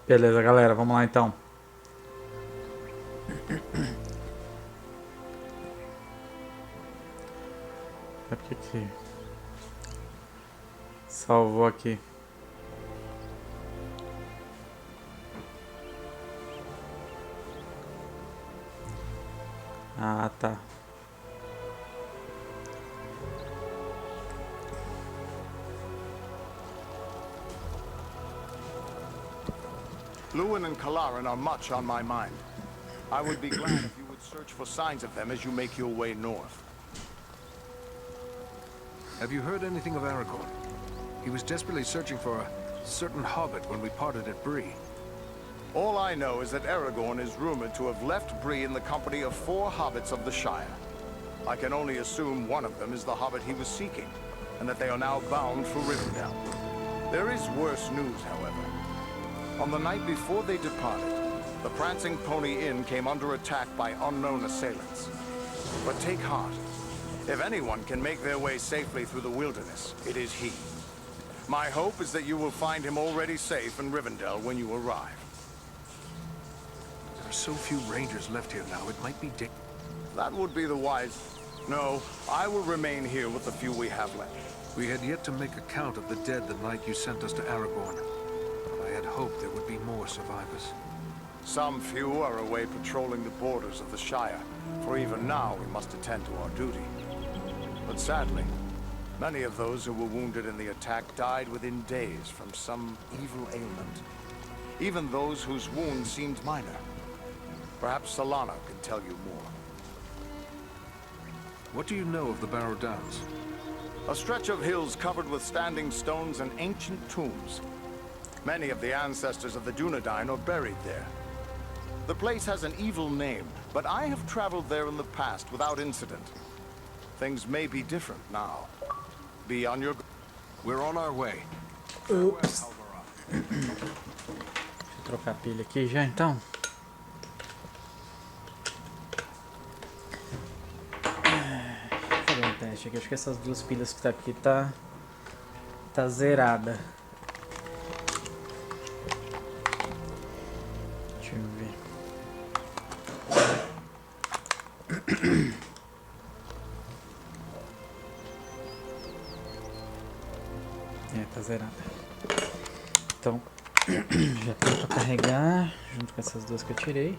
Beleza, galera, vamos lá então. É porque que salvou aqui. Ah, tá. Lewin and Kalaran are much on my mind. I would be glad if you would search for signs of them as you make your way north. Have you heard anything of Aragorn? He was desperately searching for a certain hobbit when we parted at Bree. All I know is that Aragorn is rumored to have left Bree in the company of 4 hobbits of the Shire. I can only assume one of them is the hobbit he was seeking, and that they are now bound for Rivendell. There is worse news, however. On the night before they departed, the Prancing Pony Inn came under attack by unknown assailants. But take heart. If anyone can make their way safely through the wilderness, it is he. My hope is that you will find him already safe in Rivendell when you arrive. There are so few rangers left here now, it might be That would be the wise... No, I will remain here with the few we have left. We had yet to make a count of the dead the night you sent us to Aragorn. But I had hoped there would be more survivors. Some few are away patrolling the borders of the Shire, for even now we must attend to our duty. But sadly, many of those who were wounded in the attack died within days from some evil ailment. Even those whose wounds seemed minor. Perhaps Solana can tell you more. What do you know of the Barrow Downs? A stretch of hills covered with standing stones and ancient tombs. Many of the ancestors of the Dunedain are buried there. The place has an evil name, but I have traveled there in the past without incident. Things may be different now. Be on your... We're on our way. Ups. Deixa eu trocar a pilha aqui já então. Vou fazer um teste aqui. Acho que essas duas pilhas que tá aqui tá zerada. Deixa eu ver. Tá zerada. Então, já tem pra carregar, junto com essas duas que eu tirei.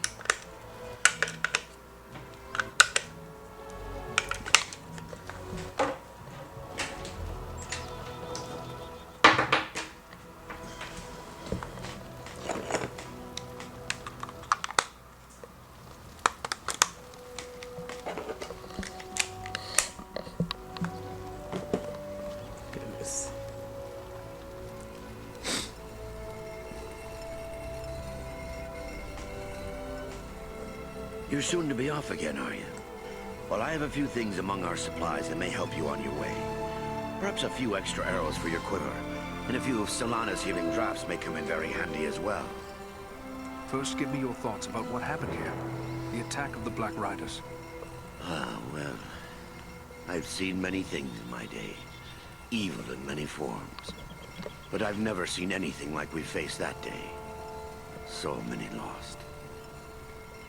You're soon to be off again, are you? Well, I have a few things among our supplies that may help you on your way. Perhaps a few extra arrows for your quiver, and a few of Solana's healing drafts may come in very handy as well. First, give me your thoughts about what happened here. The attack of the Black Riders. Ah, well, I've seen many things in my day. Evil in many forms. But I've never seen anything like we faced that day. So many lost.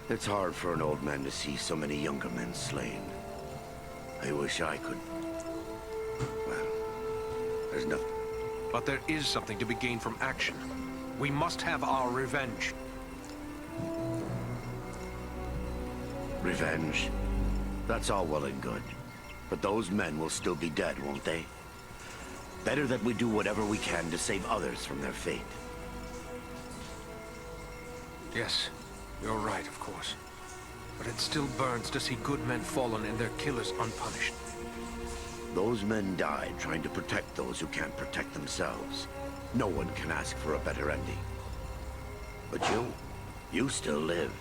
It's hard for an old man to see so many younger men slain. I wish I could... Well, there's nothing... But there is something to be gained from action. We must have our revenge. Revenge? That's all well and good. But those men will still be dead, won't they? Better that we do whatever we can to save others from their fate. Yes, you're right, of course. But it still burns to see good men fallen and their killers unpunished. Those men died trying to protect those who can't protect themselves. No one can ask for a better ending. But you still live.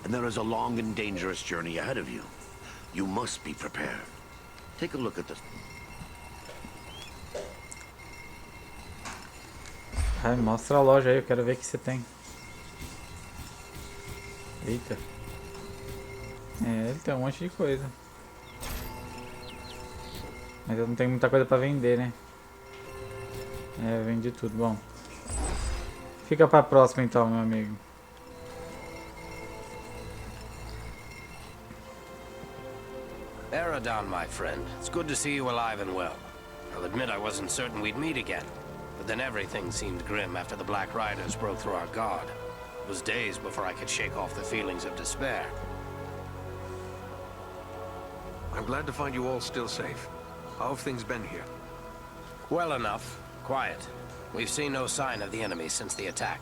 And there is a long and dangerous journey ahead of you. You must be prepared. Take a look at this. Ai, mostra a loja aí, eu quero ver o que você tem. Eita. É, ele tem um monte de coisa. Mas eu não tenho muita coisa pra vender, né? É, eu vendi tudo. Bom. Fica pra próxima então, meu amigo. Eridon, my friend. It's good to see you alive and well. I'll admit I wasn't certain we'd meet again, but then everything seemed grim after the Black Riders broke through our guard. It was days before I could shake off the feelings of despair. I'm glad to find you all still safe. How have things been here? Well enough. Quiet. We've seen no sign of the enemy since the attack.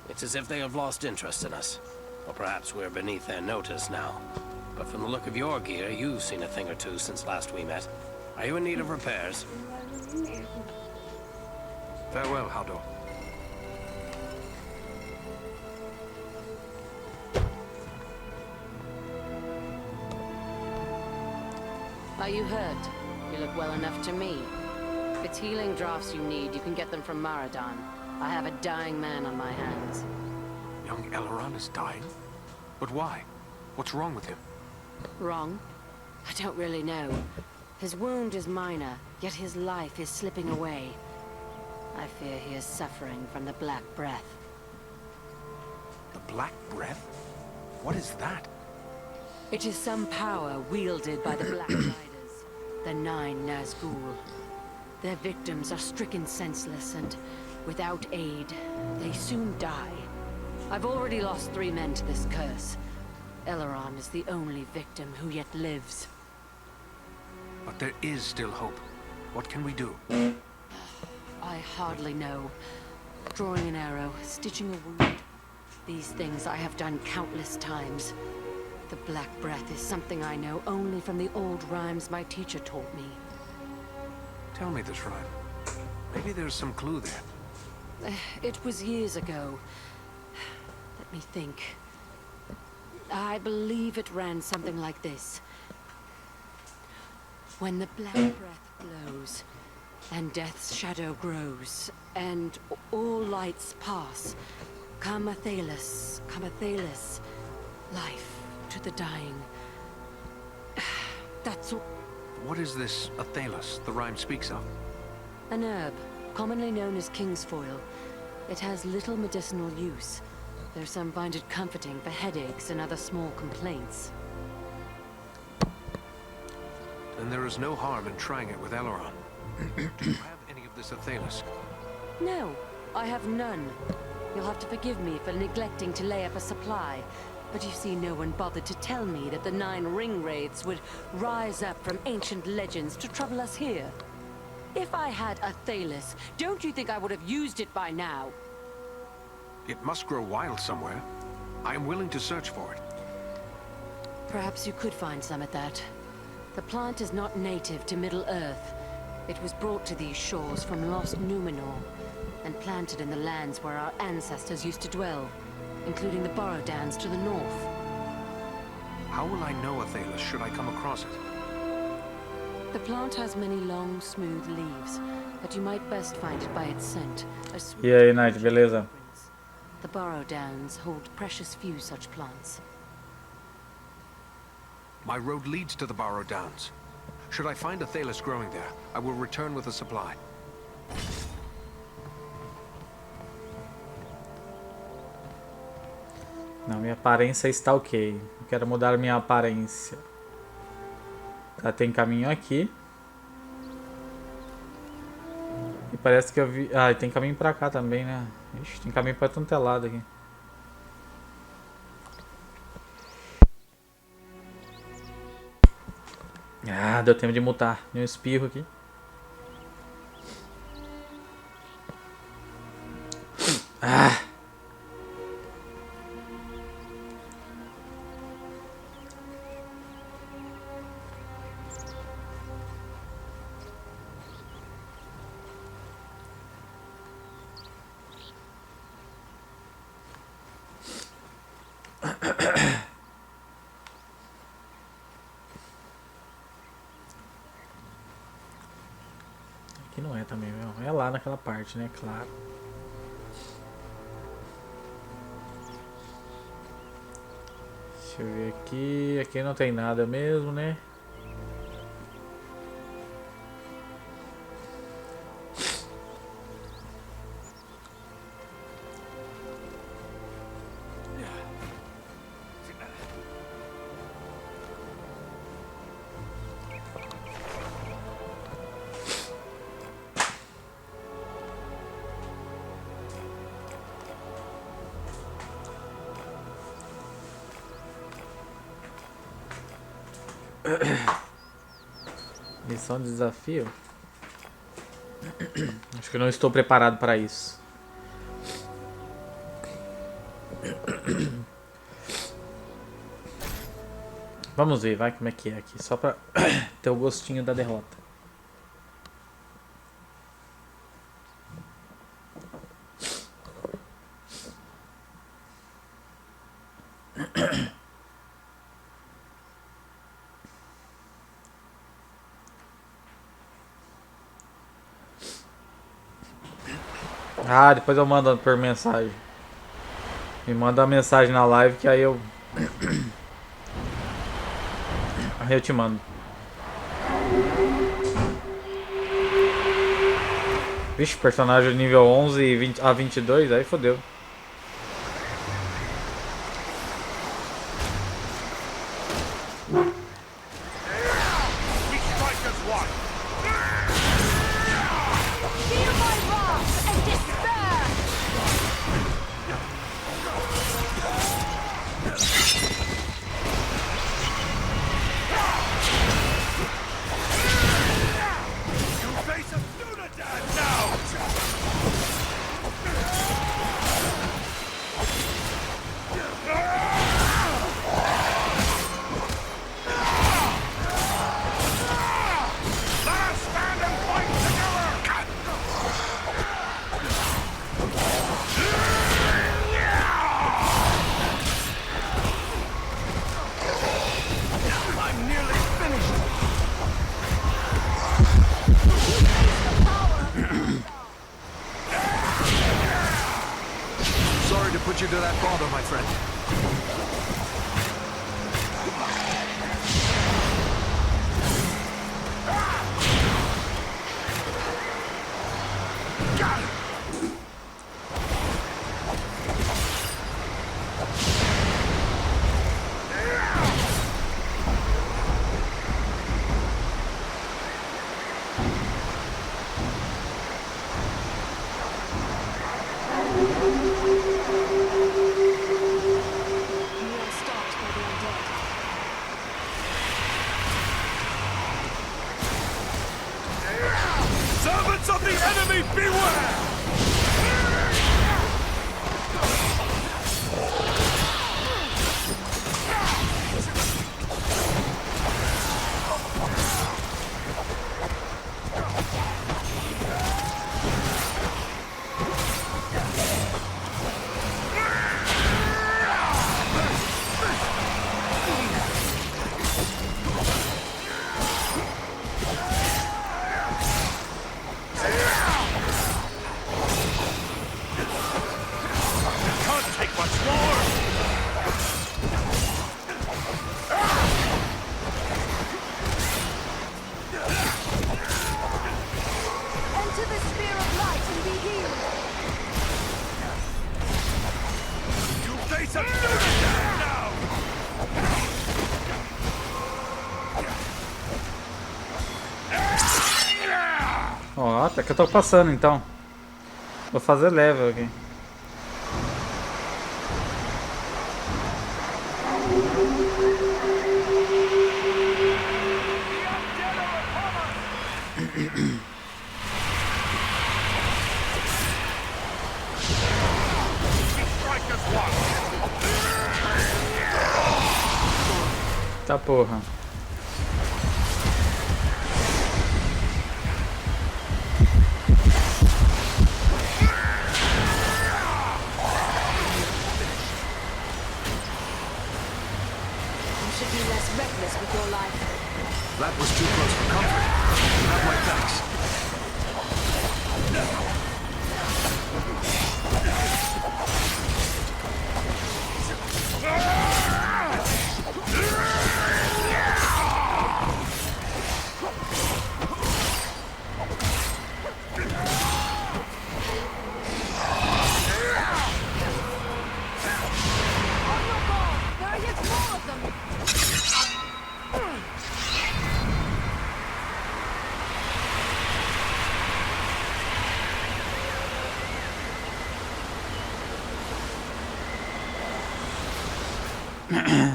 It's as if they have lost interest in us. Or perhaps we're beneath their notice now. But from the look of your gear, you've seen a thing or two since last we met. Are you in need of repairs? Farewell, Haldo. Are you hurt? You look well enough to me. If it's healing drafts you need, you can get them from Maradon. I have a dying man on my hands. Young Eleron is dying? But why? What's wrong with him? Wrong? I don't really know. His wound is minor, yet his life is slipping away. I fear he is suffering from the Black Breath. The Black Breath? What is that? It is some power wielded by the Black Riders, the 9 Nazgul. Their victims are stricken senseless, and without aid, they soon die. I've already lost 3 men to this curse. Eleron is the only victim who yet lives. But there is still hope. What can we do? I hardly know. Drawing an arrow, stitching a wound. These things I have done countless times. The Black Breath is something I know only from the old rhymes my teacher taught me. Tell me this rhyme. Maybe there's some clue there. It was years ago. Let me think. I believe it ran something like this. When the Black Breath blows, and death's shadow grows, and all lights pass, come Athelas, life to the dying. That's all. What is this Athelas the rhyme speaks of? An herb, commonly known as kingsfoil. It has little medicinal use. There's some find it comforting for headaches and other small complaints. Then there is no harm in trying it with Eleron. Do you have any of this Athelas? No, I have none. You'll have to forgive me for neglecting to lay up a supply. But you see, no one bothered to tell me that the 9 ring wraiths would rise up from ancient legends to trouble us here. If I had Athelas, don't you think I would have used it by now? It must grow wild somewhere. I am willing to search for it. Perhaps you could find some at that. The plant is not native to Middle-earth. It was brought to these shores from lost Numenor, and planted in the lands where our ancestors used to dwell, including the Borodans to the north. How will I know Athelas should I come across it? The plant has many long, smooth leaves, but you might best find it by its scent. A sweet E aí, Knight, beleza? fragrance. The Borodans hold precious few such plants. My road leads to the Barrow Downs. Should I find Athelas growing there, I will return with a supply. Não, minha aparência está ok. Eu quero mudar minha aparência. Tá, tem caminho aqui. E parece que eu vi... Ah, e tem caminho pra cá também, né? Ixi, tem caminho pra todo lado aqui. Ah, deu tempo de mutar. Deu um espirro aqui. Ah! Aqui não é também, meu. É lá naquela parte, né? Claro. Deixa eu ver aqui. Aqui não tem nada mesmo, né? Missão de desafio? Acho que eu não estou preparado para isso. Vamos ver, vai, como é que é aqui. Só pra ter o gostinho da derrota. Ah, depois eu mando por mensagem. Me manda uma mensagem na live que aí eu... Aí eu te mando. Vixe, personagem nível 11 e 20 a 22, aí fodeu. Put you to that bother, my friend. Ó, até que eu tô passando então. Vou fazer level aqui. Tá porra. That was too close for comfort. Have my thanks.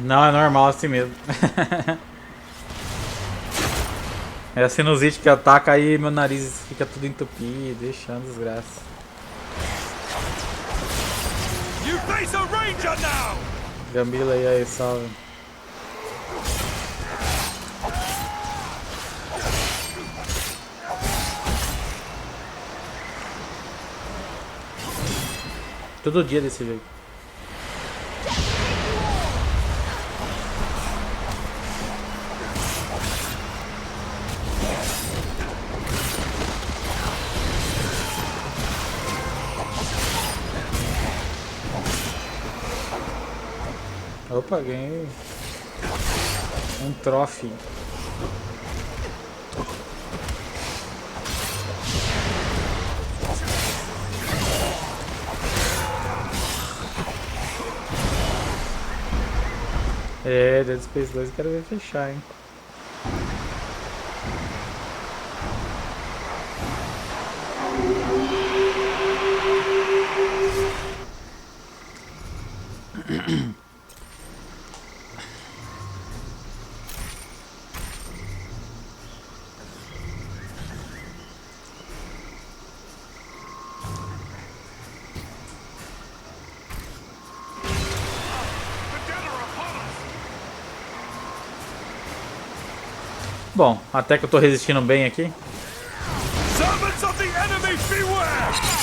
Não, é normal assim mesmo. É a sinusite que ataca aí, meu nariz fica tudo entupido, deixando desgraça. You face a ranger now! Gambila aí, salve. Todo dia desse jeito. Opa, ganhei um troféu. É, Dead Space 2 eu quero ver fechar, hein. Bom, até que eu tô resistindo bem aqui. Servants of the enemy, beware!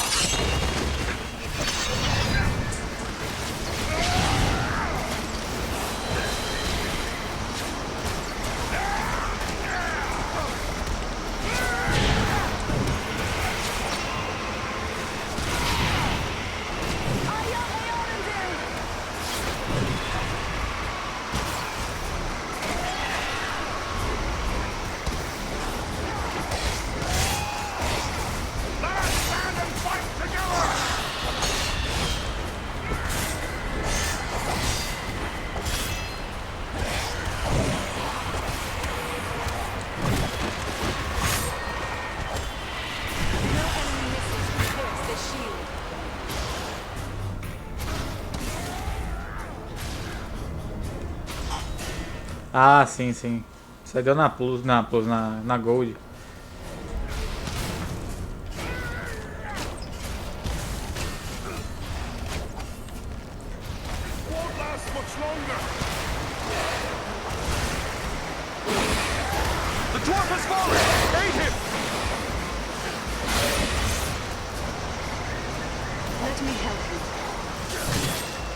Ah, sim, sim. Isso aí deu na Plus, na Gold. Won't last much longer. The dwarf has fallen! Aid him! Let me help you.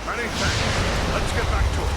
Many thanks. Let's get back to it.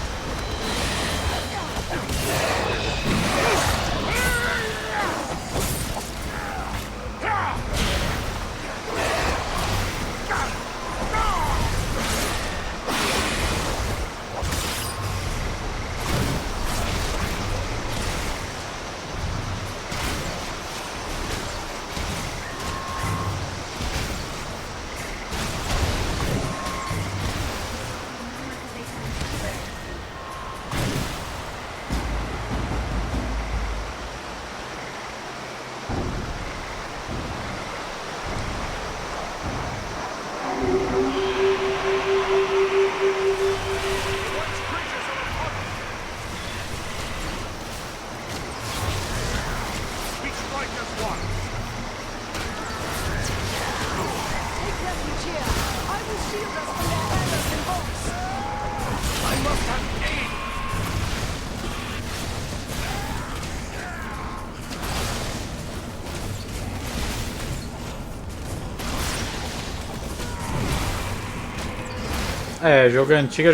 É, jogo antigo, a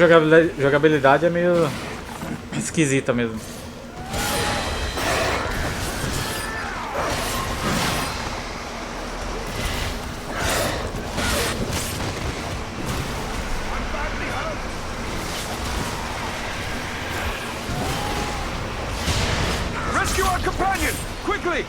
jogabilidade é meio esquisita mesmo. Rescue our companion! Quickly!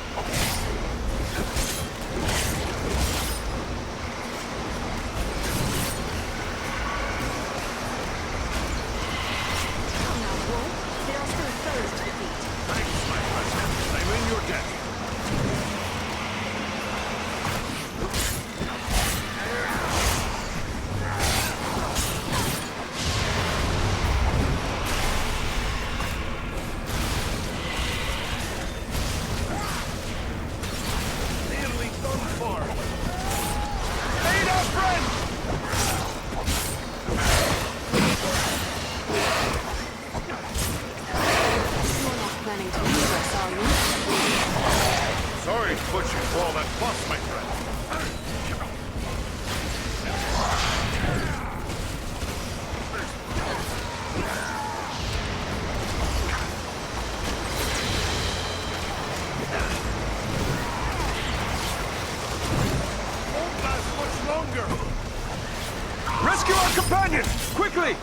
Rescue our companion! Quickly!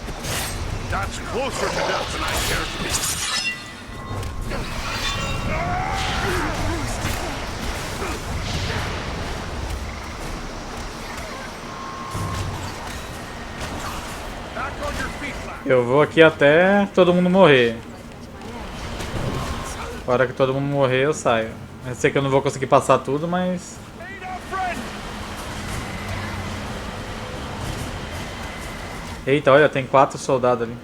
That's closer to death than I care to be. Back on your feet, lad. Eu vou aqui até todo mundo morrer. Na hora que todo mundo morrer, eu saio. Eu sei que eu não vou conseguir passar tudo, mas... Aid our friend! Eita, olha, tem 4 soldados ali.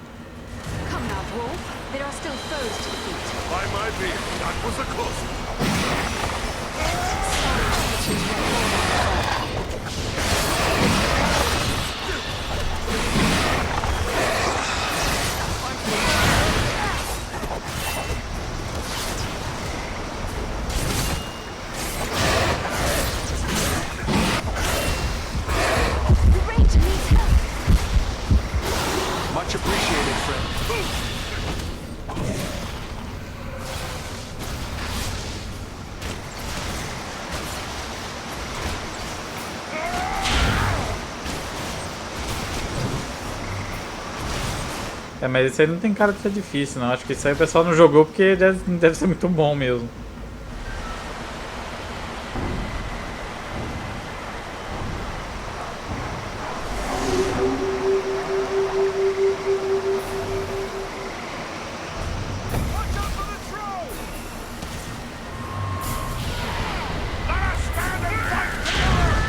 Come now, Wolf. There are still foes to defeat. By my beard, that was a close one. Great, needs help. Much appreciated, friend. É, mas isso aí não tem cara de ser difícil, não. Acho que isso aí o pessoal não jogou porque deve ser muito bom mesmo. Watch out for the throw! Let us stand and fight together!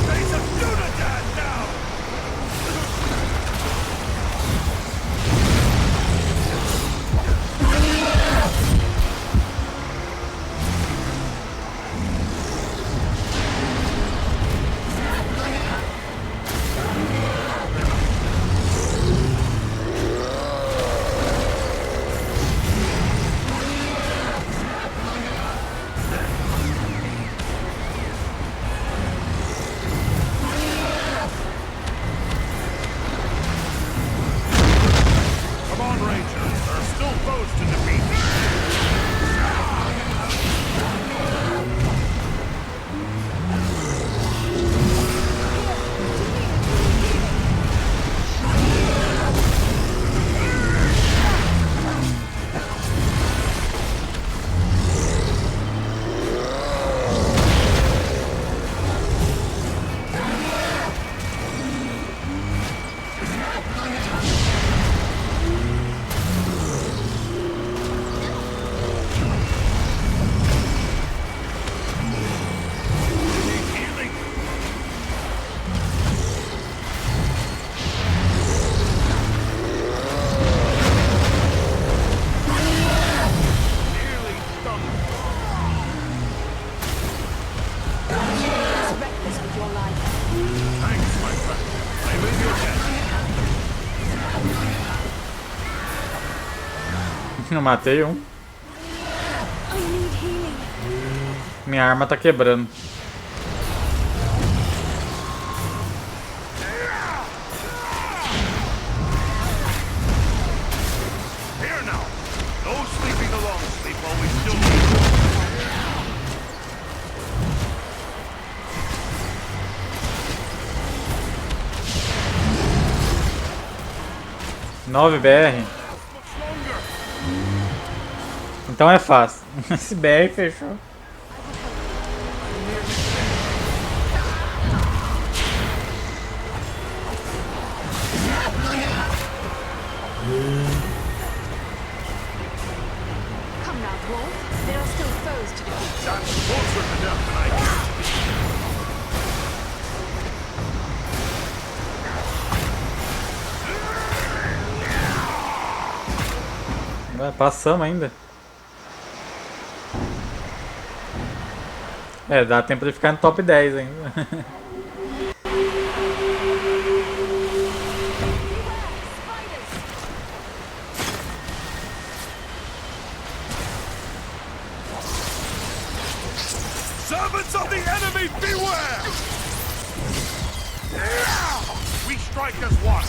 Face a Unidad now! Come on, Rangers. There are still foes to defeat. Need healing. Nearly done. It's reckless with your life. Thanks, my friend. I'm in your debt. Eu matei um. I need healing. Minha arma tá quebrando. Here now. No sleeping along, sleep while we still need you. 9 BR. Much longer. Então é fácil. Esse BR fechou. Come now, Wolf. There are still foes to defeat. That's closer to death than I care to be. Passamos ainda. É, dá tempo de ficar no top 10 ainda. Servants of the enemy, beware! strike as one.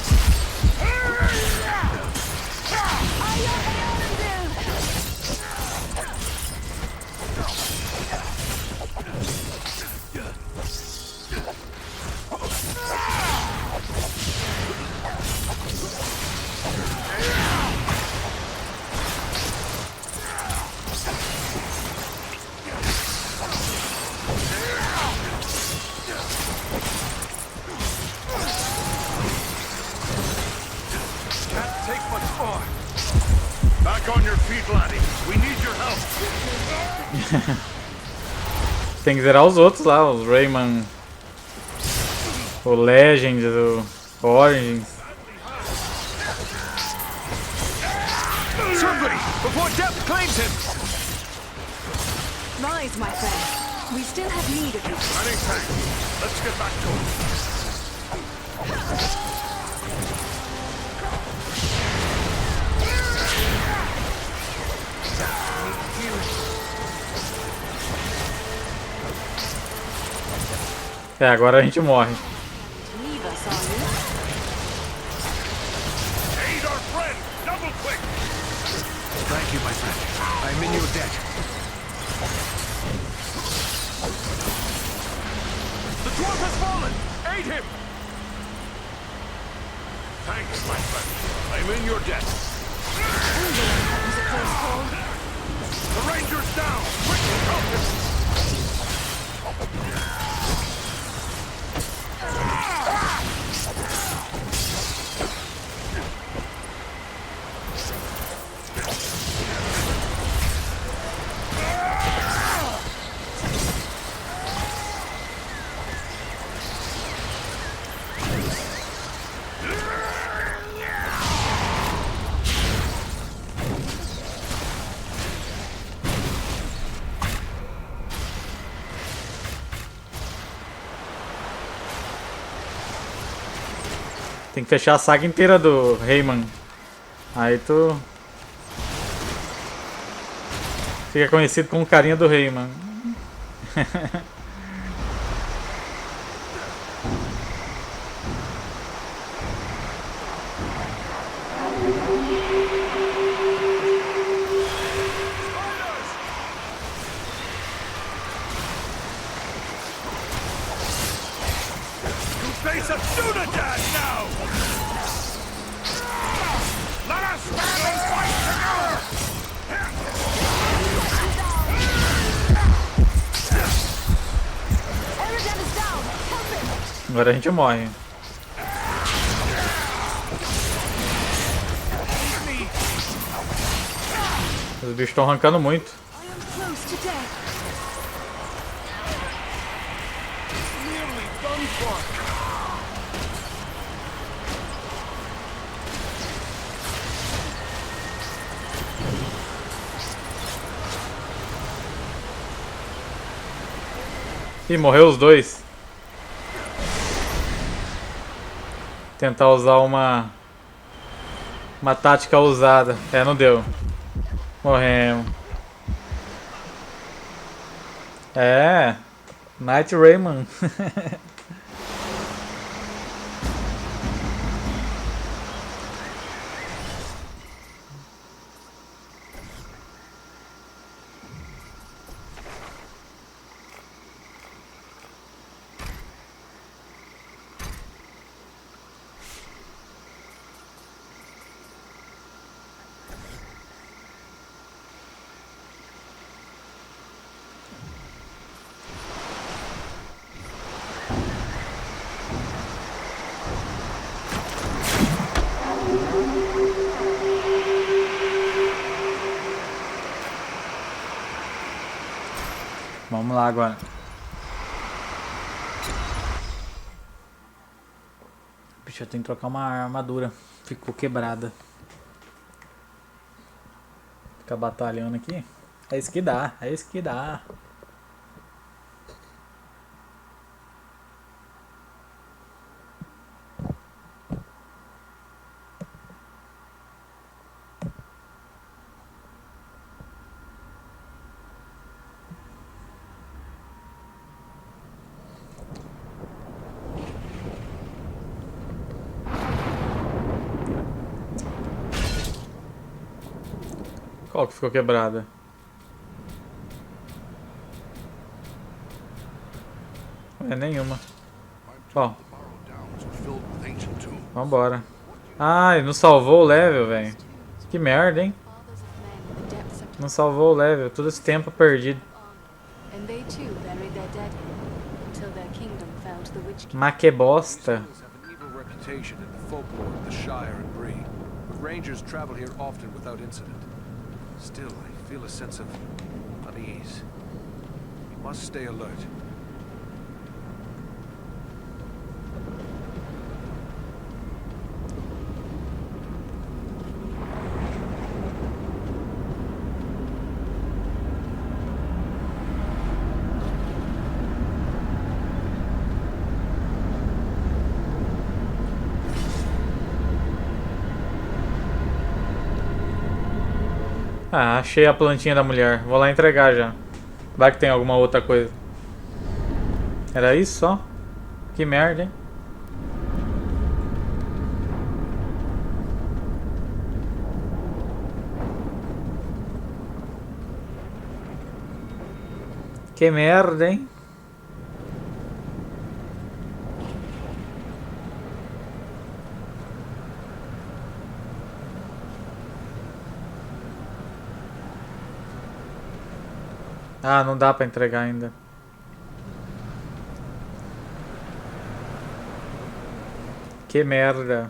Back on your feet, laddie. We need your help. Tem que zerar os outros lá, os Rayman, o Legends, o Origins. Somebody, before death claims him! Rise, my friend. We still have need of you. Running tank. Let's get back to him. É, agora a gente morre. Leave us, are you? Aid our friend. Double quick. Thank you, my friend. I'm in your debt. The dwarf has fallen. Aid him. Thanks, my friend. I'm in your debt. Was it close call? The ranger's down. Quickly help him. Tem que fechar a saga inteira do Rayman. Aí tu fica conhecido como carinha do Rayman. Face a Trinidad now! Let us stand and fight together! Eridan is down. Help him. Agora a gente morre. Os bichos estão arrancando muito. I am close to death. Nearly done for. Ih, morreu os dois. Tentar usar uma tática ousada. É, não deu. Morremos. É. Night Rayman. Vamos lá agora. Bicho, eu tenho que trocar uma armadura. Ficou quebrada. Ficar batalhando aqui. É isso que dá, é isso que dá. Qual que ficou quebrada? É nenhuma. Bom. Vambora. Ah, ele não salvou o level, velho. Que merda, hein? Não salvou o level. Todo esse tempo perdido. Mas que bosta. Rangers travel here often without incident. Still, I feel a sense of unease. We must stay alert. Ah, achei a plantinha da mulher. Vou lá entregar já. Vai que tem alguma outra coisa. Era isso só? Que merda, hein? Que merda, hein? Ah, não dá pra entregar ainda. Que merda.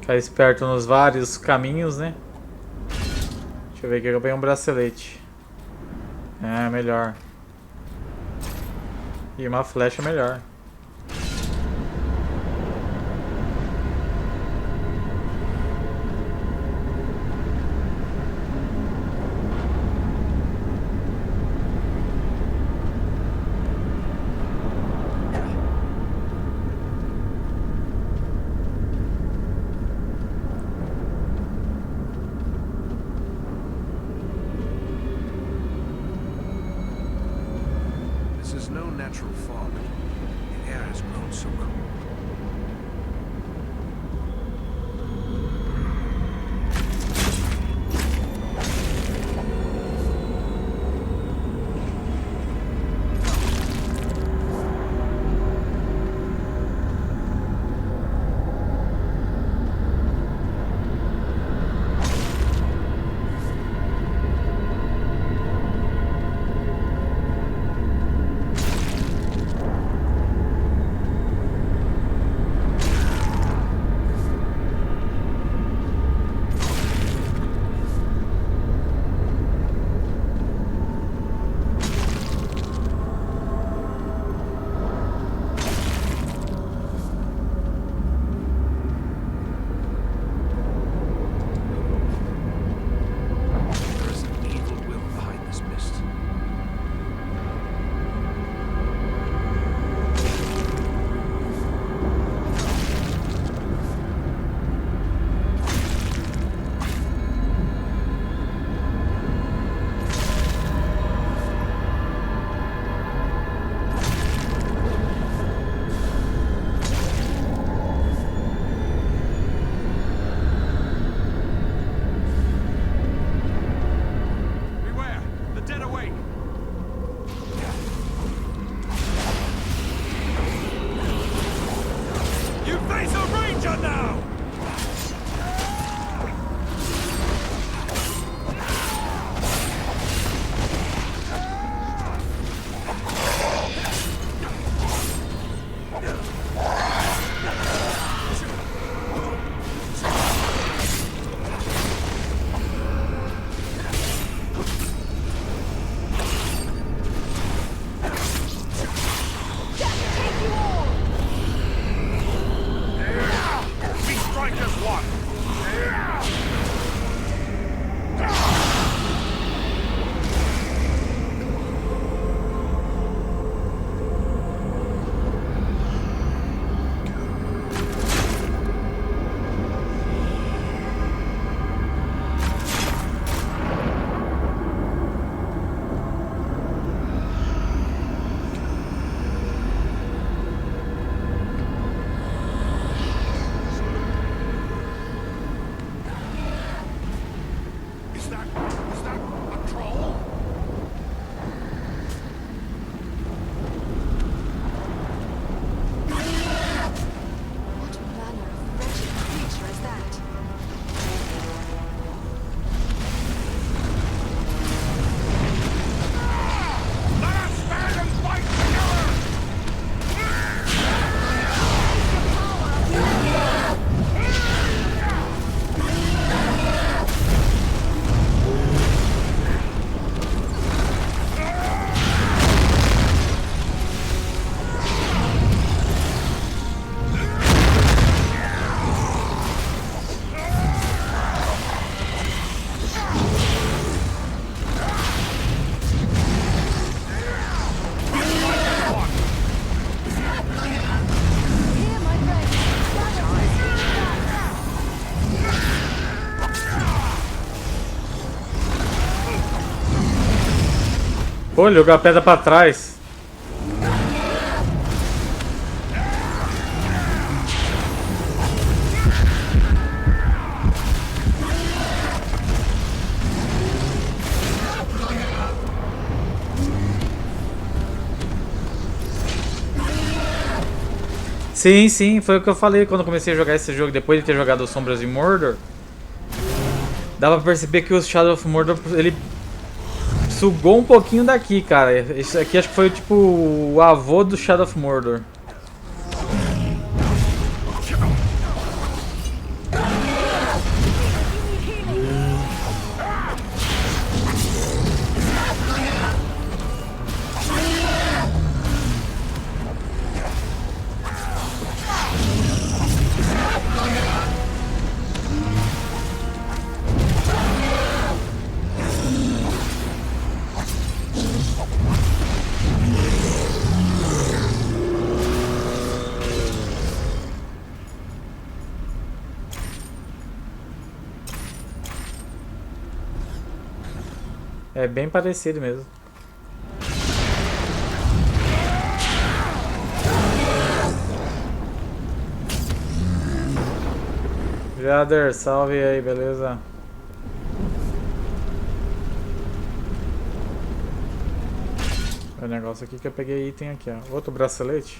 Ficar esperto nos vários caminhos, né? Deixa eu ver aqui, eu ganhei um bracelete. É, melhor. E uma flecha melhor. Pô, ele jogou a pedra pra trás. Sim, sim, foi o que eu falei quando eu comecei a jogar esse jogo, depois de ter jogado Sombras de Mordor. Dava pra perceber que o Shadow of Mordor, ele sugou um pouquinho daqui, cara. Esse aqui acho que foi tipo o avô do Shadow of Mordor. É bem parecido mesmo. Jader, salve aí, beleza? O negócio aqui que eu peguei item aqui, ó. Outro bracelete.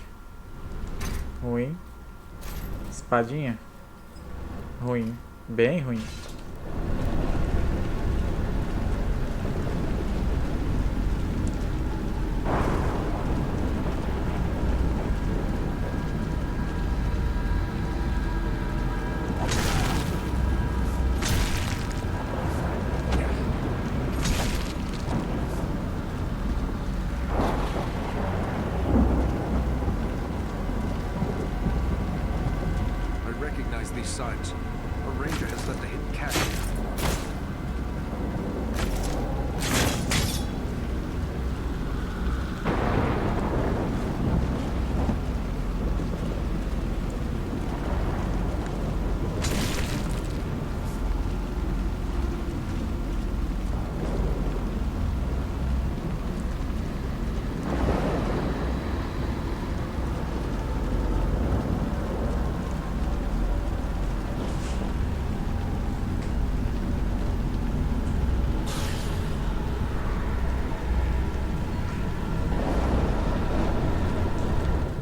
Ruim. Espadinha. Ruim. Bem ruim. These signs. A ranger has left a hidden cache here.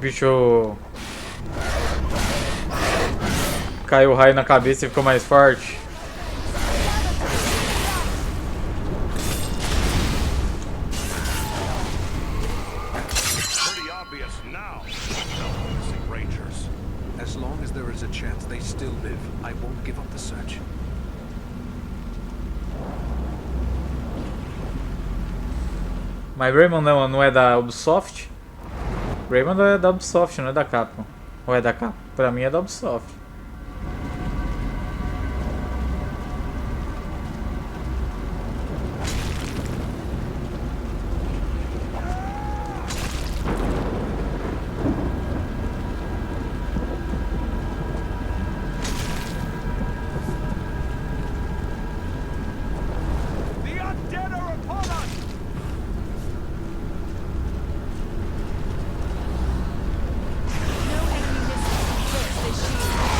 Bicho caiu o raio na cabeça e ficou mais forte. Pretty obvious now. Missing rangers. As long as there is a chance they still live, I won't give up the search. Mas Raymond não é da Ubisoft? Raymond é da Ubisoft, não é da Capcom. Ou é da Capcom? Pra mim é da Ubisoft. No enemy missiles pierce this shield.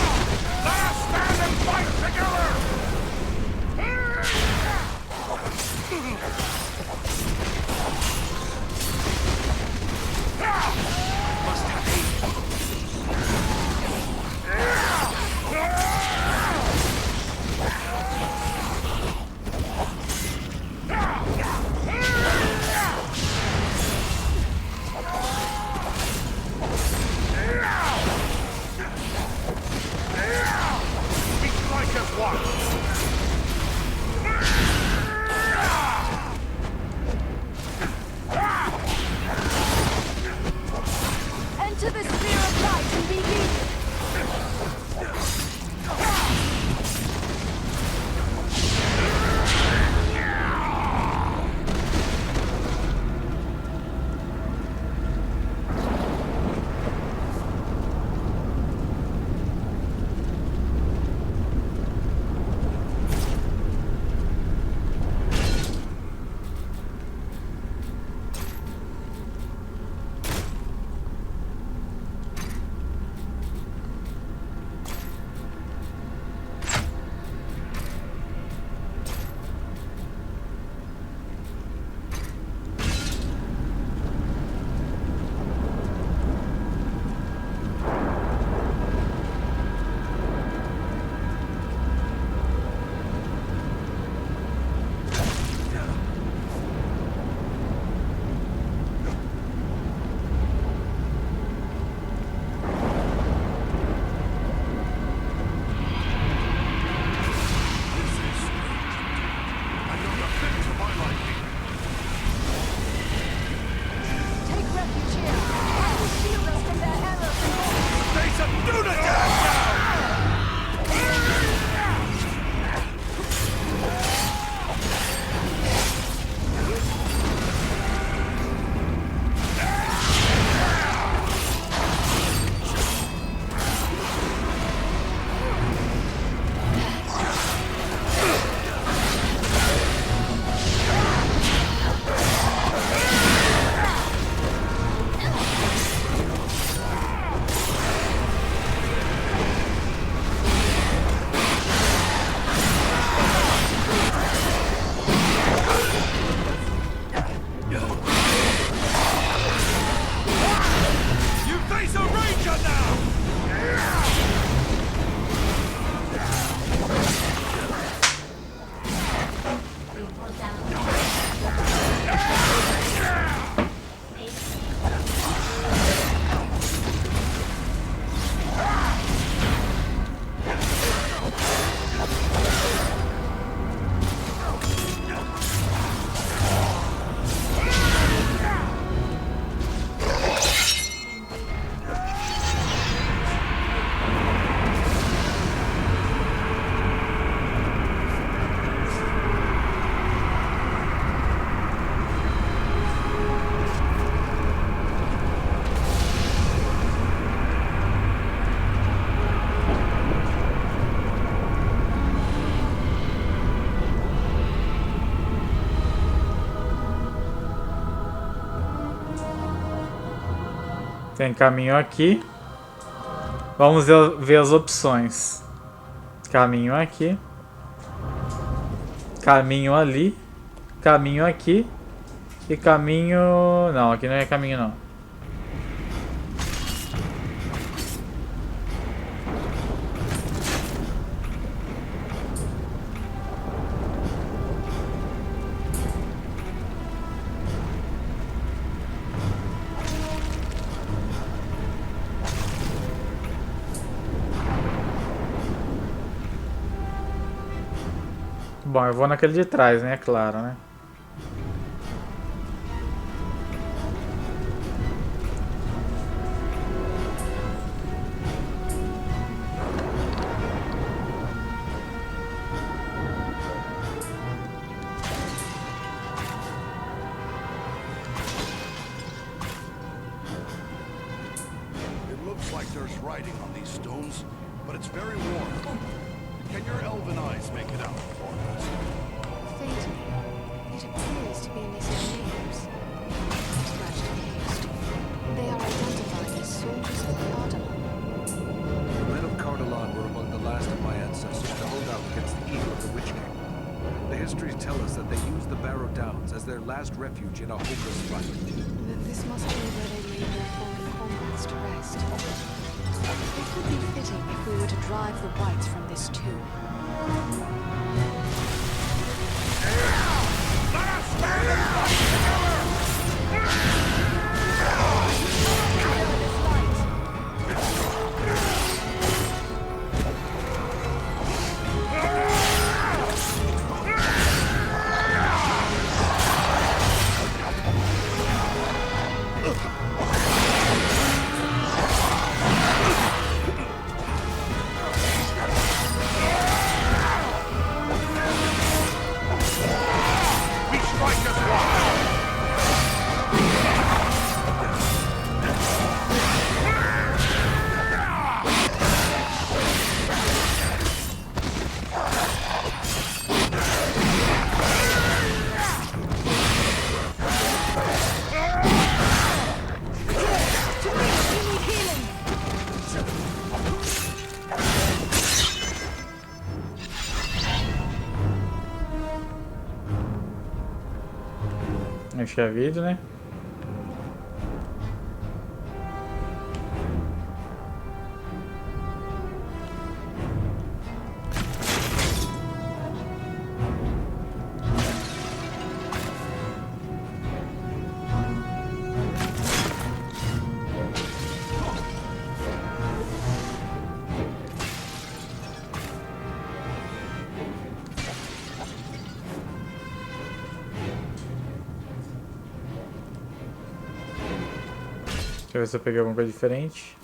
Tem caminho aqui. Vamos ver as opções. Caminho aqui. Caminho ali. Caminho aqui. E caminho... Não, aqui não é caminho não. Bom, eu vou naquele de trás, né? Claro, né? It looks like there's writing on these stones, but it's very warm. Can your elven eyes make it out? Faintly, it appears to be listed names. Scratched paste. They are identified as soldiers of Cardamom. The men of Cardalan were among the last of my ancestors to hold out against the evil of the Witch King. The histories tell us that they used the Barrow Downs as their last refuge in a hopeless fight. Then this must be where they laid their fallen comrades to rest. It would be fitting if we were to drive the whites from this tomb. Acho que é vídeo, né? Deixa eu ver se eu peguei alguma coisa diferente.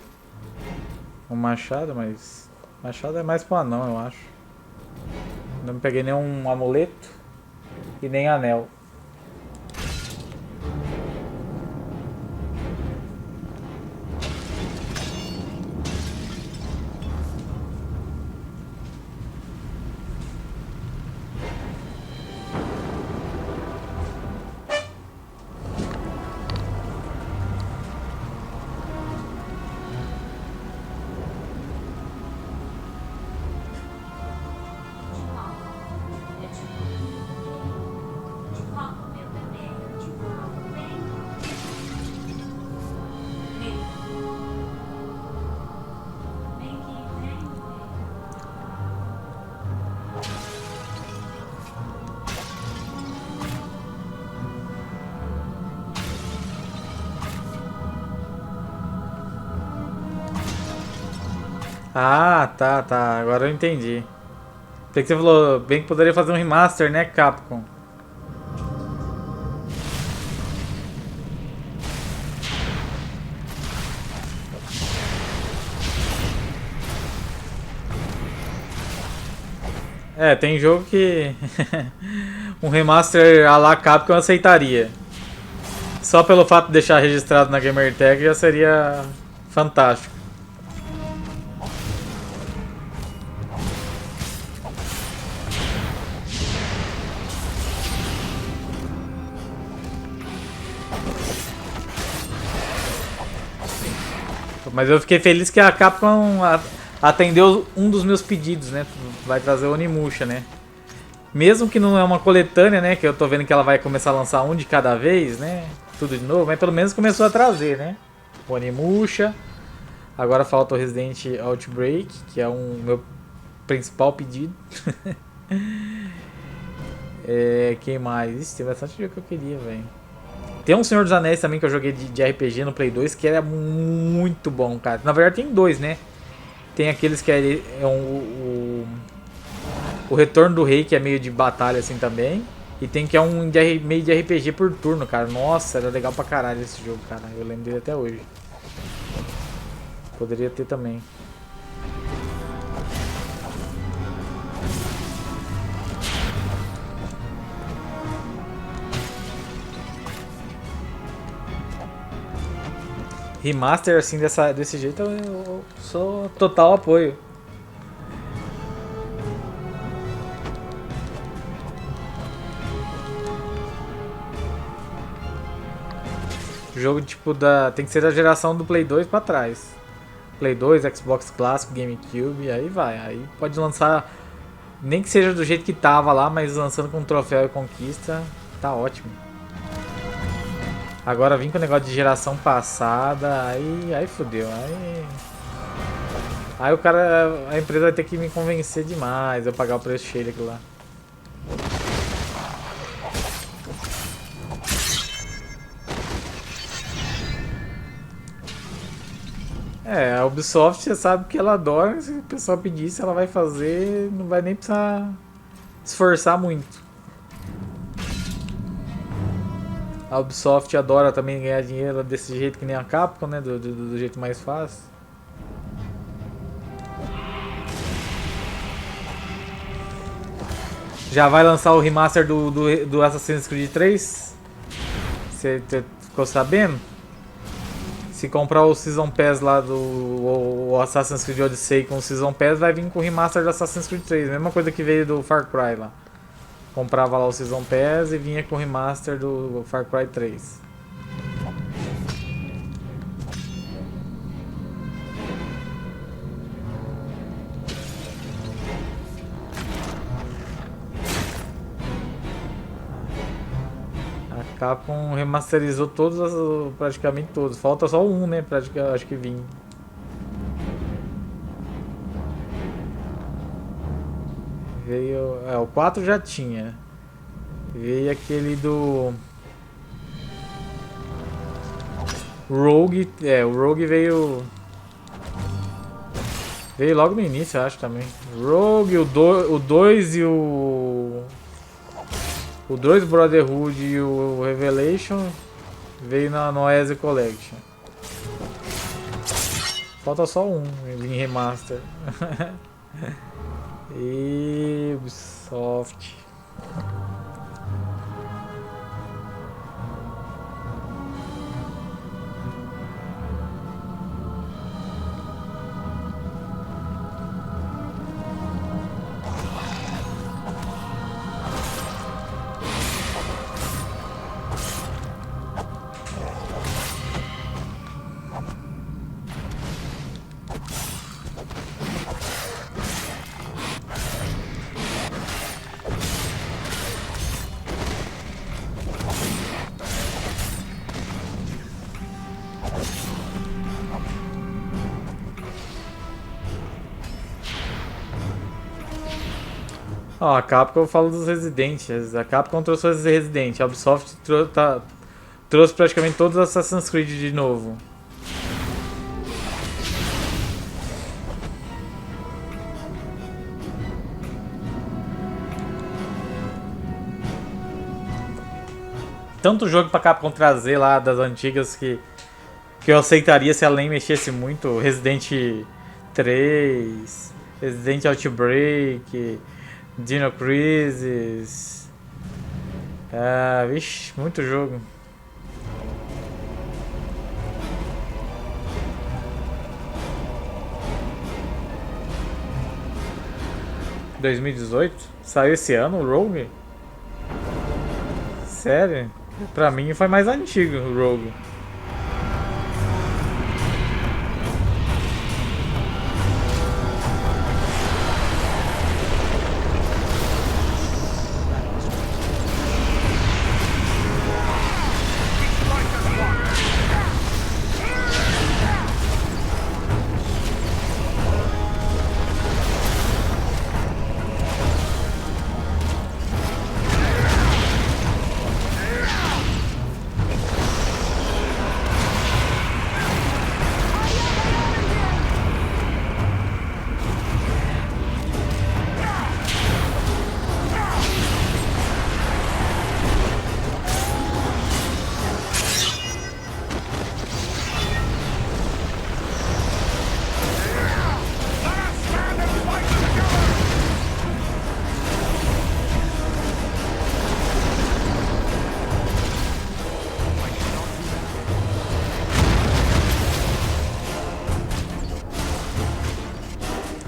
Um machado, mas... Machado é mais pro anão, eu acho. Não peguei nenhum amuleto e nem anel. Ah, tá. Agora eu entendi. Tem que você falou bem que poderia fazer um remaster, né, Capcom? É, tem jogo que um remaster à la Capcom eu aceitaria. Só pelo fato de deixar registrado na Gamertag já seria fantástico. Mas eu fiquei feliz que a Capcom atendeu um dos meus pedidos, né? Vai trazer o Onimusha, né? Mesmo que não é uma coletânea, né? Que eu tô vendo que ela vai começar a lançar um de cada vez, né? Tudo de novo, mas pelo menos começou a trazer, né? O Onimusha. Agora falta o Resident Outbreak, que é o meu principal pedido. Quem mais? Ixi, tem bastante jogo que eu queria, velho. Tem um Senhor dos Anéis também que eu joguei de RPG no Play 2, que era muito bom, cara. Na verdade tem dois, né? Tem aqueles que o Retorno do Rei, que é meio de batalha assim também. E tem que é um meio de RPG por turno, cara. Nossa, era legal pra caralho esse jogo, cara. Eu lembro dele até hoje. Poderia ter também. Remaster assim desse jeito eu sou total apoio. Jogo tipo tem que ser da geração do Play 2 pra trás. Play 2, Xbox clássico, GameCube, aí vai. Aí pode lançar, nem que seja do jeito que tava lá, mas lançando com troféu e conquista, tá ótimo. Agora vim com o negócio de geração passada, aí fodeu. Aí o cara, a empresa vai ter que me convencer demais, eu pagar o preço cheio daquilo lá. A Ubisoft, você sabe que ela adora, se o pessoal pedisse, ela vai fazer, não vai nem precisar esforçar muito. A Ubisoft adora também ganhar dinheiro desse jeito que nem a Capcom, né? Do jeito mais fácil. Já vai lançar o remaster do Assassin's Creed 3? Você ficou sabendo? Se comprar o Season Pass lá do Assassin's Creed Odyssey com o Season Pass, vai vir com o remaster do Assassin's Creed 3. Mesma coisa que veio do Far Cry lá. Comprava lá o Season Pass e vinha com o remaster do Far Cry 3. A Capcom remasterizou todos, praticamente todos. Falta só um, né? Acho que vinha. Veio... o 4 já tinha. Veio aquele do... Rogue. O Rogue veio... Veio logo no início, eu acho, também. Rogue, o 2 e o... O 2 Brotherhood e o Revelation veio na Noise Collection. Falta só um em remaster. E Ubisoft. A Capcom, eu falo dos Residentes. A Capcom trouxe os Resident. A Ubisoft trouxe praticamente todos os Assassin's Creed de novo. Tanto jogo pra Capcom trazer lá das antigas que eu aceitaria se ela nem mexesse muito. Resident 3, Resident Outbreak, Dino Crisis. Vixe, muito jogo. Em 2018? Saiu esse ano o Rogue? Sério? Pra mim foi mais antigo o Rogue.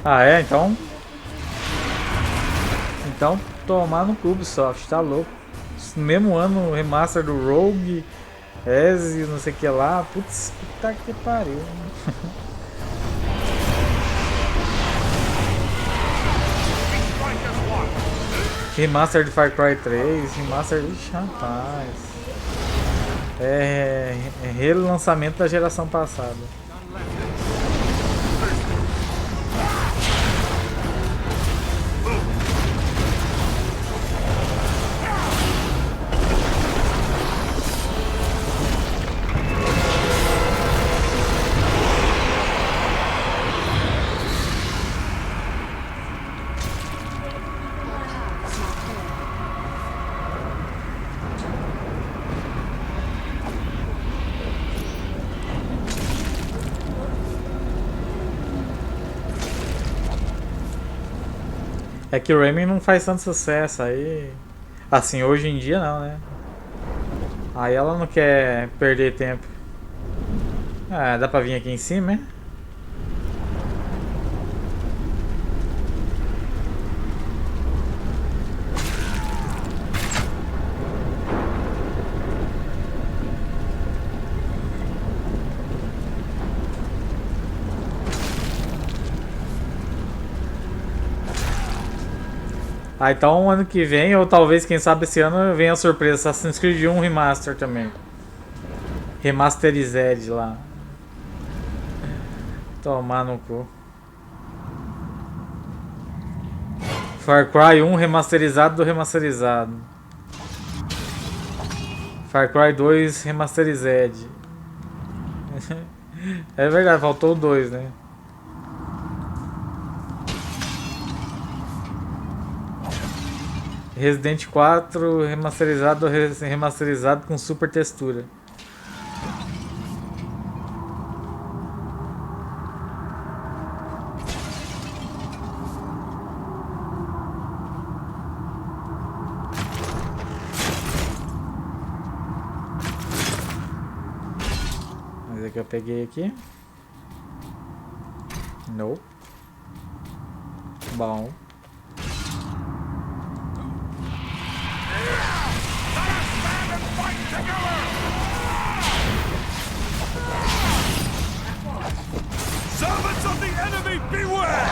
Ah, é? Então tomar no Ubisoft, tá louco. No mesmo ano, o remaster do Rogue, Ezio, não sei o que lá. Putz, puta que pariu. Remaster de Far Cry 3, remaster de rapaz. É relançamento da geração passada. É que o Rayman não faz tanto sucesso aí. Assim, hoje em dia não, né? Aí ela não quer perder tempo. Ah, dá pra vir aqui em cima, hein? Ah, então ano que vem, ou talvez, quem sabe esse ano, venha a surpresa Assassin's Creed 1 Remaster também. Remasterized lá. Tomar no cu. Far Cry 1 remasterizado do remasterizado. Far Cry 2 Remasterized. É verdade, faltou o 2, né? Resident 4 remasterizado com super textura. Mas é que eu peguei aqui. Nope. Bom. Servants of the enemy, beware!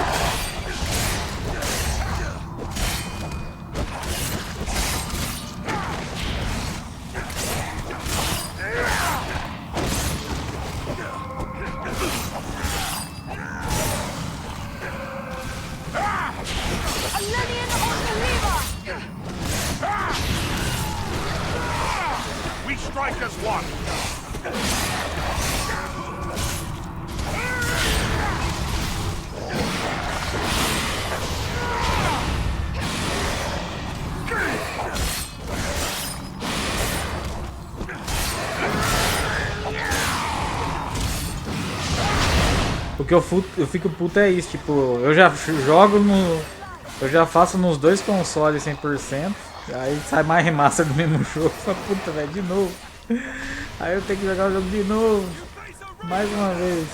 We strike as one! O que eu fico puto é isso, tipo, eu já jogo no... Eu já faço nos dois consoles 100%, aí sai mais remaster do mesmo jogo, fala, puta, velho, de novo. Aí eu tenho que jogar o jogo de novo, mais uma vez.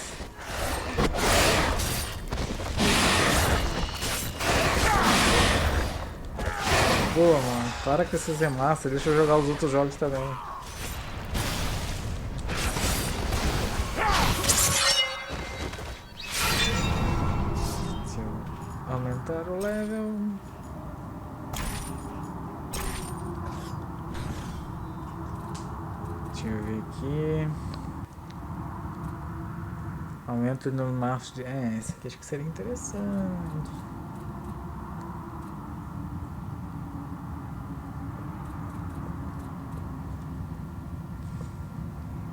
Pô, mano, para com esses remasters, deixa eu jogar os outros jogos também. Aumentar o level. Deixa eu ver aqui. Aumento no maço de... esse aqui acho que seria interessante.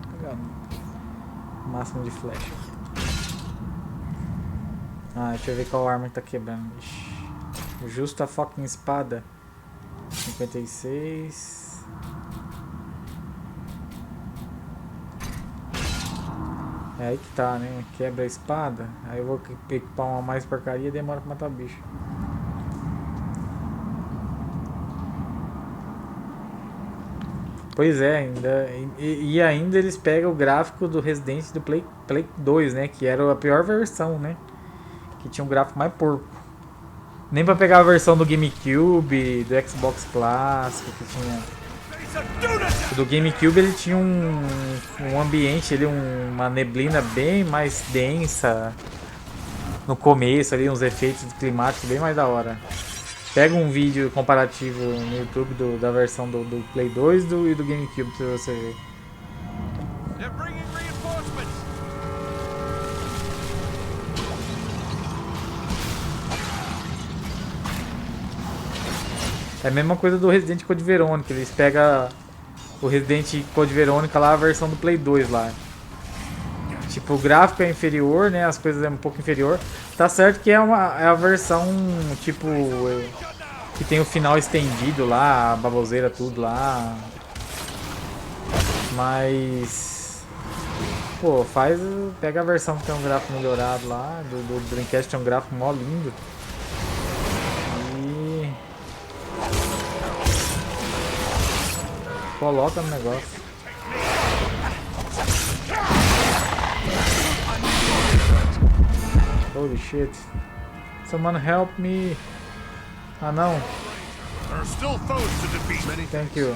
Vou pegar o máximo de flecha aqui. Ah, deixa eu ver qual arma que tá quebrando. Ixi. Justa fucking espada. 56. É aí que tá, né? Quebra a espada. Aí eu vou equipar uma mais porcaria e demora pra matar o bicho. Pois é, ainda eles pegam o gráfico do Resident do Play 2, né? Que era a pior versão, né? que tinha um gráfico mais porco. Nem pra pegar a versão do GameCube, do Xbox clássico que tinha. O do GameCube ele tinha um ambiente, ele, uma neblina bem mais densa no começo, ali uns efeitos climáticos bem mais da hora. Pega um vídeo comparativo no YouTube da versão do Play 2 e do GameCube pra você ver. É a mesma coisa do Resident Code Verônica, eles pegam o Resident Code Verônica lá, a versão do Play 2 lá. Tipo, o gráfico é inferior, né, as coisas é um pouco inferior. Tá certo que é a versão, tipo, que tem o final estendido lá, a baboseira tudo lá. Mas... pô, pega a versão que tem um gráfico melhorado lá, do Dreamcast tem um gráfico mó lindo. Coloca no negócio. Holy shit. Someone help me. Ah não. Thank you.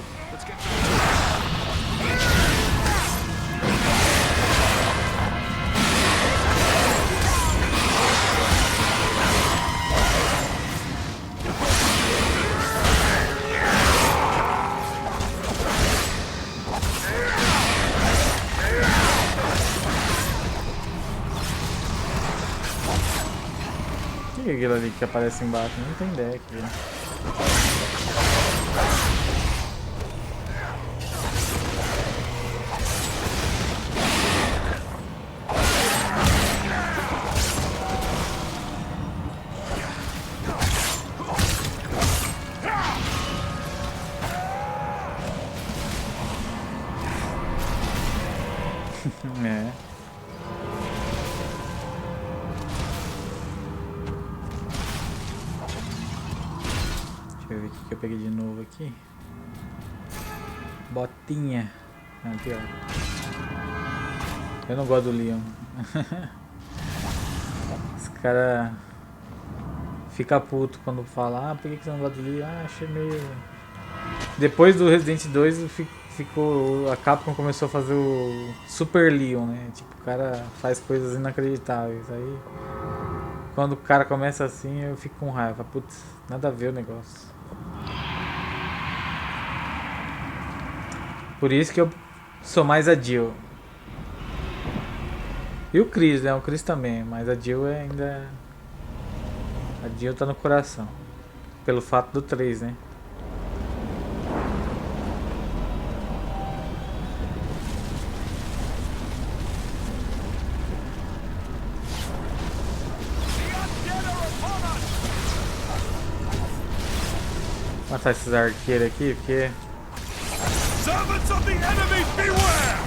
O que é aquilo ali que aparece embaixo? Não tem ideia aqui. É. Deixa eu ver o que eu peguei de novo aqui. Botinha. Aqui, ó. Eu não gosto do Leon. Os caras ficam puto quando falam, ah, por que você não gosta do Leon? Ah, achei meio... Depois do Resident 2 ficou... a Capcom começou a fazer o Super Leon, né? Tipo, o cara faz coisas inacreditáveis. Aí quando o cara começa assim, eu fico com raiva. Putz, nada a ver o negócio. Por isso que eu sou mais a Jill. E o Chris, né? O Chris também, mas a Jill ainda... a Jill tá no coração. Pelo fato do 3, né? Vou matar esses arqueiros aqui, porque... Servants of the enemy, beware!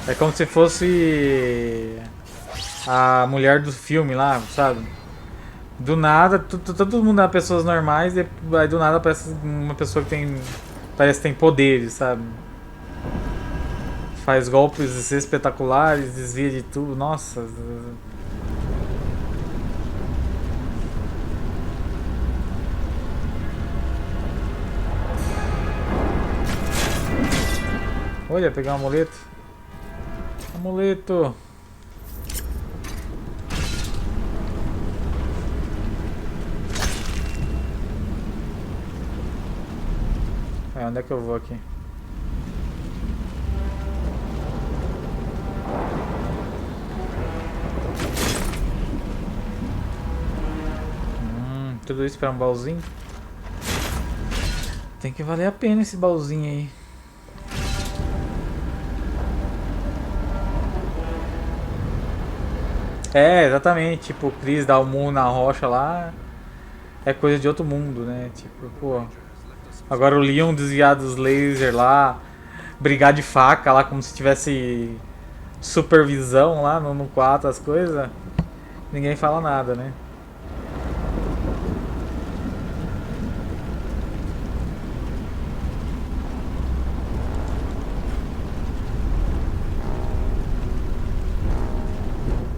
É como se fosse a mulher do filme lá, sabe? Do nada, todo mundo é pessoas normais e aí do nada aparece uma pessoa que parece que tem poderes, sabe? Faz golpes espetaculares, desvia de tudo, nossa. Olha, pegar um amuleto. Amuleto. Onde é que eu vou aqui? Tudo isso para um baúzinho? Tem que valer a pena esse baúzinho aí. É, exatamente. Tipo, o Chris dá o murro na rocha lá. É coisa de outro mundo, né? Tipo, pô. Agora o Leon desviar dos lasers lá. Brigar de faca lá como se tivesse supervisão lá no 4, as coisas. Ninguém fala nada, né?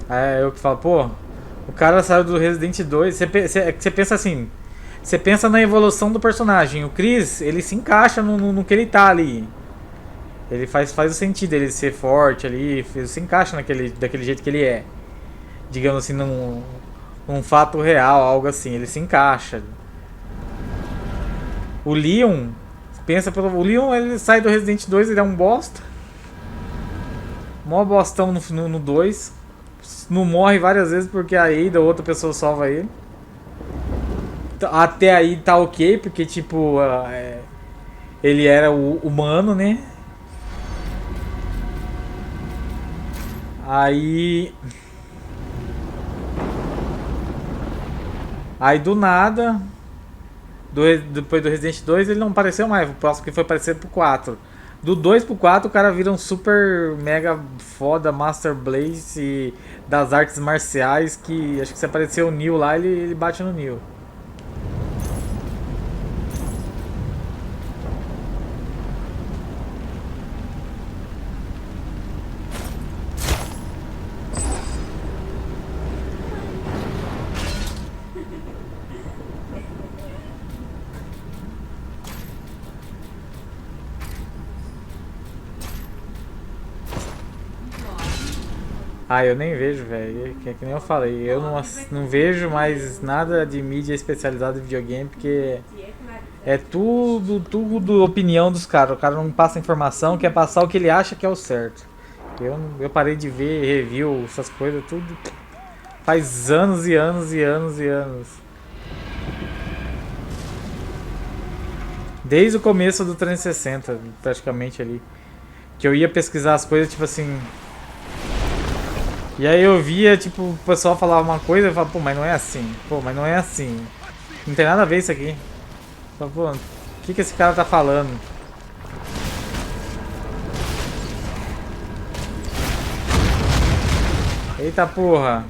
É, eu que falo, pô, o cara saiu do Resident 2, você pensa assim, você pensa na evolução do personagem, o Chris, ele se encaixa no que ele tá ali. Ele faz o sentido ele ser forte ali, se encaixa daquele jeito que ele é. Digamos assim, num fato real, algo assim, ele se encaixa. O Leon, o Leon, ele sai do Resident 2, ele é um bosta. Mó bostão no 2. Não morre várias vezes porque a Ada, outra pessoa, salva ele. Até aí tá ok, porque tipo, ele era o humano, né? Aí do nada, depois do Resident 2 ele não apareceu mais. O próximo que foi aparecer pro 4. Do 2 pro 4 o cara vira um super mega foda Master Blaze das artes marciais, que acho que se aparecer o Neo lá, ele bate no Neo. Ah, eu nem vejo, velho. É que nem eu falei. Eu não vejo mais nada de mídia especializada em videogame, porque é tudo opinião dos caras. O cara não passa informação, quer passar o que ele acha que é o certo. Eu parei de ver review, essas coisas, tudo. Faz anos e anos e anos e anos. Desde o começo do 360, praticamente ali. Que eu ia pesquisar as coisas, tipo assim. E aí eu via, tipo, o pessoal falava uma coisa e eu falava, pô, mas não é assim. Pô, mas não é assim. Não tem nada a ver isso aqui. Eu falava, pô, o que esse cara tá falando? Eita porra.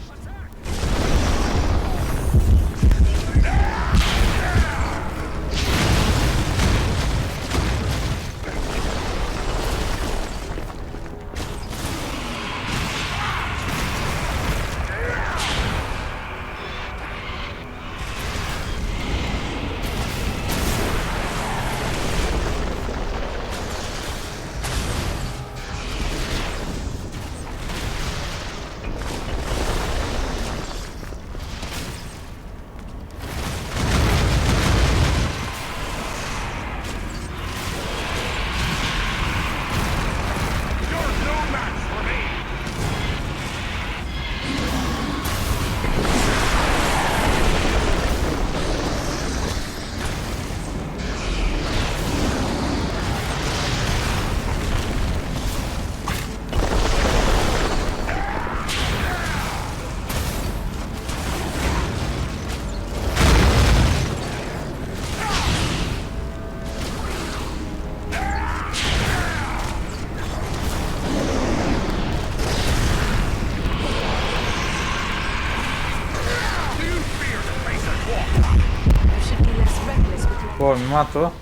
Pô, me matou.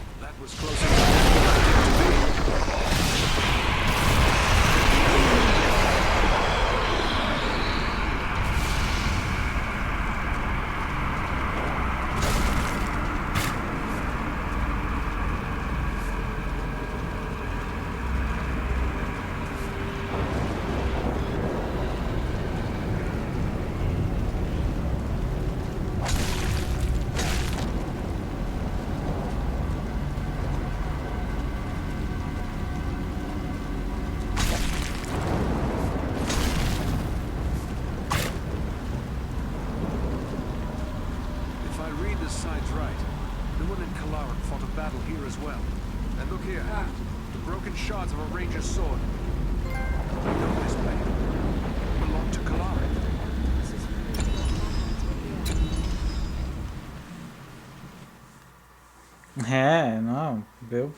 É, não, eu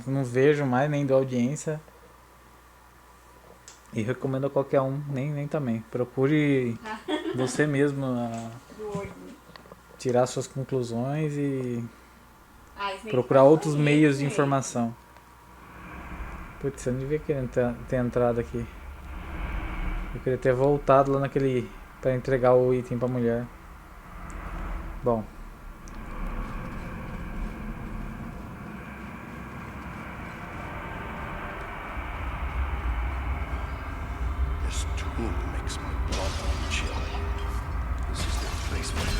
não vejo mais, nem dou audiência. E recomendo a qualquer um, nem também. Procure você mesmo tirar suas conclusões e procurar outros meios de informação. Putz, eu não devia querer ter entrado aqui. Eu queria ter voltado lá naquele... pra entregar o item pra mulher. Bom. This tomb makes my blood run chill. This is the place for me.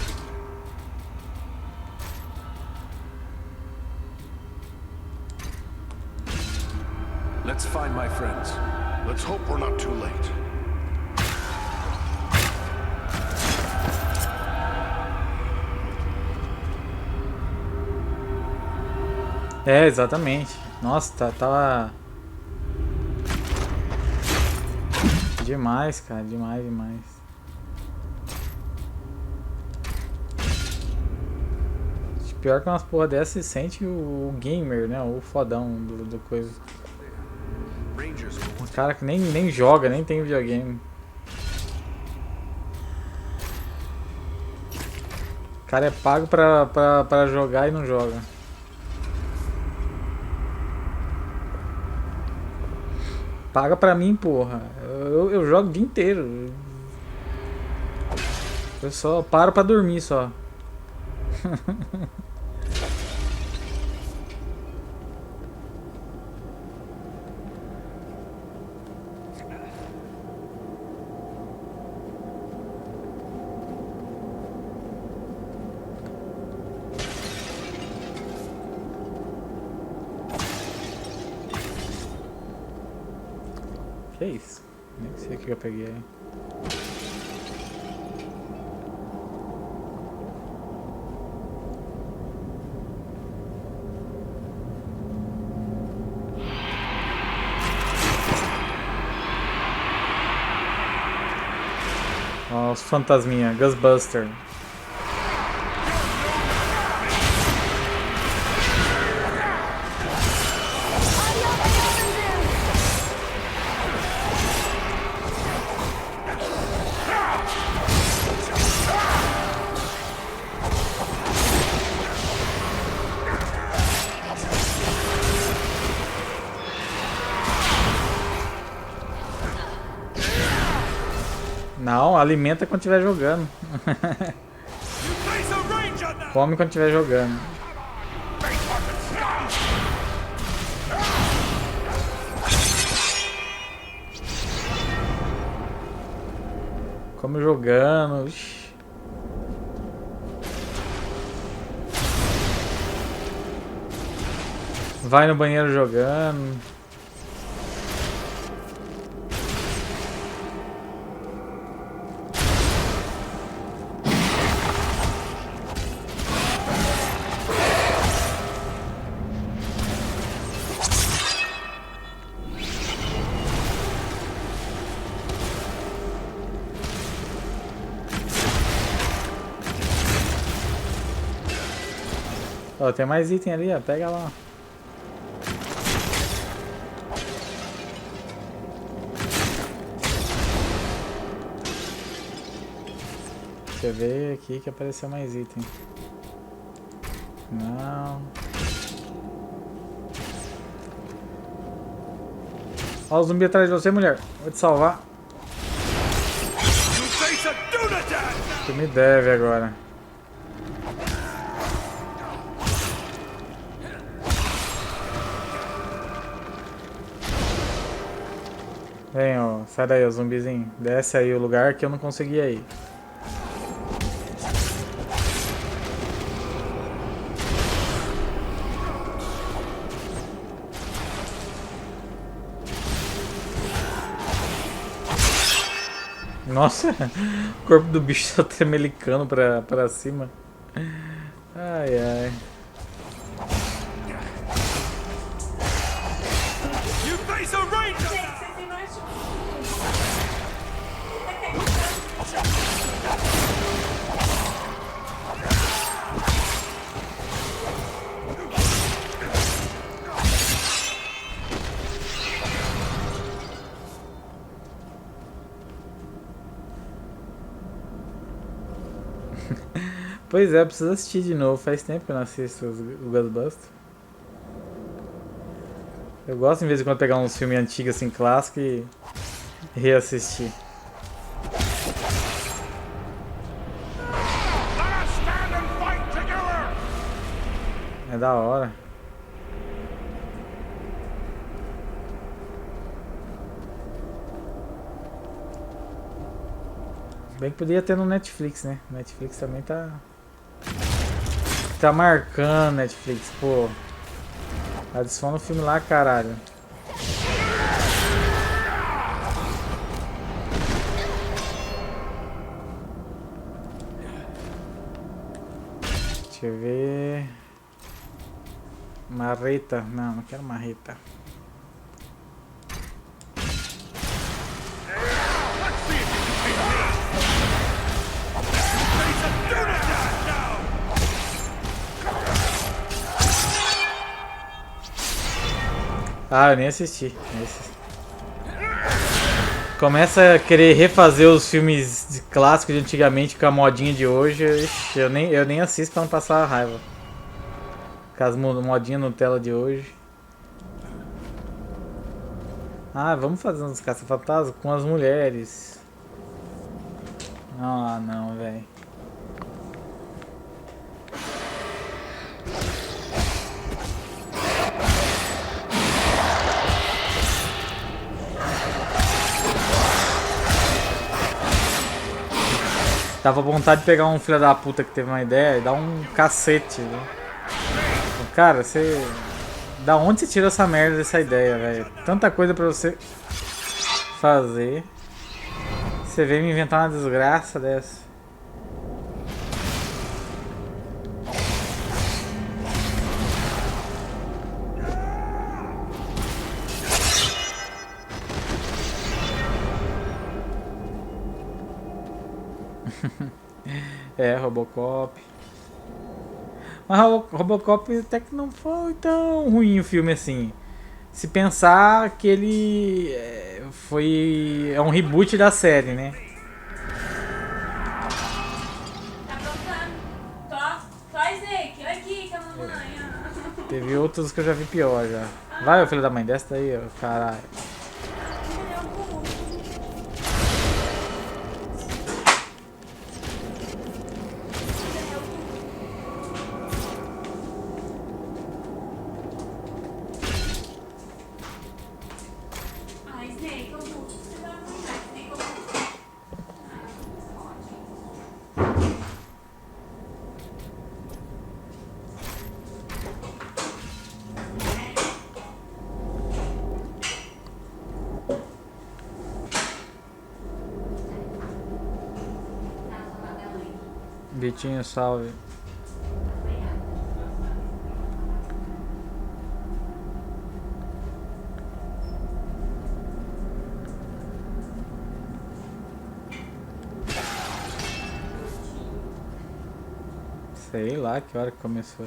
Let's find my friends. Let's hope we're not too late. É, exatamente. Nossa, tá... Demais, cara. Demais. Pior que umas porra dessa, se sente o gamer, né? O fodão do coisa. O cara que nem joga, nem tem videogame. O cara é pago pra jogar e não joga. Paga pra mim, porra. Eu jogo o dia inteiro. Eu só paro pra dormir, só. Que isso? Nem sei o que eu peguei aí. Ó, os fantasminha, Ghostbuster. Não, alimenta quando estiver jogando. Come quando estiver jogando. Come jogando. Ixi. Vai no banheiro jogando. Ó, tem mais item ali, ó. Pega lá. Deixa eu ver aqui que apareceu mais item. Não. Ó o zumbi atrás de você, mulher. Vou te salvar. Tu me deve agora. Vem, ó. Sai daí, ó, zumbizinho. Desce aí o lugar que eu não consegui ir. Nossa, o corpo do bicho tá tremelicando pra cima. Ai, ai. Pois é, preciso assistir de novo. Faz tempo que eu não assisto o Ghostbusters. Eu gosto, em vez de quando, pegar uns filmes antigos, assim, clássicos e reassistir. É da hora. Bem que podia ter no Netflix, né? Netflix também tá marcando Netflix, pô. Adiciona o filme lá, caralho. Deixa eu ver. Marreta. Não quero marreta. Ah, eu nem assisti. Começa a querer refazer os filmes clássicos de antigamente com a modinha de hoje. Ixi, eu nem assisto pra não passar a raiva. Com as modinhas Nutella de hoje. Ah, vamos fazer uns caça-fantasmas com as mulheres. Ah, não, velho. Tava com vontade de pegar um filho da puta que teve uma ideia e dar um cacete, né? Cara, você... Da onde você tirou essa merda dessa ideia, velho? Tanta coisa pra você fazer. Você veio me inventar uma desgraça dessa. É, Robocop. Mas Robocop até que não foi tão ruim o filme assim. Se pensar que ele é um reboot da série, né? Tá aprontando? Faz Nick, olha aqui com a mamãe. Teve outros que eu já vi pior já. Vai, ô filho da mãe, desce daí, ó, caralho. Vitinho, salve. Sei lá que hora que começou.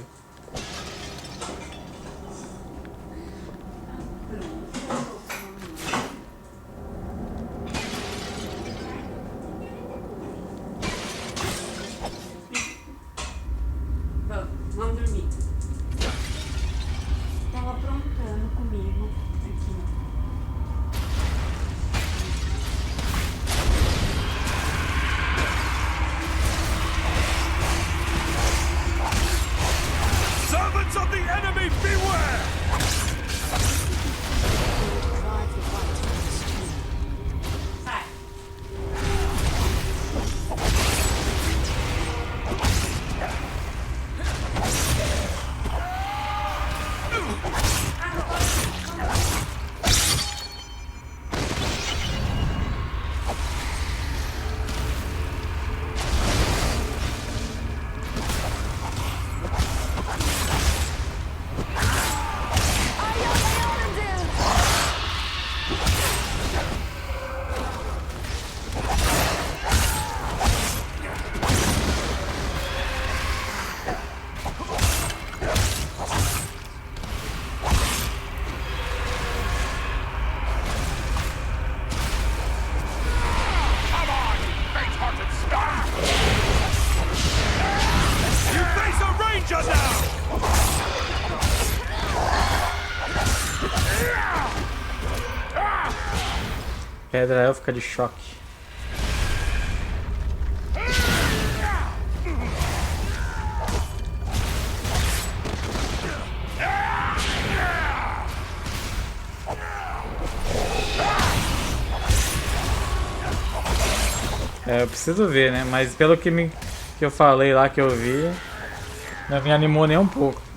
Vamos dormir. Tava aprontando comigo aqui. Pedra élfica de choque. É, eu preciso ver, né? Mas pelo que eu falei lá, que eu vi, não me animou nem um pouco.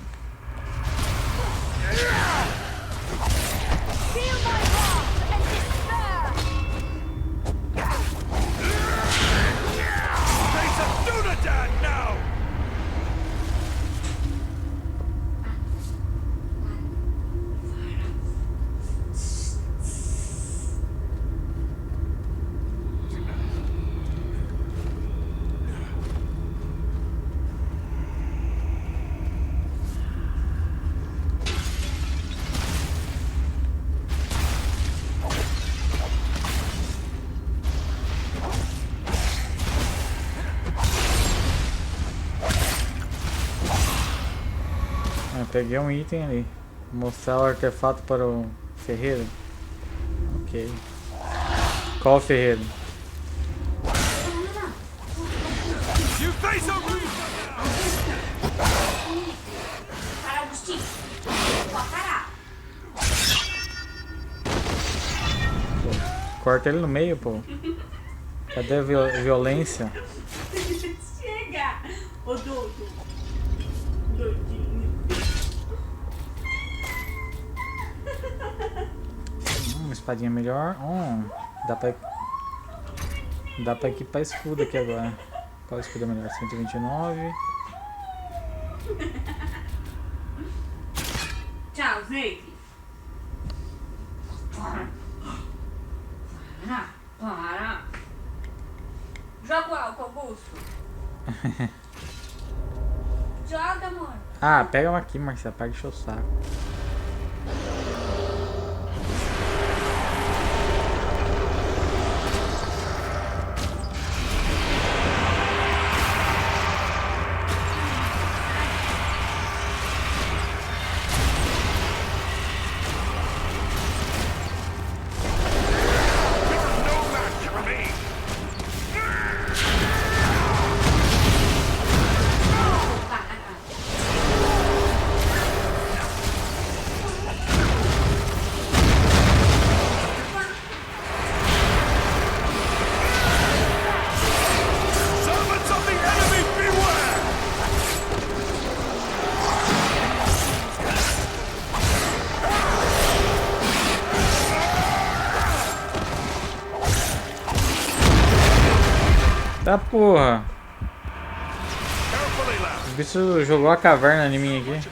Peguei um item ali. Mostrar o artefato para o ferreiro. Ok. Qual ferreiro? Para, Agostinho. Pode parar. Corta ele no meio, pô. Cadê a violência? Chega! Ô, Doudo. Doidinho. Uma espadinha melhor. Dá pra equipar escudo aqui agora. Qual escudo é melhor? 129. Tchau, Snake. Para. Joga o álcool, Augusto. Joga, amor. Ah, pega uma aqui, Marcelo. Paga o saco. Tá porra. O bicho jogou a caverna em mim aqui.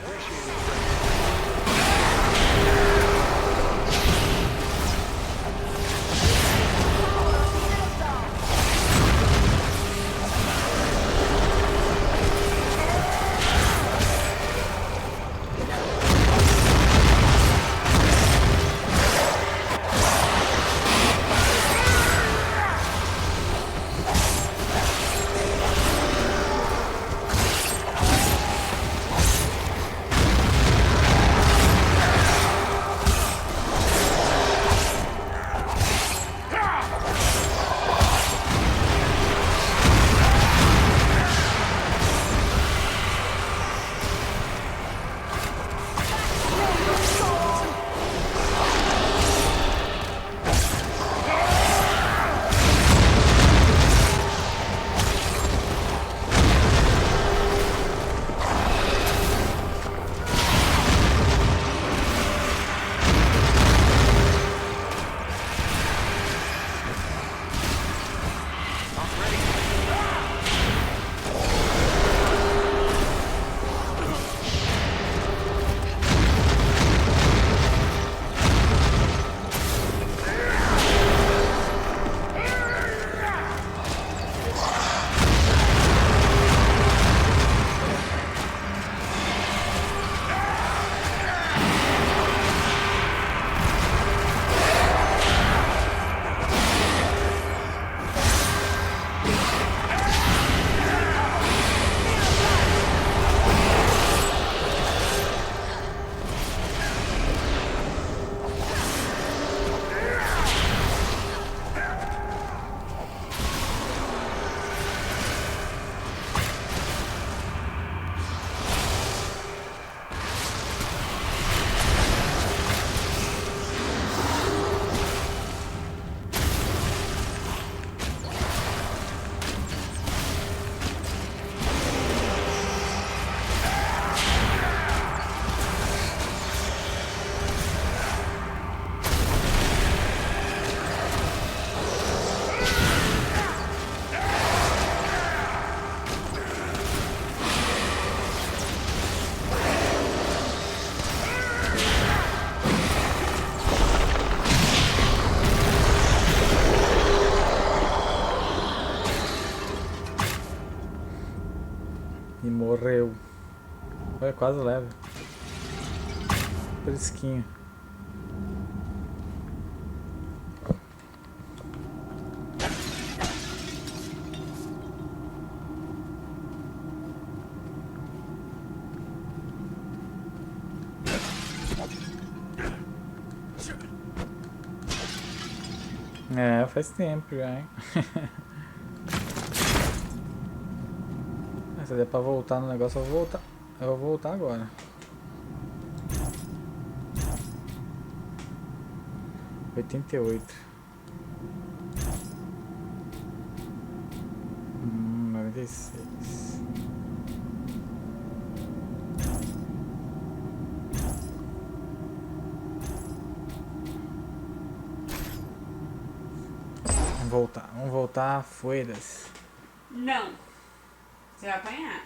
Morreu. Foi quase leve. Fresquinho. É, faz tempo já, hein? Se der pra voltar no negócio, eu vou voltar. Eu vou voltar agora. Oitenta e oito. 96. Vamos voltar, foidas. Não. Você vai apanhar.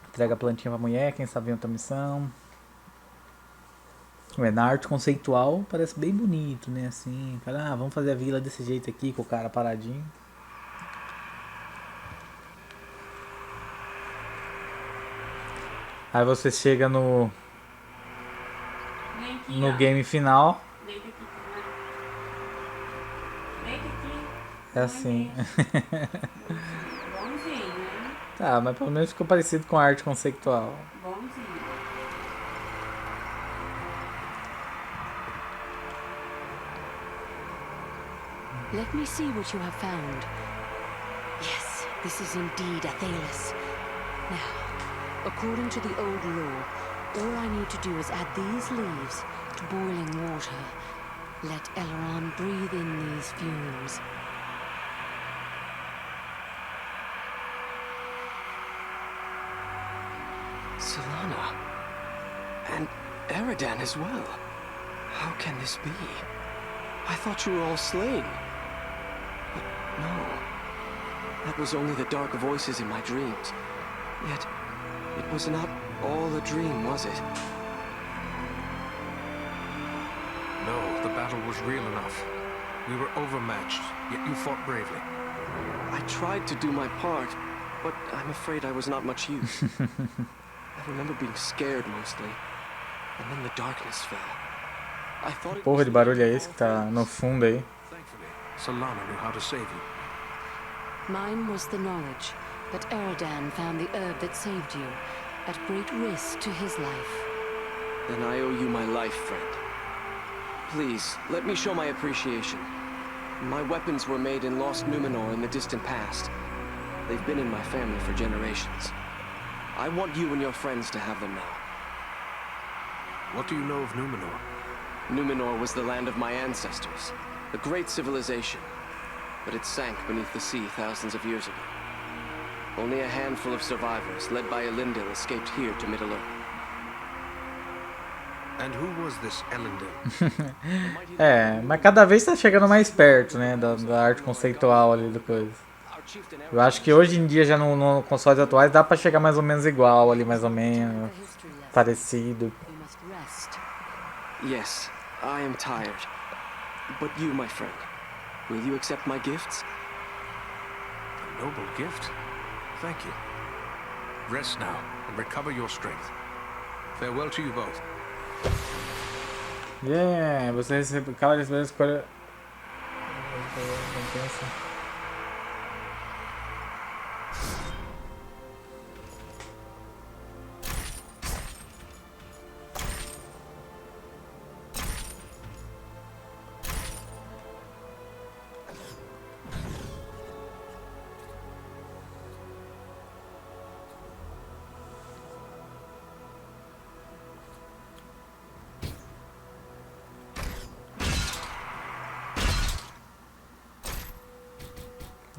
Entrega a plantinha pra mulher, quem sabe em outra missão. Na arte conceitual parece bem bonito, né? Assim, cara, vamos fazer a vila desse jeito aqui, com o cara paradinho. Aí você chega no game final. Deita aqui, né? Deita aqui. É assim. Bonzinho, né? Tá, mas pelo menos ficou parecido com a arte conceitual. Bonzinho. Let me see what you have found. Yes, this is indeed Athelis. Now, according to the old law, all I need to do is add these leaves to boiling water. Let Elrond breathe in these fumes. Solana. And Eridan as well. How can this be? I thought you were all slain. But no. That was only the dark voices in my dreams. Yet, it was not all a dream, was it? No, the battle was real enough. We were overmatched, yet you fought bravely. I tried to do my part, but I'm afraid I was not much use. I remember being scared mostly, and then the darkness fell. I thought it Porra de barulho é esse que tá no fundo aí? Thankfully, Solana knew how to save you. Mine was the knowledge that Eridan found the herb that saved you, at great risk to his life. Then I owe you my life, friend. Please, let me show my appreciation. My weapons were made in Lost Numenor in the distant past. They've been in my family for generations. I want you and your friends to have them now. What do you know of Numenor? Numenor was the land of my ancestors, a great civilization, but it sank beneath the sea thousands of years ago. Only a handful of survivors, led by Elendil, escaped here to Middle-earth. And who was this Elendil? É, mas cada vez tá chegando mais perto, né, da arte conceitual ali do coisa. Eu acho que hoje em dia, já no consoles atuais, dá pra chegar mais ou menos igual ali, mais ou menos, parecido. You must rest. Yes, I am tired. But you, my friend, will you accept my gifts? A noble gift. Thank you. Rest now and recover your strength. Farewell to you both. Yeah, você recebe cada vez mais escolha.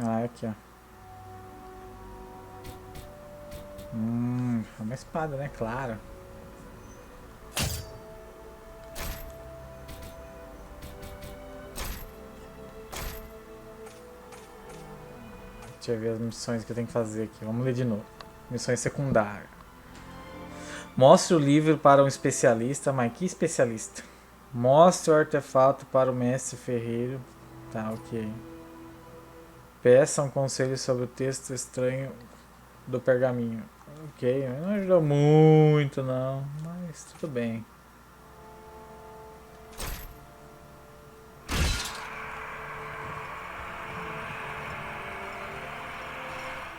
Ah, aqui, ó. É uma espada, né? Claro. Deixa eu ver as missões que eu tenho que fazer aqui. Vamos ler de novo. Missões secundárias. Mostre o livro para um especialista. Mas que especialista? Mostre o artefato para o mestre ferreiro. Tá, ok. Peça um conselho sobre o texto estranho do pergaminho. Ok, não ajudou muito não, mas tudo bem.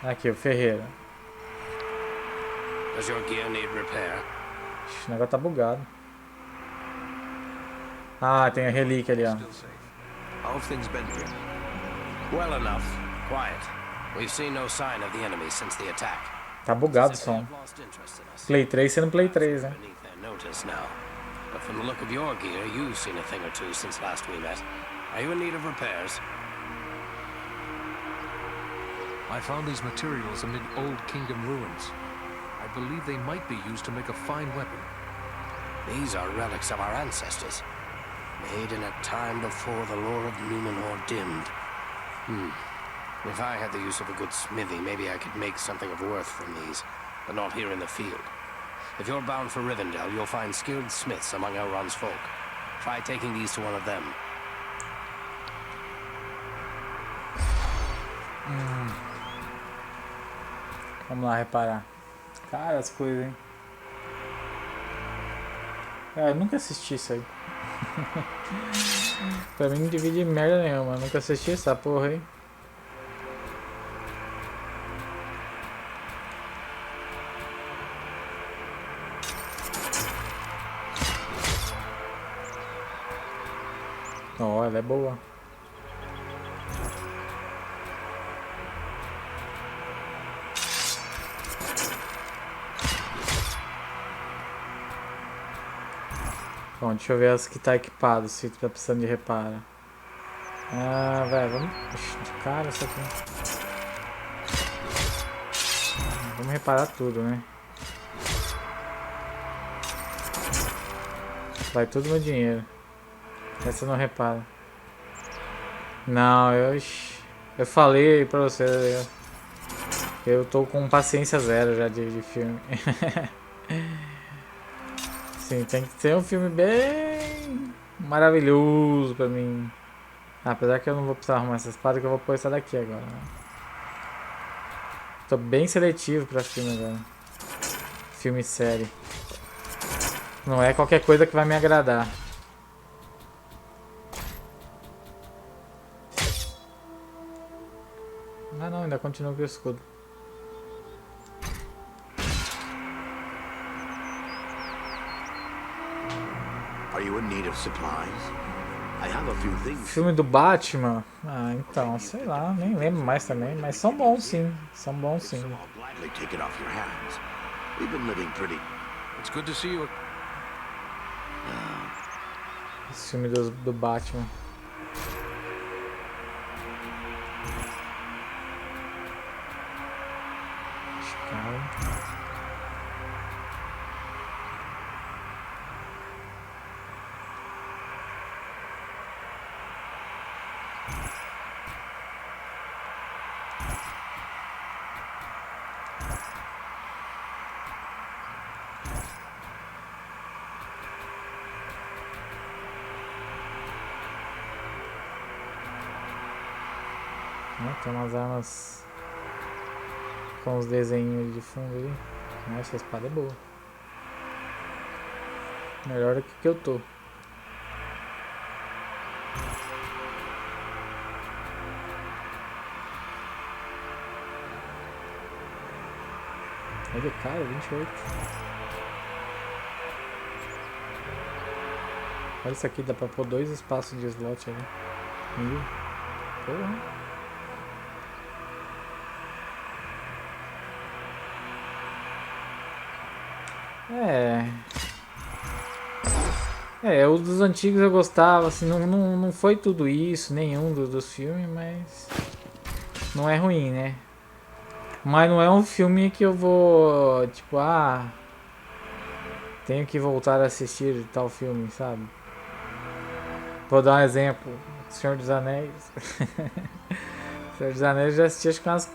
Aqui, o ferreiro. Does your gear need repair? Ixi, o negócio tá bugado. Ah, tem a relíquia ali, ó. Still safe. How have things been here? Well enough. Quiet. We've seen no sign of the enemy since the attack. Tá bugado o As if they som. have lost interest in us. Play 3 sendo Play 3, né? Beneath their notice now. But from the look of your gear, you've seen a thing or two since last we met. Are you in need of repairs? I found these materials amid old kingdom ruins. I believe they might be used to make a fine weapon. These are relics of our ancestors, made in a time before the lore of Numenor dimmed. If I had the use of a good smithy, maybe I could make something of worth from these, but not here in the field. If you're bound for Rivendell, you'll find skilled smiths among Elrond's folk. Try taking these to one of them. Vamos lá reparar. Cara, as coisas, hein? Eu nunca assisti isso aí. Pra mim não divide merda nenhuma. Nunca assisti essa porra aí. Ó, ela é boa. Bom, deixa eu ver as que tá equipado, se tá precisando de reparo. Ah, velho, vamos... Ixi, de cara isso aqui. Vamos reparar tudo, né? Vai tudo no dinheiro. Essa não repara. Não, eu falei pra você. Eu tô com paciência zero já de filme. Sim, tem que ser um filme bem maravilhoso pra mim. Apesar que eu não vou precisar arrumar essa espada, que eu vou pôr essa daqui agora. Né? Tô bem seletivo pra filme agora. Filme e série. Não é qualquer coisa que vai me agradar. Ah não, ainda continua com o escudo. Are you in need of supplies? I have a few things. Filme do Batman? Ah, então, sei lá, nem lembro mais também, mas são bons sim, são bons sim. So I'll gladly take it off your hands. We've been living pretty. It's good to see you. Esse filme do Batman. Cara. Tem umas armas com os desenhos de fundo ali. Essa espada é boa. Melhor do que eu tô. Olha, cara, 28. Olha isso aqui, dá pra pôr 2 espaços de slot ali. Porra. Os dos antigos eu gostava, assim, não foi tudo isso, nenhum dos filmes, mas não é ruim, né? Mas não é um filme que eu vou, tipo, tenho que voltar a assistir tal filme, sabe? Vou dar um exemplo, Senhor dos Anéis. Senhor dos Anéis eu já assisti acho que umas,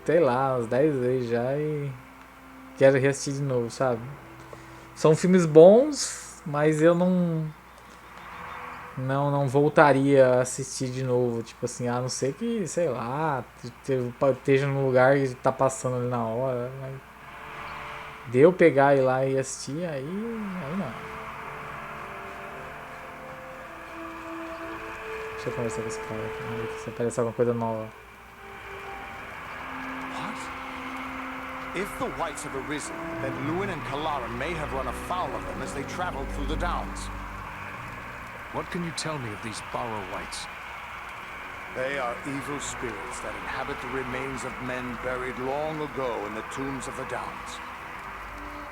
sei lá, umas 10 vezes já e quero reassistir de novo, sabe? São filmes bons, mas eu não não voltaria a assistir de novo. Tipo assim, a não ser que, sei lá, esteja num lugar e tá passando ali na hora. Mas de eu pegar e ir lá e assistir, aí não. Deixa eu conversar com esse cara aqui, vamos ver se aparece alguma coisa nova. If the Whites have arisen, then Lewin and Kalaran may have run afoul of them as they traveled through the Downs. What can you tell me of these Barrow Whites? They are evil spirits that inhabit the remains of men buried long ago in the tombs of the Downs.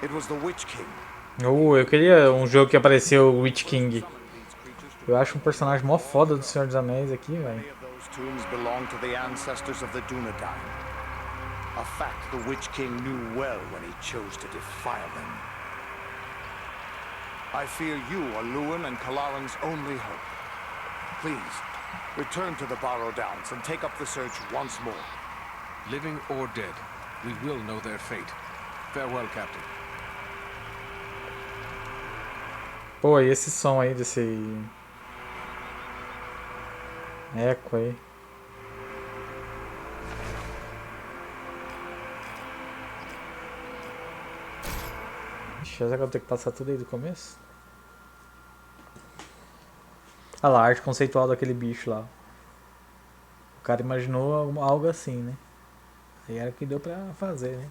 It was the Witch King. Eu queria um jogo que apareceu o Witch King. Eu acho um personagem mó foda do Senhor dos Anéis aqui, velho. Many of those tombs belong to the ancestors of the Dunedain. A fact the Witch King knew well when he chose to defile them. I fear you are Lewin and Kalaran's only hope. Please, return to the Barrow Downs and take up the search once more. Living or dead, we will know their fate. Farewell, Captain. Pô, e esse som aí desse eco aí. Será que eu vou ter que passar tudo aí do começo? Olha lá, a arte conceitual daquele bicho lá. O cara imaginou algo assim, né? Aí era o que deu pra fazer, né?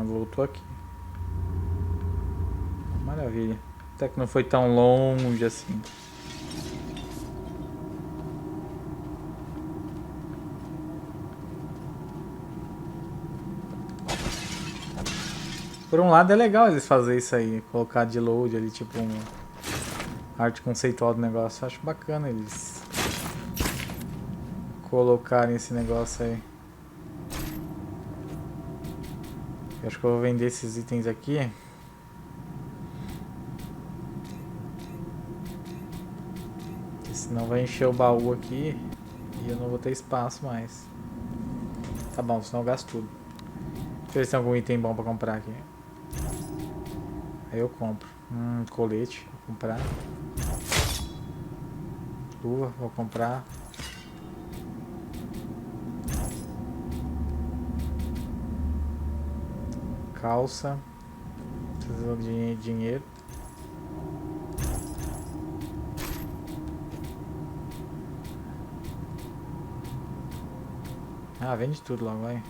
Voltou aqui. Maravilha. Até que não foi tão longe assim. Por um lado é legal eles fazerem isso aí, colocar de load ali, tipo arte conceitual do negócio. Eu acho bacana eles colocarem esse negócio aí. Eu acho que eu vou vender esses itens aqui. Porque senão vai encher o baú aqui e eu não vou ter espaço mais. Tá bom, senão eu gasto tudo. Deixa eu ver se tem algum item bom pra comprar aqui. Aí eu compro. Colete, vou comprar. Luva, vou comprar. Calça. Preciso de dinheiro. Ah, vende tudo logo, vai.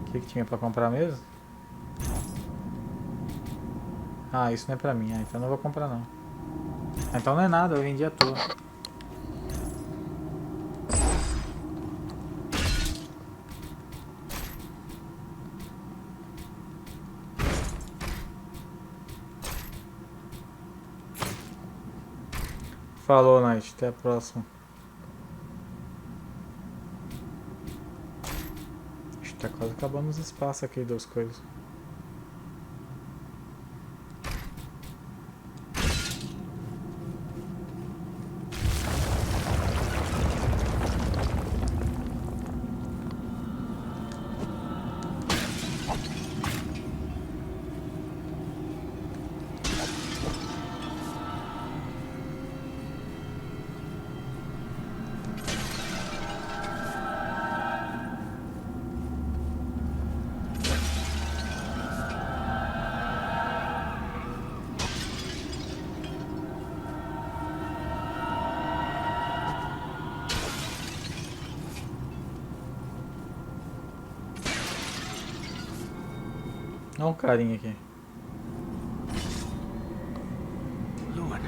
O que tinha pra comprar mesmo? Ah, isso não é pra mim. Ah, então não vou comprar não. Ah, então não é nada, eu vendi à toa. Falou, Night. Até a próxima. Tá quase acabando os espaços aqui das coisas. Olha um carinha aqui. Lewin,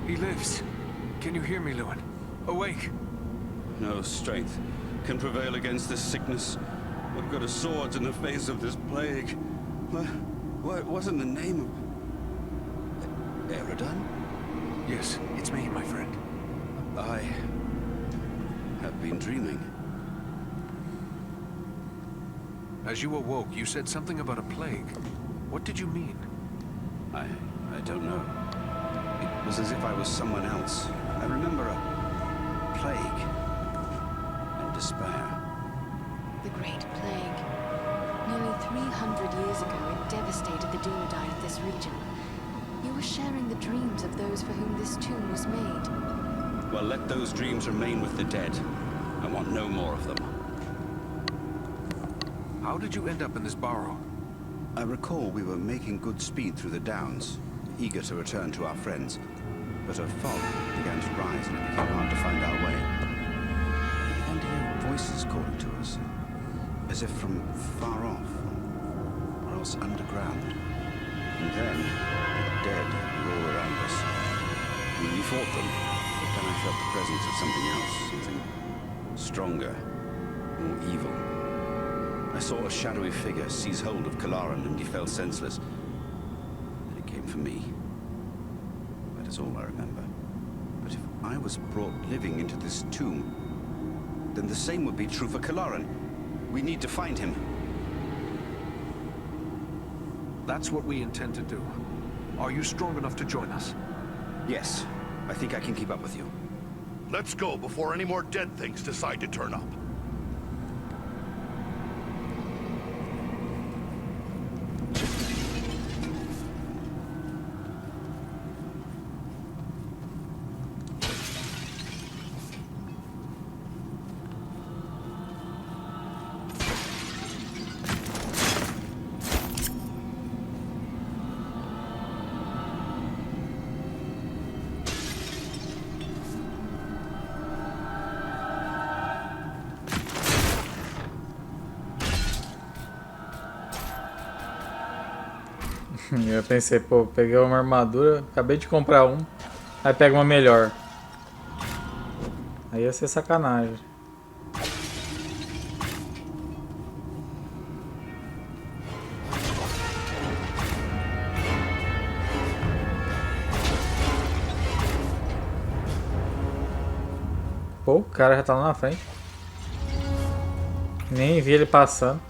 he lives. Can you hear me, Lewin? Awake. No strength can prevail against this sickness. I've got a sword in the face of this plague. What in the name of... Eridan? Yes, it's me, my friend. I have been dreaming. As you awoke, you said something about a plague. What did you mean? I don't know. It was as if I was someone else. I remember a plague and despair. The Great Plague. Nearly 300 years ago, it devastated the Dunedain of this region. You were sharing the dreams of those for whom this tomb was made. Well, let those dreams remain with the dead. I want no more of them. How did you end up in this burrow? I recall we were making good speed through the downs, eager to return to our friends. But a fog began to rise and it became hard to find our way. We began to hear voices calling to us, as if from far off, or else underground. And then, the dead were all around us. We fought them, but then I felt the presence of something else, something stronger, more evil. I saw a shadowy figure seize hold of Kalaran and he fell senseless. Then it came for me. That is all I remember. But if I was brought living into this tomb, then the same would be true for Kalaran. We need to find him. That's what we intend to do. Are you strong enough to join us? Yes, I think I can keep up with you. Let's go before any more dead things decide to turn up. Eu pensei, pô, peguei uma armadura, acabei de comprar um, aí pega uma melhor. Aí ia ser sacanagem. Pô, o cara já tá lá na frente. Nem vi ele passando.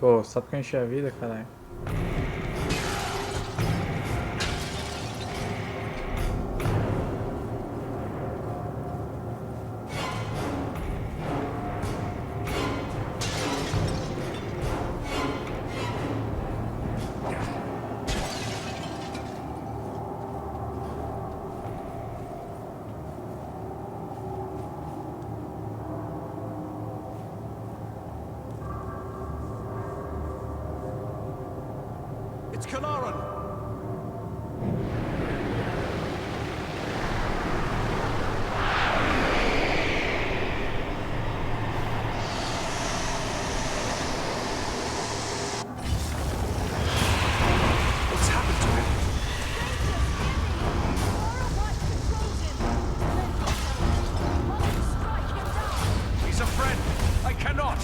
Pô, só porque eu enchi a vida, caralho. It's Kalaran! What's happened to him? He's a friend! I cannot!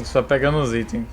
Só pegando os itens.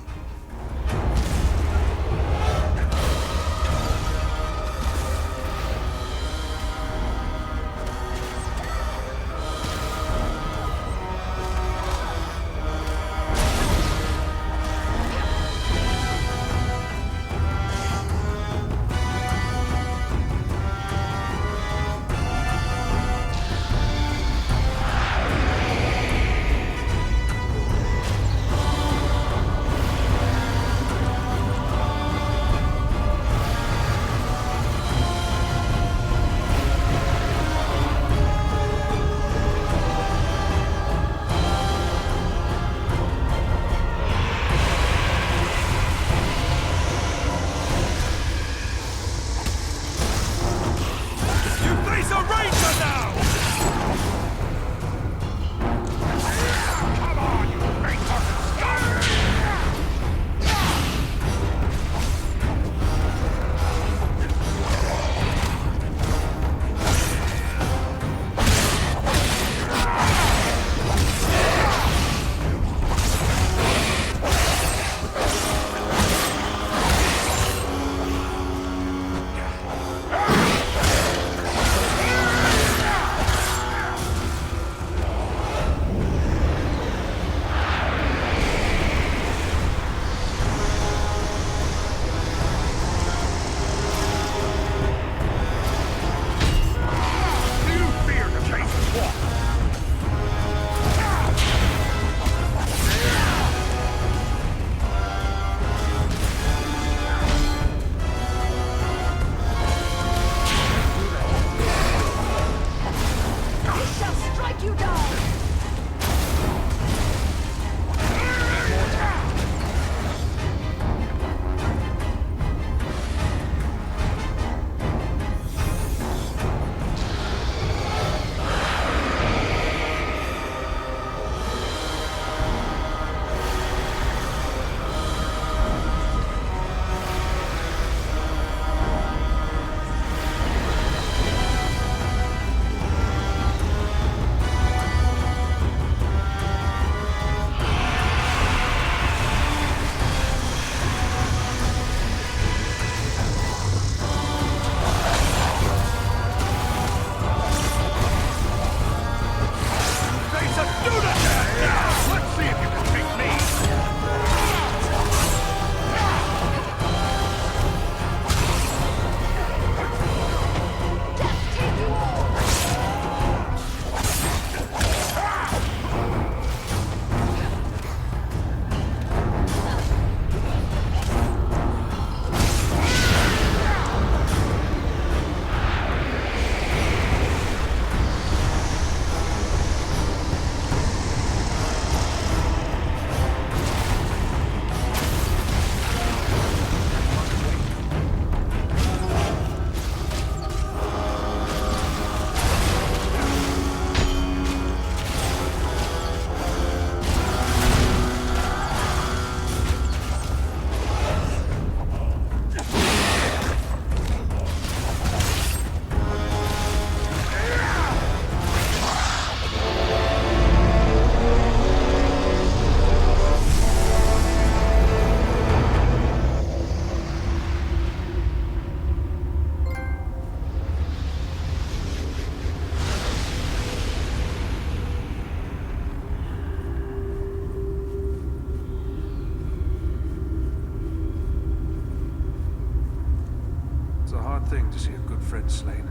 friend slain.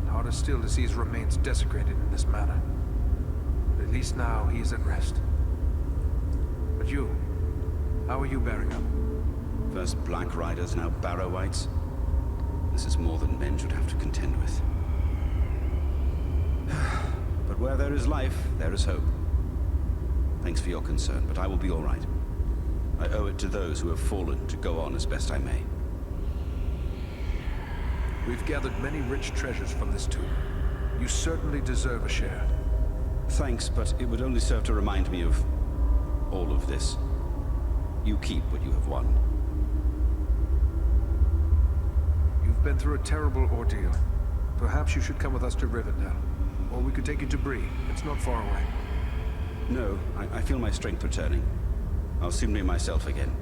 Harder still to see his remains desecrated in this manner. But at least now he is at rest. But you, how are you bearing up? First Black Riders, now Barrow-wites. This is more than men should have to contend with. But where there is life, there is hope. Thanks for your concern, but I will be all right. I owe it to those who have fallen to go on as best I may. We've gathered many rich treasures from this tomb. You certainly deserve a share. Thanks, but it would only serve to remind me of all of this. You keep what you have won. You've been through a terrible ordeal. Perhaps you should come with us to Rivendell. Or we could take you to Bree. It's not far away. No, I feel my strength returning. I'll soon be myself again.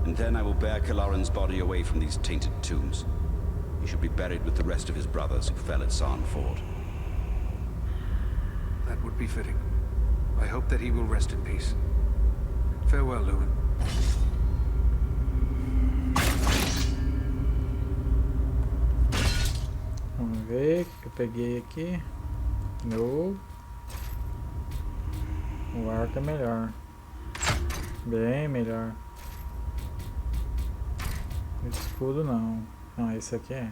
And then I will bear Kalaran's body away from these tainted tombs. He should be buried with the rest of his brothers who fell at Sarn Ford. That would be fitting. I hope that he will rest in peace. Farewell, Lumen. Vamos ver o que eu peguei aqui. No. O arco é melhor. Bem melhor. O escudo não. Não, esse aqui é.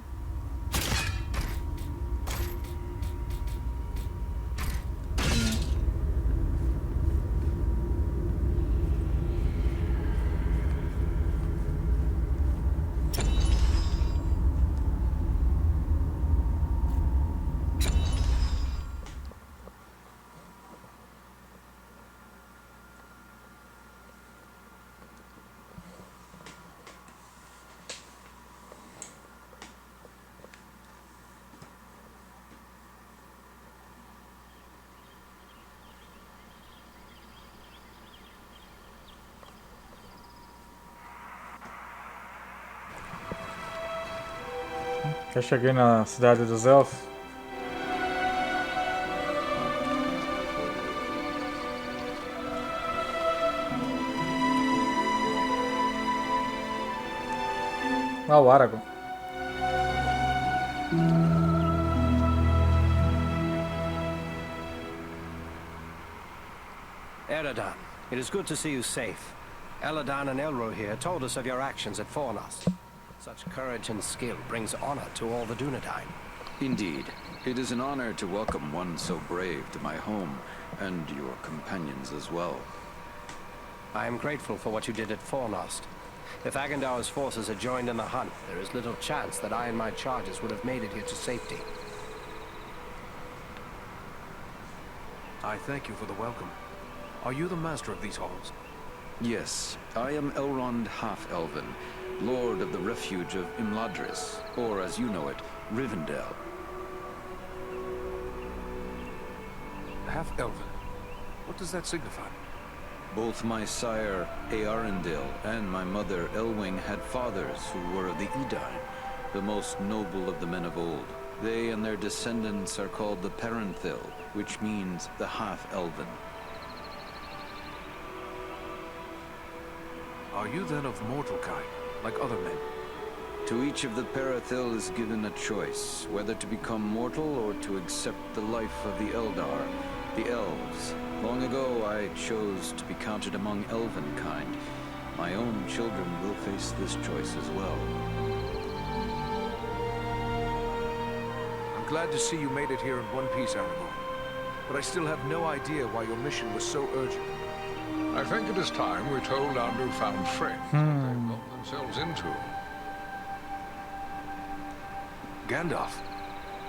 Já cheguei na cidade dos elfos. Ah, o Aragorn. Eredon, it is good to see you safe. Eladon and Elro here told us of your actions at Fornost. Such courage and skill brings honor to all the Dunedain. Indeed. It is an honor to welcome one so brave to my home, and your companions as well. I am grateful for what you did at Fornost. If Agandar's forces had joined in the hunt, there is little chance that I and my charges would have made it here to safety. I thank you for the welcome. Are you the master of these halls? Yes, I am Elrond Half-Elven, Lord of the Refuge of Imladris, or as you know it, Rivendell. Half-Elven? What does that signify? Both my sire, Earendil, and my mother, Elwing, had fathers who were of the Edain, the most noble of the men of old. They and their descendants are called the Parenthil, which means the Half-Elven. Are you then of mortal kind, like other men? To each of the Parathil is given a choice, whether to become mortal or to accept the life of the Eldar, the Elves. Long ago, I chose to be counted among Elven kind. My own children will face this choice as well. I'm glad to see you made it here in one piece, Aragorn. But I still have no idea why your mission was so urgent. I think it is time we told our newfound friends what they've got themselves into. Gandalf,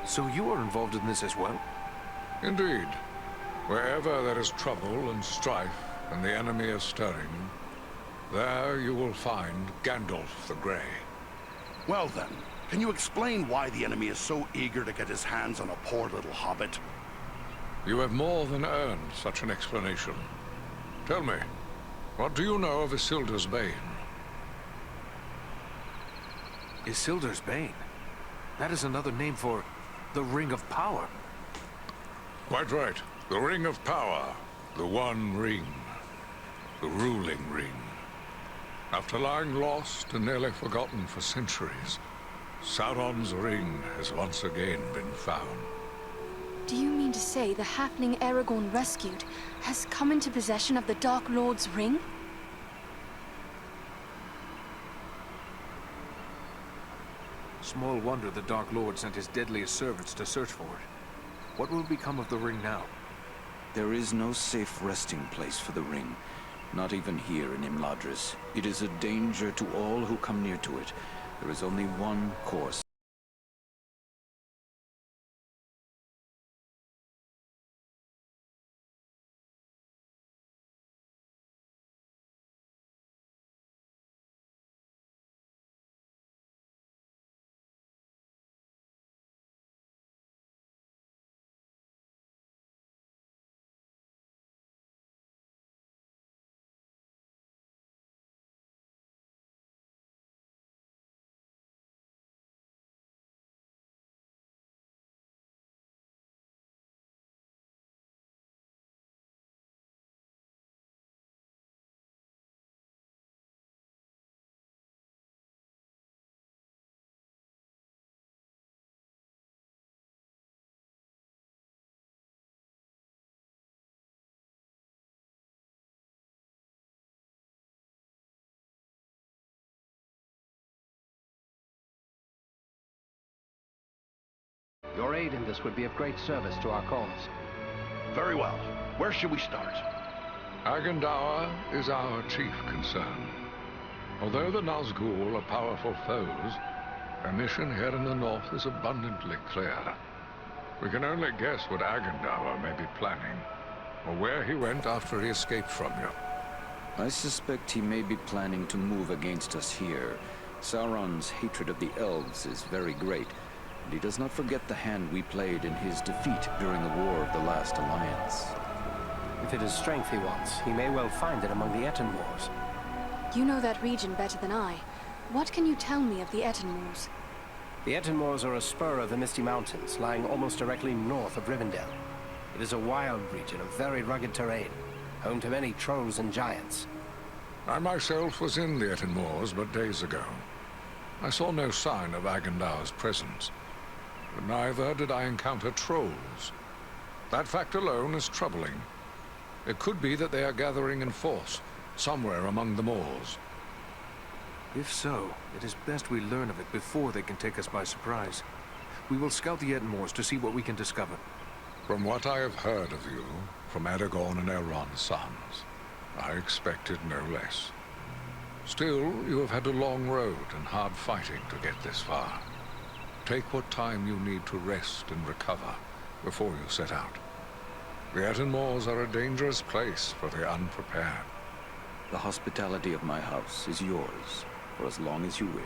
so you are involved in this as well? Indeed. Wherever there is trouble and strife and the enemy is stirring, there you will find Gandalf the Grey. Well then, can you explain why the enemy is so eager to get his hands on a poor little hobbit? You have more than earned such an explanation. Tell me, what do you know of Isildur's Bane? Isildur's Bane? That is another name for the Ring of Power. Quite right. The Ring of Power. The One Ring. The ruling ring. After lying lost and nearly forgotten for centuries, Sauron's ring has once again been found. Do you mean to say the halfling Aragorn rescued has come into possession of the Dark Lord's ring? Small wonder the Dark Lord sent his deadliest servants to search for it. What will become of the ring now? There is no safe resting place for the ring. Not even here in Imladris. It is a danger to all who come near to it. There is only one course. Your aid in this would be of great service to our cause. Very well. Where should we start? Agandawa is our chief concern. Although the Nazgul are powerful foes, their mission here in the north is abundantly clear. We can only guess what Agandawa may be planning, or where he went after he escaped from you. I suspect he may be planning to move against us here. Sauron's hatred of the elves is very great, and he does not forget the hand we played in his defeat during the War of the Last Alliance. If it is strength he wants, he may well find it among the Etenmoors. You know that region better than I. What can you tell me of the Etenmoors? The Etenmoors are a spur of the Misty Mountains, lying almost directly north of Rivendell. It is a wild region of very rugged terrain, home to many trolls and giants. I myself was in the Etenmoors but days ago. I saw no sign of Agandawa's presence, but neither did I encounter trolls. That fact alone is troubling. It could be that they are gathering in force, somewhere among the moors. If so, it is best we learn of it before they can take us by surprise. We will scout the Etenmoors to see what we can discover. From what I have heard of you, from Aragorn and Elrond's sons, I expected no less. Still, you have had a long road and hard fighting to get this far. Take what time you need to rest and recover before you set out. The Etenmoors are a dangerous place for the unprepared. The hospitality of my house is yours, for as long as you wish.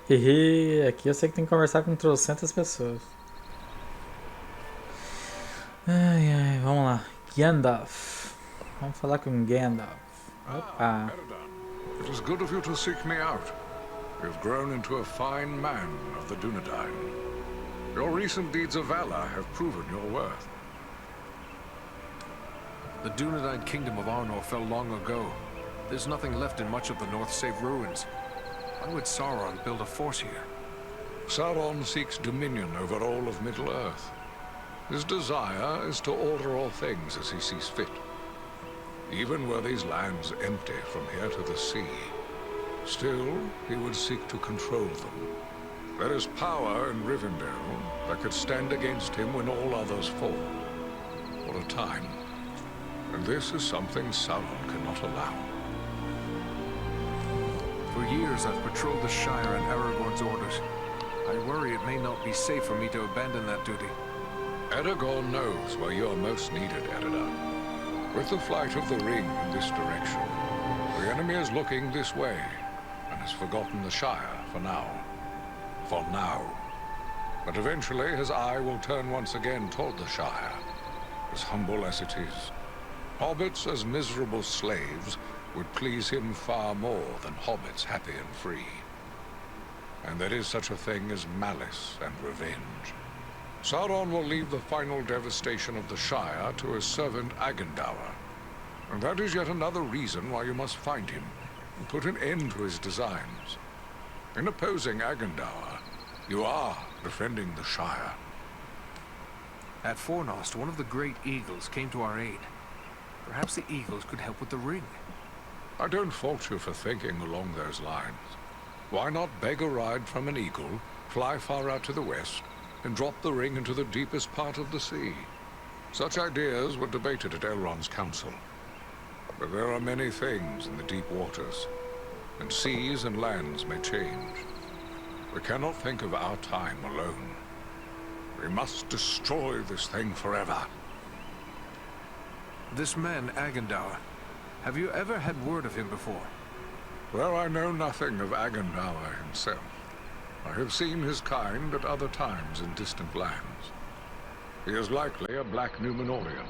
Hehe, aqui eu sei que tem que conversar com trocentas pessoas. Ai, ai, vamos lá. Gandalf. Vamos falar com Gandalf. Opa. It is good of you to seek me out. You've grown into a fine man of the Dunedain. Your recent deeds of valor have proven your worth. The Dunedain kingdom of Arnor fell long ago. There's nothing left in much of the north save ruins. Why would Sauron build a force here? Sauron seeks dominion over all of Middle-earth. His desire is to order all things as he sees fit. Even were these lands empty from here to the sea, still he would seek to control them. There is power in Rivendell that could stand against him when all others fall. For a time. And this is something Sauron cannot allow. For years I've patrolled the Shire and Aragorn's orders. I worry it may not be safe for me to abandon that duty. Aragorn knows where you are most needed, Eredon. With the flight of the ring in this direction, the enemy is looking this way, and has forgotten the Shire for now. For now. But eventually his eye will turn once again toward the Shire, as humble as it is. Hobbits as miserable slaves would please him far more than hobbits happy and free. And there is such a thing as malice and revenge. Sauron will leave the final devastation of the Shire to his servant Agandawa. And that is yet another reason why you must find him and put an end to his designs. In opposing Agendour, you are defending the Shire. At Fornost, one of the great eagles came to our aid. Perhaps the eagles could help with the ring. I don't fault you for thinking along those lines. Why not beg a ride from an eagle, fly far out to the west, and drop the ring into the deepest part of the sea? Such ideas were debated at Elrond's council. But there are many things in the deep waters, and seas and lands may change. We cannot think of our time alone. We must destroy this thing forever. This man, Agendour, have you ever had word of him before? Well, I know nothing of Agendour himself. I have seen his kind at other times in distant lands. He is likely a black Numenorian,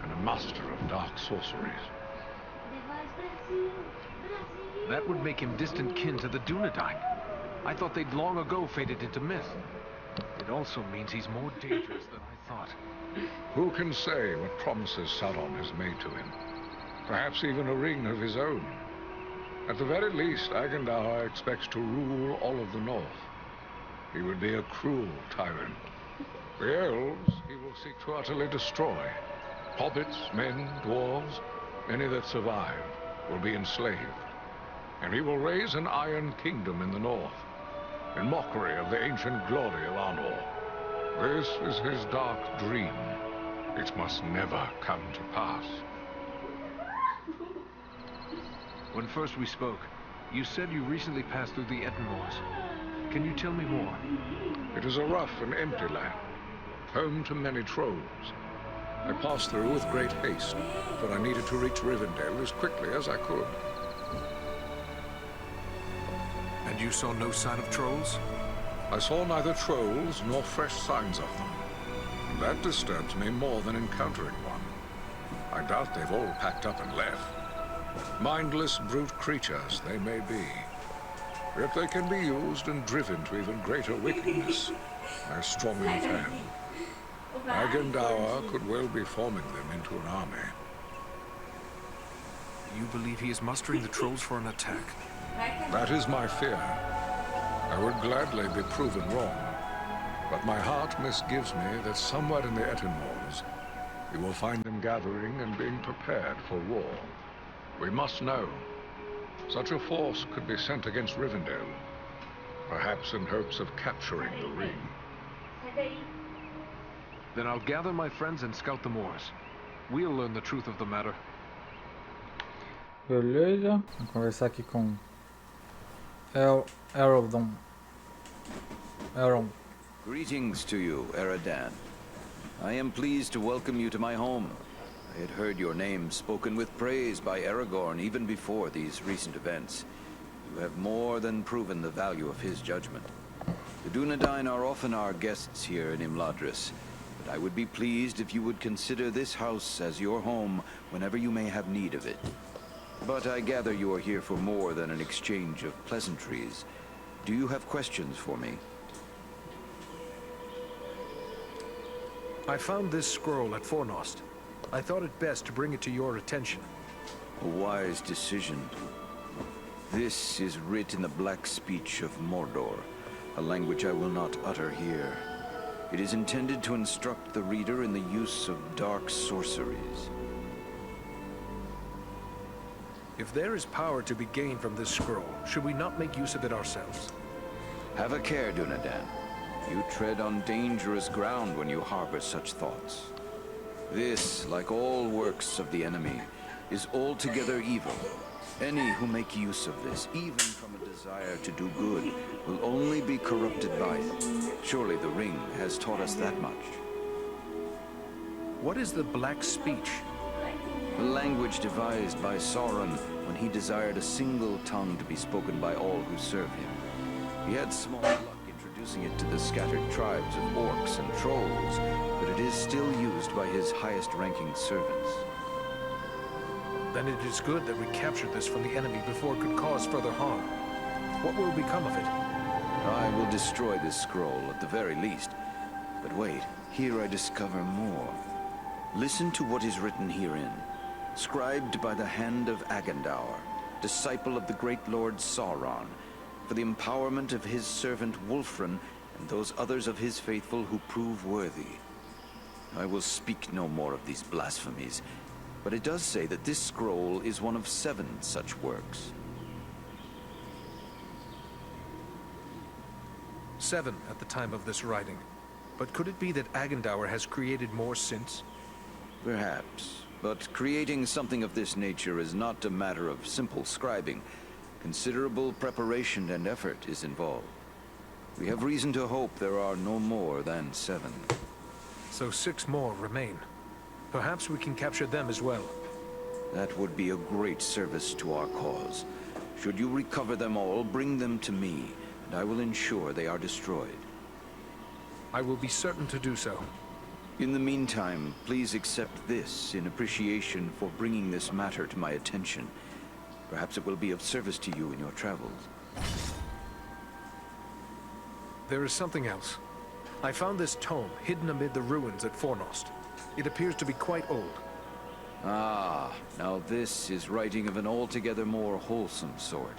and a master of dark sorceries. That would make him distant kin to the Dunedain. I thought they'd long ago faded into myth. It also means he's more dangerous than I thought. Who can say what promises Sauron has made to him? Perhaps even a ring of his own. At the very least, Agendour expects to rule all of the North. He would be a cruel tyrant. The elves he will seek to utterly destroy. Hobbits, men, dwarves, any that survive, will be enslaved. And he will raise an iron kingdom in the North, in mockery of the ancient glory of Arnor. This is his dark dream. It must never come to pass. When first we spoke, you said you recently passed through the Ettenmoors. Can you tell me more? It is a rough and empty land, home to many trolls. I passed through with great haste, for I needed to reach Rivendell as quickly as I could. And you saw no sign of trolls? I saw neither trolls nor fresh signs of them. That disturbs me more than encountering one. I doubt they've all packed up and left. Mindless brute creatures they may be, yet they can be used and driven to even greater wickedness by a strong enough hand. Agendour could well be forming them into an army. You believe he is mustering the trolls for an attack? That is my fear. I would gladly be proven wrong, but my heart misgives me that somewhere in the Ettenmoors you will find them gathering and being prepared for war. We must know. Such a force could be sent against Rivendell, perhaps in hopes of capturing the ring. Then I'll gather my friends and scout the moors. We'll learn the truth of the matter. Beleza. Vamos conversar aqui com Elrond. Greetings to you, Eredan. I am pleased to welcome you to my home. I had heard your name spoken with praise by Aragorn even before these recent events. You have more than proven the value of his judgment. The Dunedain are often our guests here in Imladris, but I would be pleased if you would consider this house as your home whenever you may have need of it. But I gather you are here for more than an exchange of pleasantries. Do you have questions for me? I found this scroll at Fornost. I thought it best to bring it to your attention. A wise decision. This is writ in the black speech of Mordor, a language I will not utter here. It is intended to instruct the reader in the use of dark sorceries. If there is power to be gained from this scroll, should we not make use of it ourselves? Have a care, Dunedain. You tread on dangerous ground when you harbor such thoughts. This, like all works of the enemy, is altogether evil. Any who make use of this, even from a desire to do good, will only be corrupted by it. Surely the ring has taught us that much. What is the black speech? A language devised by Sauron when he desired a single tongue to be spoken by all who serve him. He had small luck introducing it to the scattered tribes of orcs and trolls, but it is still used by his highest-ranking servants. Then it is good that we captured this from the enemy before it could cause further harm. What will become of it? I will destroy this scroll at the very least. But wait, here I discover more. Listen to what is written herein. Scribed by the hand of Agendour, disciple of the great Lord Sauron, for the empowerment of his servant Wulfrun and those others of his faithful who prove worthy. I will speak no more of these blasphemies, but it does say that this scroll is one of 7 such works. 7 at the time of this writing. But could it be that Agendour has created more since? Perhaps, but creating something of this nature is not a matter of simple scribing. Considerable preparation and effort is involved. We have reason to hope there are no more than 7. So 6 more remain. Perhaps we can capture them as well. That would be a great service to our cause. Should you recover them all, bring them to me, and I will ensure they are destroyed. I will be certain to do so. In the meantime, please accept this in appreciation for bringing this matter to my attention. Perhaps it will be of service to you in your travels. There is something else. I found this tome hidden amid the ruins at Fornost. It appears to be quite old. Ah, now this is writing of an altogether more wholesome sort.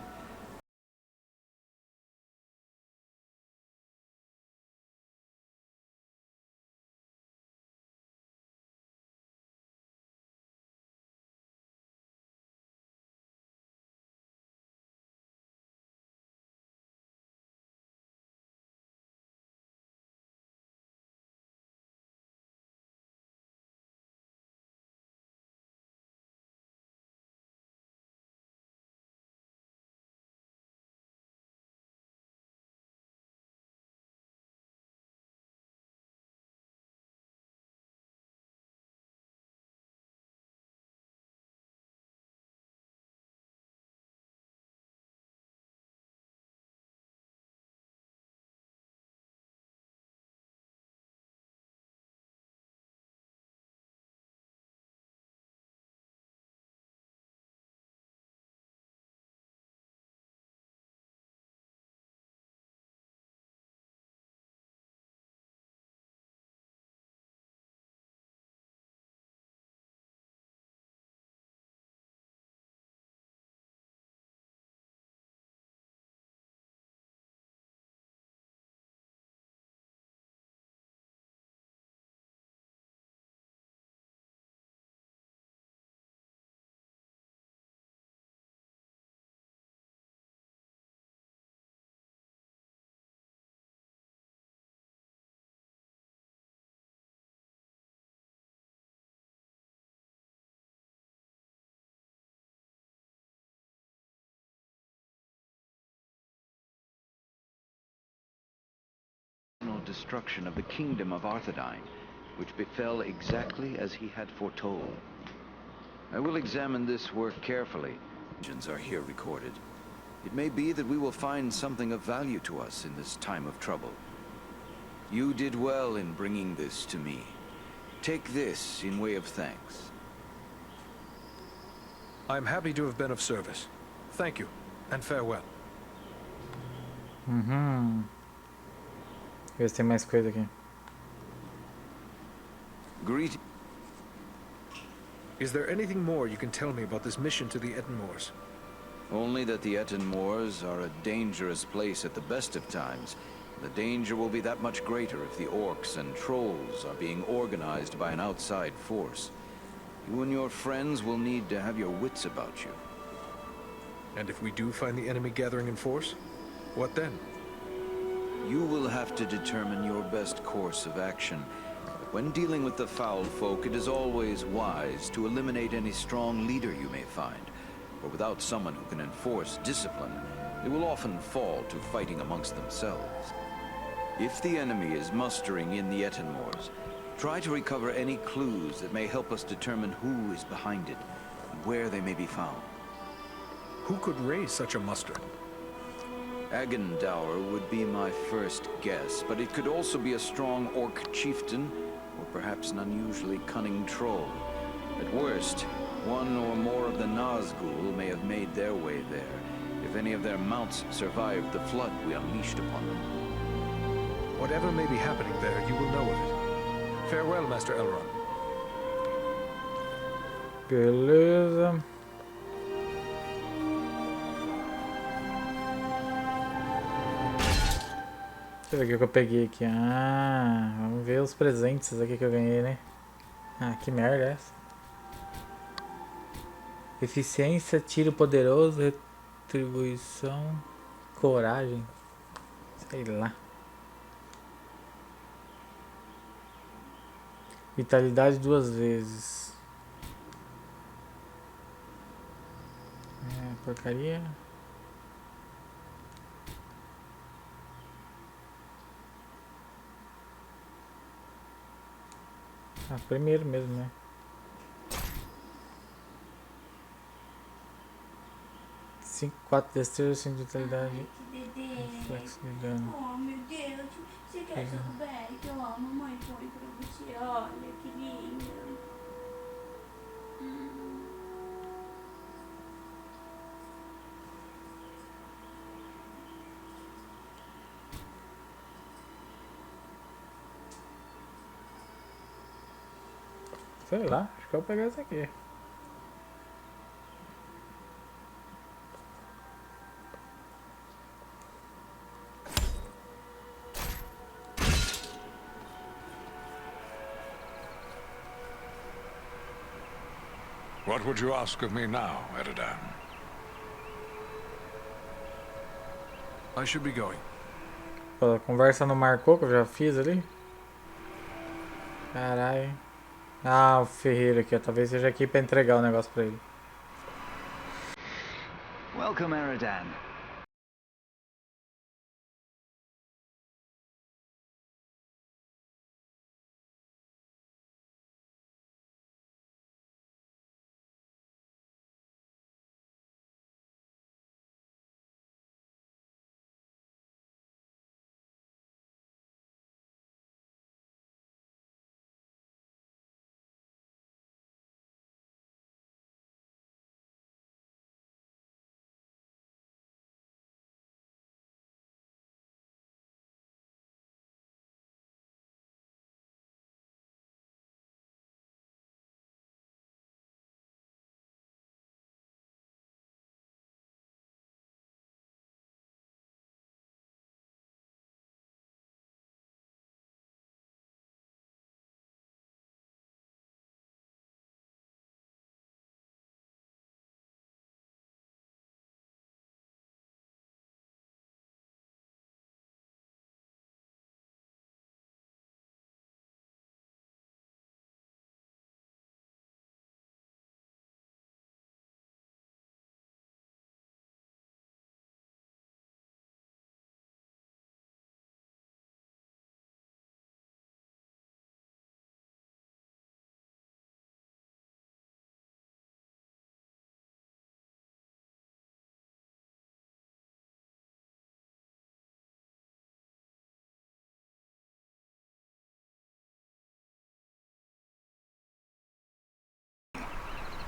Destruction of the kingdom of Arthedain, which befell exactly as he had foretold. I will examine this work carefully. Legends are here recorded. It may be that we will find something of value to us in this time of trouble. You did well in bringing this to me. Take this in way of thanks. I am happy to have been of service. Thank you, and farewell. Ver se tem mais coisa aqui. Greet. Is there anything more you can tell me about this mission to the Etenmoors? Only that the Etenmoors are a dangerous place at the best of times. The danger will be that much greater if the orcs and trolls are being organized by an outside force. You and your friends will need to have your wits about you. And if we do find the enemy gathering in force, what then? You will have to determine your best course of action. But when dealing with the foul folk, it is always wise to eliminate any strong leader you may find. For without someone who can enforce discipline, they will often fall to fighting amongst themselves. If the enemy is mustering in the Etenmoors, try to recover any clues that may help us determine who is behind it and where they may be found. Who could raise such a muster? Agendour would be my first guess, but it could also be a strong orc chieftain, or perhaps an unusually cunning troll. At worst, one or more of the Nazgul may have made their way there, if any of their mounts survived the flood we unleashed upon them. Whatever may be happening there, you will know of it. Farewell, Master Elrond. Beleza. Deixa eu ver o que eu peguei aqui. Ah, vamos ver os presentes aqui que eu ganhei, né? Ah, que merda é essa? Eficiência, tiro poderoso, retribuição, coragem. Sei lá. Vitalidade 2 vezes. É, porcaria. Ah, primeiro mesmo, né? 5, 4 destreza, 5 de vitalidade. Reflexo de dano. Oh, meu Deus. Você quer chocolate? Ó, a mamãe põe pra você. Olha, que lindo. Sei lá, acho que eu vou pegar esse aqui. What would you ask of me now, Eridan? I should be going. Pô, a conversa não marcou que eu já fiz ali? Caralho. Ah, o ferreiro aqui, ó. Talvez seja aqui pra entregar o negócio pra ele. Welcome, Eridan.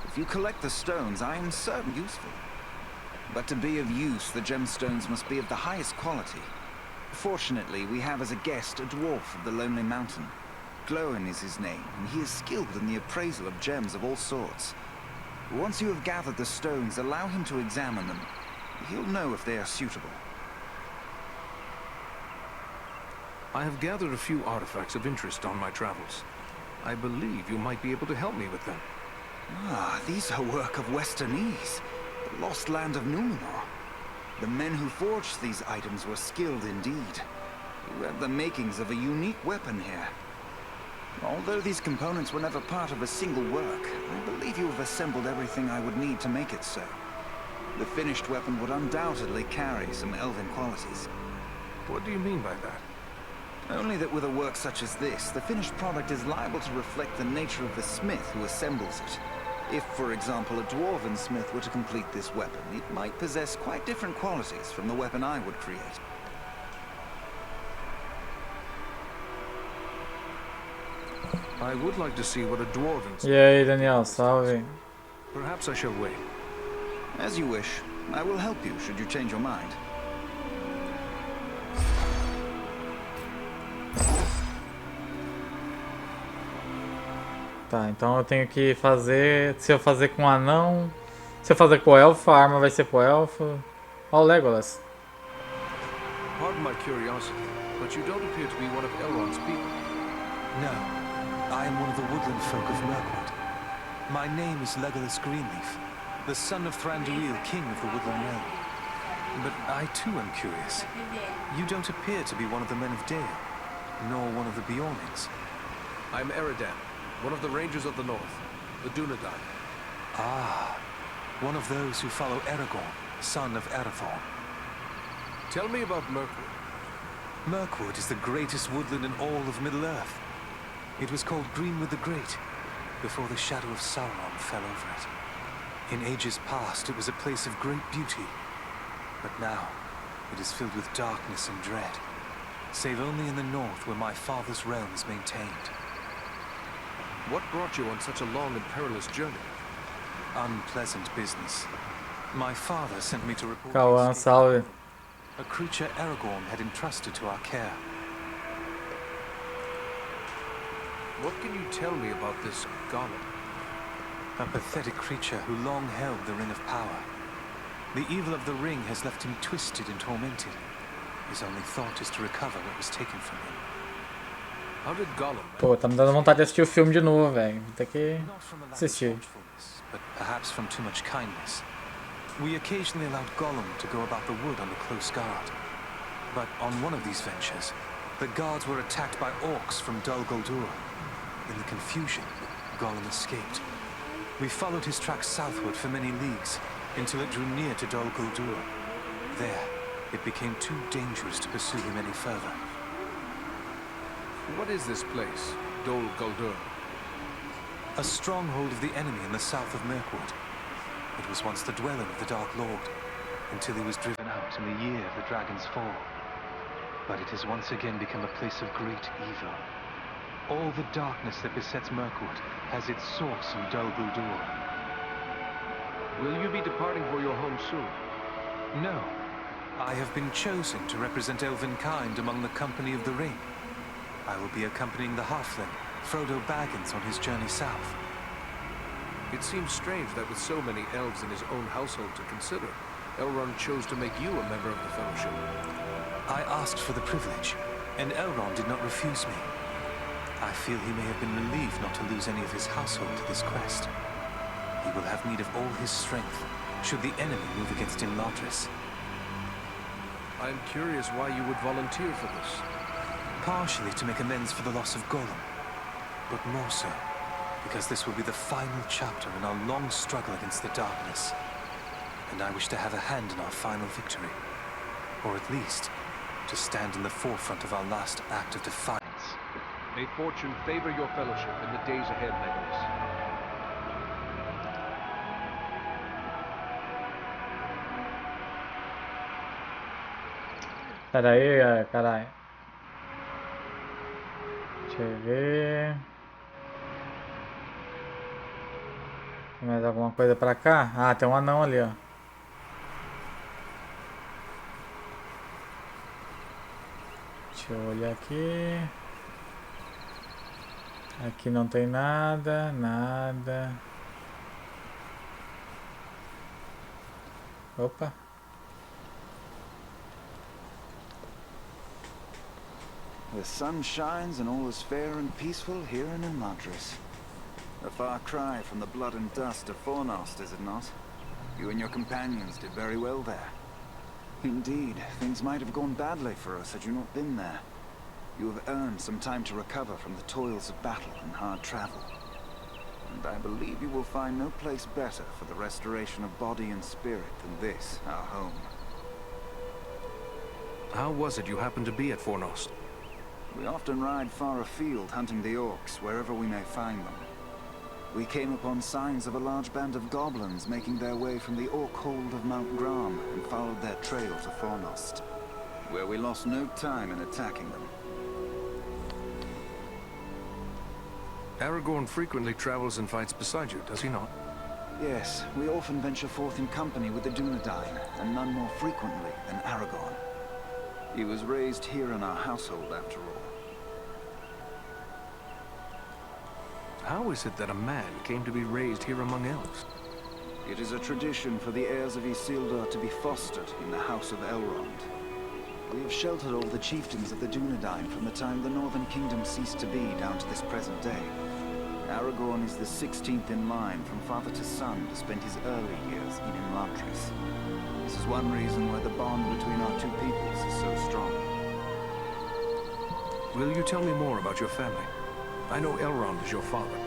If you collect the stones, I am certain useful. But to be of use, the gemstones must be of the highest quality. Fortunately, we have as a guest a dwarf of the Lonely Mountain. Glowin is his name, and he is skilled in the appraisal of gems of all sorts. Once you have gathered the stones, allow him to examine them. He'll know if they are suitable. I have gathered a few artifacts of interest on my travels. I believe you might be able to help me with them. Ah, these are work of Westernese, the lost land of Numenor. The men who forged these items were skilled indeed. You have the makings of a unique weapon here. Although these components were never part of a single work, I believe you have assembled everything I would need to make it so. The finished weapon would undoubtedly carry some elven qualities. What do you mean by that? Only that with a work such as this, the finished product is liable to reflect the nature of the smith who assembles it. If, for example, a dwarven smith were to complete this weapon, it might possess quite different qualities from the weapon I would create. I would like to see what a dwarven smith... E aí, Daniel, salve. Perhaps I shall wait. As you wish. I will help you should you change your mind. Tá, então eu tenho que fazer... Se eu fazer com o anão... Se eu fazer com o elfo, a arma vai ser pro elfo. Ó o Legolas. Pardon my curiosity, but you don't appear to be one of Elrond's people. No, I am one of the woodland folk of Mirkwood. My name is Legolas Greenleaf, the son of Thranduil, king of the Woodland Realm. But I too am curious. You don't appear to be one of the men of Dale, nor one of the Bjornings. I'm Eredan, one of the Rangers of the North, the Dunedain. Ah, one of those who follow Aragorn, son of Arathorn. Tell me about Mirkwood. Mirkwood is the greatest woodland in all of Middle-earth. It was called Greenwood the Great, before the shadow of Sauron fell over it. In ages past, it was a place of great beauty. But now, it is filled with darkness and dread, save only in the north where my father's realm is maintained. What brought you on such a long and perilous journey? Unpleasant business. My father sent me to report Kawan, salve. a creature Aragorn had entrusted to our care. What can you tell me about this Gollum? A pathetic creature who long held the Ring of Power. The evil of the ring has left him twisted and tormented. His only thought is to recover what was taken from him. How did Gollum... Pô, tá me dando vontade de assistir o filme de novo, velho. Vou ter que assistir. But perhaps from too much kindness. We occasionally allowed Gollum to go about the wood under close guard. But on one of these ventures, the guards were attacked by orcs from Dol Guldur. In the confusion, Gollum escaped. We followed his tracks southward for many leagues, until it drew near to Dol Guldur. There, it became too dangerous to pursue him any further. What is this place, Dol Guldur? A stronghold of the enemy in the south of Mirkwood. It was once the dwelling of the Dark Lord, until he was driven out in the year of the Dragon's Fall. But it has once again become a place of great evil. All the darkness that besets Mirkwood has its source in Dol Guldur. Will you be departing for your home soon? No. I have been chosen to represent Elvenkind among the Company of the Ring. I will be accompanying the halfling, Frodo Baggins, on his journey south. It seems strange that with so many elves in his own household to consider, Elrond chose to make you a member of the Fellowship. I asked for the privilege, and Elrond did not refuse me. I feel he may have been relieved not to lose any of his household to this quest. He will have need of all his strength, should the enemy move against Imladris. I am curious why you would volunteer for this. Partially to make amends for the loss of Gollum, but more so because this will be the final chapter in our long struggle against the darkness. And I wish to have a hand in our final victory. Or at least, to stand in the forefront of our last act of defiance. May fortune favor your fellowship in the days ahead, Legolas. Pera aí, caralho. Deixa eu ver. Tem mais alguma coisa pra cá? Ah, tem um anão ali, ó. Deixa eu olhar aqui. Aqui não tem nada, nada. Opa. The sun shines and all is fair and peaceful here in Imladris. A far cry from the blood and dust of Fornost, is it not? You and your companions did very well there. Indeed, things might have gone badly for us had you not been there. You have earned some time to recover from the toils of battle and hard travel. And I believe you will find no place better for the restoration of body and spirit than this, our home. How was it you happened to be at Fornost? We often ride far afield hunting the orcs wherever we may find them. We came upon signs of a large band of goblins making their way from the orc hold of Mount Gram and followed their trail to Fornost, where we lost no time in attacking them. Aragorn frequently travels and fights beside you, does he not? Yes, we often venture forth in company with the Dunedain, and none more frequently than Aragorn. He was raised here in our household, after all. How is it that a man came to be raised here among elves? It is a tradition for the heirs of Isildur to be fostered in the House of Elrond. We have sheltered all the chieftains of the Dunedain from the time the Northern Kingdom ceased to be down to this present day. Aragorn is the 16th in line from father to son to spend his early years in Imladris. This is one reason why the bond between our two peoples is so strong. Will you tell me more about your family? I know Elrond is your father.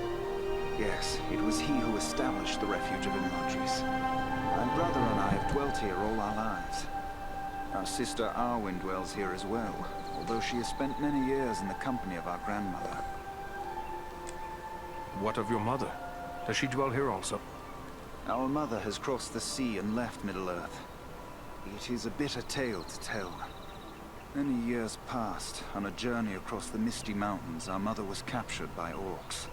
Yes, it was he who established the refuge of Imladris. My brother and I have dwelt here all our lives. Our sister Arwen dwells here as well, although she has spent many years in the company of our grandmother. What of your mother? Does she dwell here also? Our mother has crossed the sea and left Middle-earth. It is a bitter tale to tell. Many years passed. On a journey across the misty mountains, our mother was captured by orcs.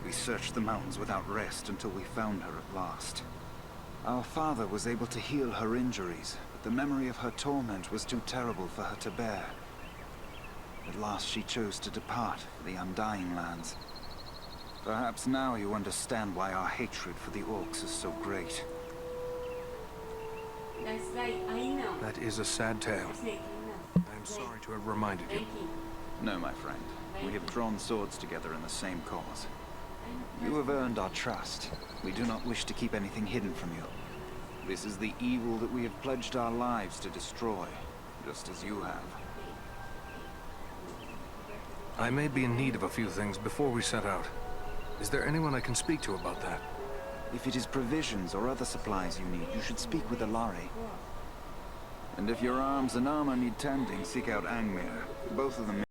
We searched the mountains without rest until we found her at last. Our father was able to heal her injuries, but the memory of her torment was too terrible for her to bear. At last she chose to depart for the Undying Lands. Perhaps now you understand why our hatred for the orcs is so great. That's right, I know. That is a sad tale. I'm sorry to have reminded you. No, my friend. We have drawn swords together in the same cause. You have earned our trust. We do not wish to keep anything hidden from you. This is the evil that we have pledged our lives to destroy, just as you have. I may be in need of a few things before we set out. Is there anyone I can speak to about that? If it is provisions or other supplies you need, you should speak with Alari. And if your arms and armor need tending, seek out Angmir. Both of them.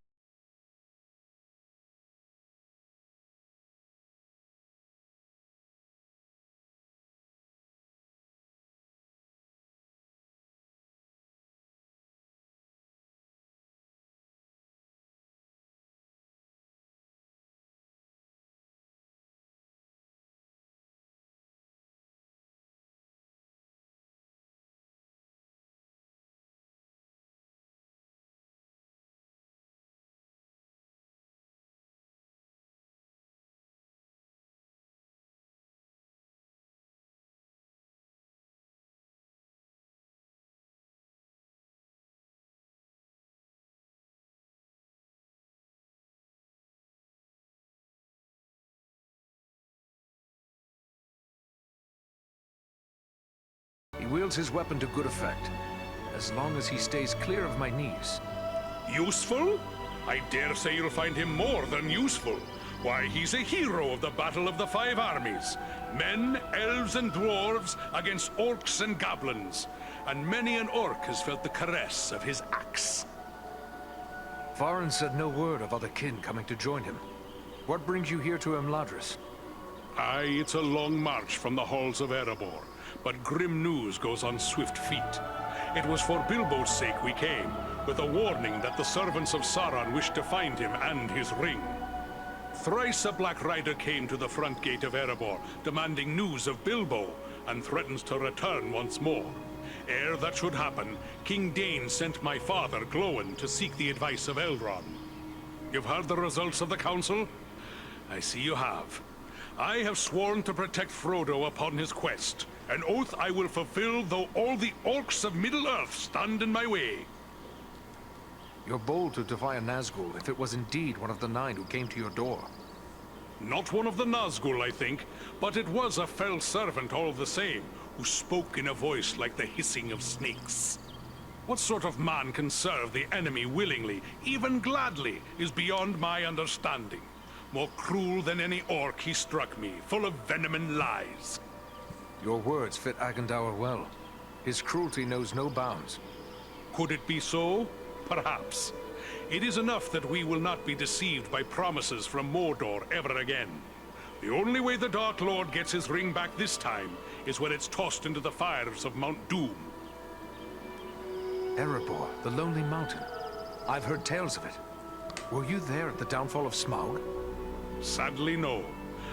He wields his weapon to good effect, as long as he stays clear of my knees. Useful? I dare say you'll find him more than useful. Why, he's a hero of the Battle of the Five Armies. Men, elves, and dwarves against orcs and goblins. And many an orc has felt the caress of his axe. Farin said no word of other kin coming to join him. What brings you here to Imladris? Aye, it's a long march from the halls of Erebor, but grim news goes on swift feet. It was for Bilbo's sake we came, with a warning that the servants of Sauron wished to find him and his ring. Thrice a Black Rider came to the front gate of Erebor, demanding news of Bilbo, and threatens to return once more. Ere that should happen, King Dain sent my father, Glóin, to seek the advice of Elrond. You've heard the results of the council? I see you have. I have sworn to protect Frodo upon his quest, an oath I will fulfill though all the orcs of Middle-earth stand in my way. You're bold to defy a Nazgul if it was indeed one of the 9 who came to your door. Not one of the Nazgul, I think, but it was a fell servant all the same, who spoke in a voice like the hissing of snakes. What sort of man can serve the enemy willingly, even gladly, is beyond my understanding. More cruel than any orc he struck me, full of venom and lies. Your words fit Agandaur well. His cruelty knows no bounds. Could it be so? Perhaps. It is enough that we will not be deceived by promises from Mordor ever again. The only way the Dark Lord gets his ring back this time is when it's tossed into the fires of Mount Doom. Erebor, the Lonely Mountain. I've heard tales of it. Were you there at the downfall of Smaug? Sadly, no.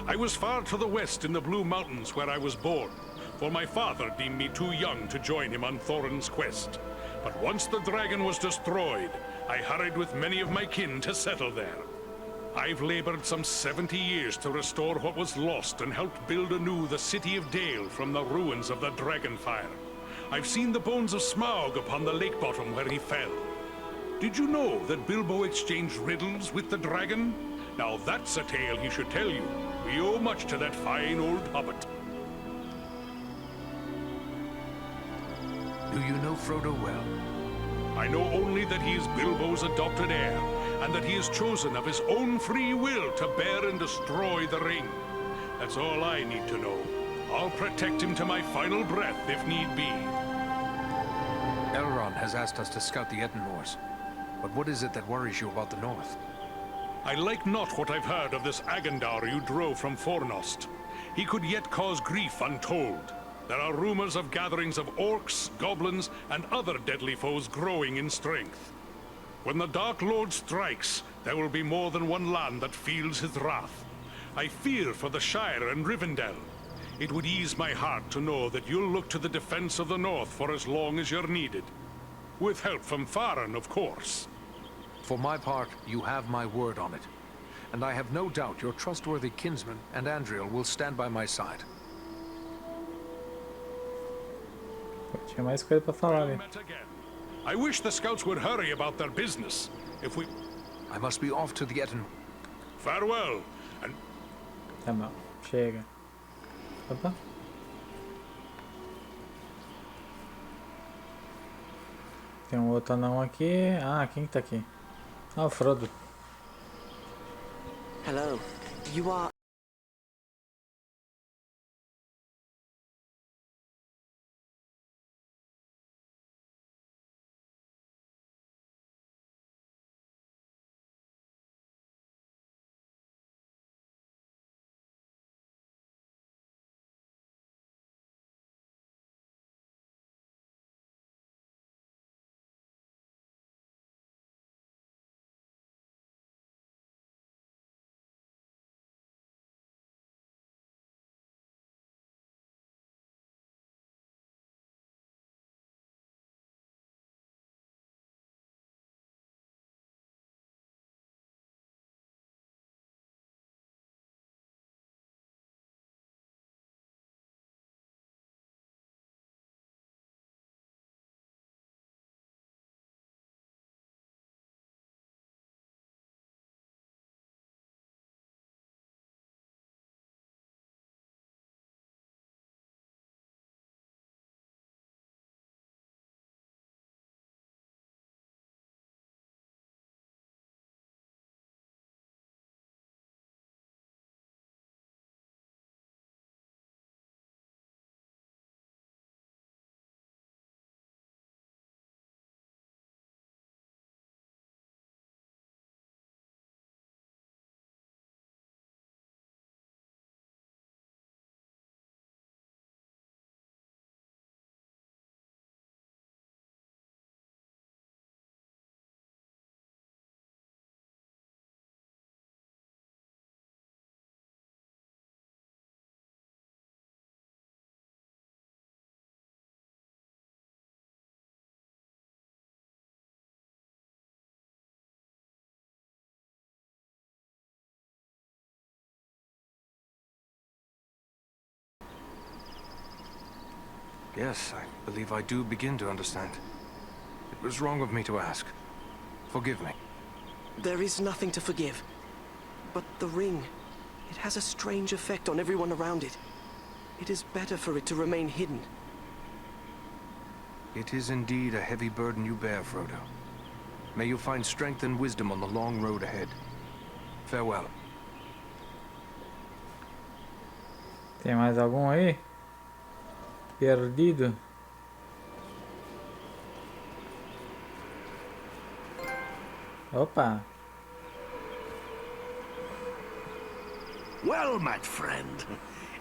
I was far to the west in the Blue Mountains where I was born, for my father deemed me too young to join him on Thorin's quest. But once the dragon was destroyed, I hurried with many of my kin to settle there. I've labored some 70 years to restore what was lost and helped build anew the city of Dale from the ruins of the Dragonfire. I've seen the bones of Smaug upon the lake bottom where he fell. Did you know that Bilbo exchanged riddles with the dragon? Now that's a tale he should tell you. We owe much to that fine old hobbit. Do you know Frodo well? I know only that he is Bilbo's adopted heir, and that he has chosen of his own free will to bear and destroy the ring. That's all I need to know. I'll protect him to my final breath if need be. Elrond has asked us to scout the Edenmoors. But what is it that worries you about the north? I like not what I've heard of this Agandar you drove from Fornost. He could yet cause grief untold. There are rumors of gatherings of orcs, goblins, and other deadly foes growing in strength. When the Dark Lord strikes, there will be more than one land that feels his wrath. I fear for the Shire and Rivendell. It would ease my heart to know that you'll look to the defense of the North for as long as you're needed. With help from Faran, of course. For my part, you have my word on it. And I have no doubt your trustworthy kinsman and Andriel will stand by my side. Tinha mais coisa pra falar ali. I wish the scouts would hurry about their business. If we... I must be off to the Eden. Farewell, and... Tá bom, chega. Opa. Tem um outro anão aqui. Ah, quem que tá aqui? Ah, o Frodo. Hello. You are... Yes, I believe I do begin to understand. It was wrong of me to ask. Forgive me. There is nothing to forgive. But the ring, it has a strange effect on everyone around it. It is better for it to remain hidden. It is indeed a heavy burden you bear, Frodo. May you find strength and wisdom on the long road ahead. Farewell. Tem mais algum aí? Perdido? Opa! Well met, friend.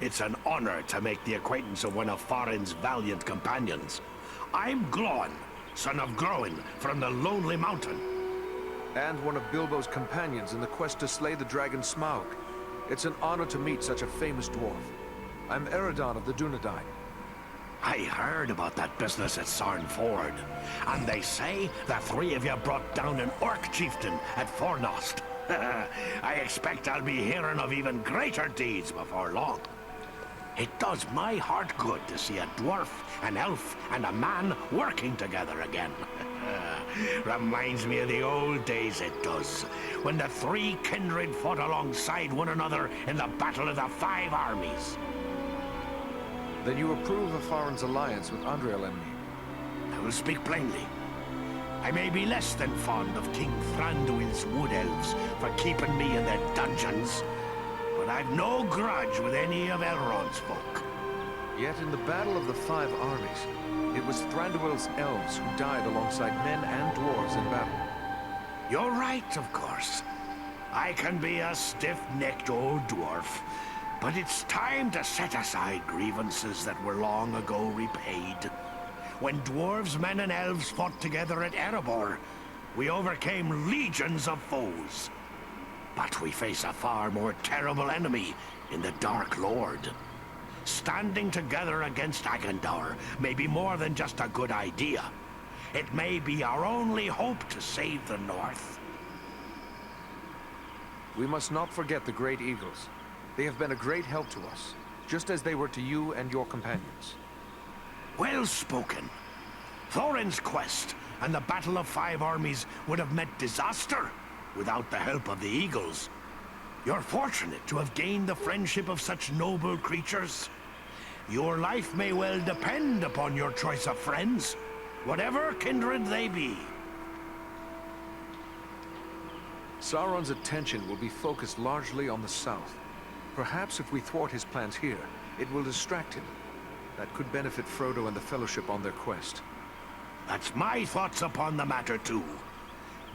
It's an honor to make the acquaintance of one of Farin's valiant companions. I'm Glóin, son of Groin, from the Lonely Mountain. And one of Bilbo's companions in the quest to slay the dragon Smaug. It's an honor to meet such a famous dwarf. I'm Eredon of the Dunedain. I heard about that business at Sarn Ford, and they say the three of you brought down an orc chieftain at Fornost. I expect I'll be hearing of even greater deeds before long. It does my heart good to see a dwarf, an elf, and a man working together again. Reminds me of the old days, it does, when the three kindred fought alongside one another in the Battle of the Five Armies. Then you approve of Farin's alliance with Andriel and me? I will speak plainly. I may be less than fond of King Thranduil's wood elves for keeping me in their dungeons, but I've no grudge with any of Elrond's folk. Yet in the Battle of the Five Armies, it was Thranduil's elves who died alongside men and dwarves in battle. You're right, of course. I can be a stiff-necked old dwarf, but it's time to set aside grievances that were long ago repaid. When dwarves, men, and elves fought together at Erebor, we overcame legions of foes. But we face a far more terrible enemy in the Dark Lord. Standing together against Agendar may be more than just a good idea. It may be our only hope to save the North. We must not forget the Great Eagles. They have been a great help to us, just as they were to you and your companions. Well spoken. Thorin's quest and the Battle of Five Armies would have met disaster without the help of the Eagles. You're fortunate to have gained the friendship of such noble creatures. Your life may well depend upon your choice of friends, whatever kindred they be. Sauron's attention will be focused largely on the south. Perhaps if we thwart his plans here, it will distract him. That could benefit Frodo and the Fellowship on their quest. That's my thoughts upon the matter, too.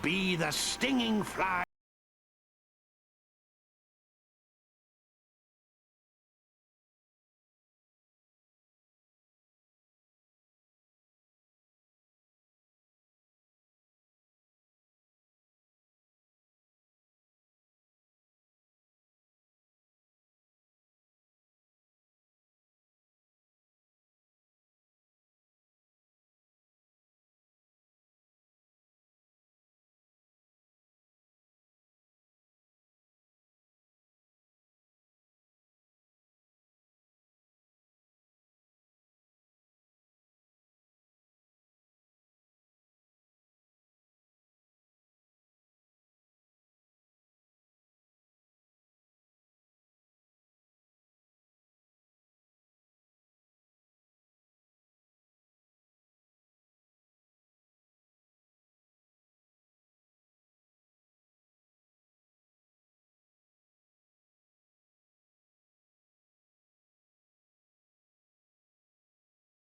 Be the stinging fly.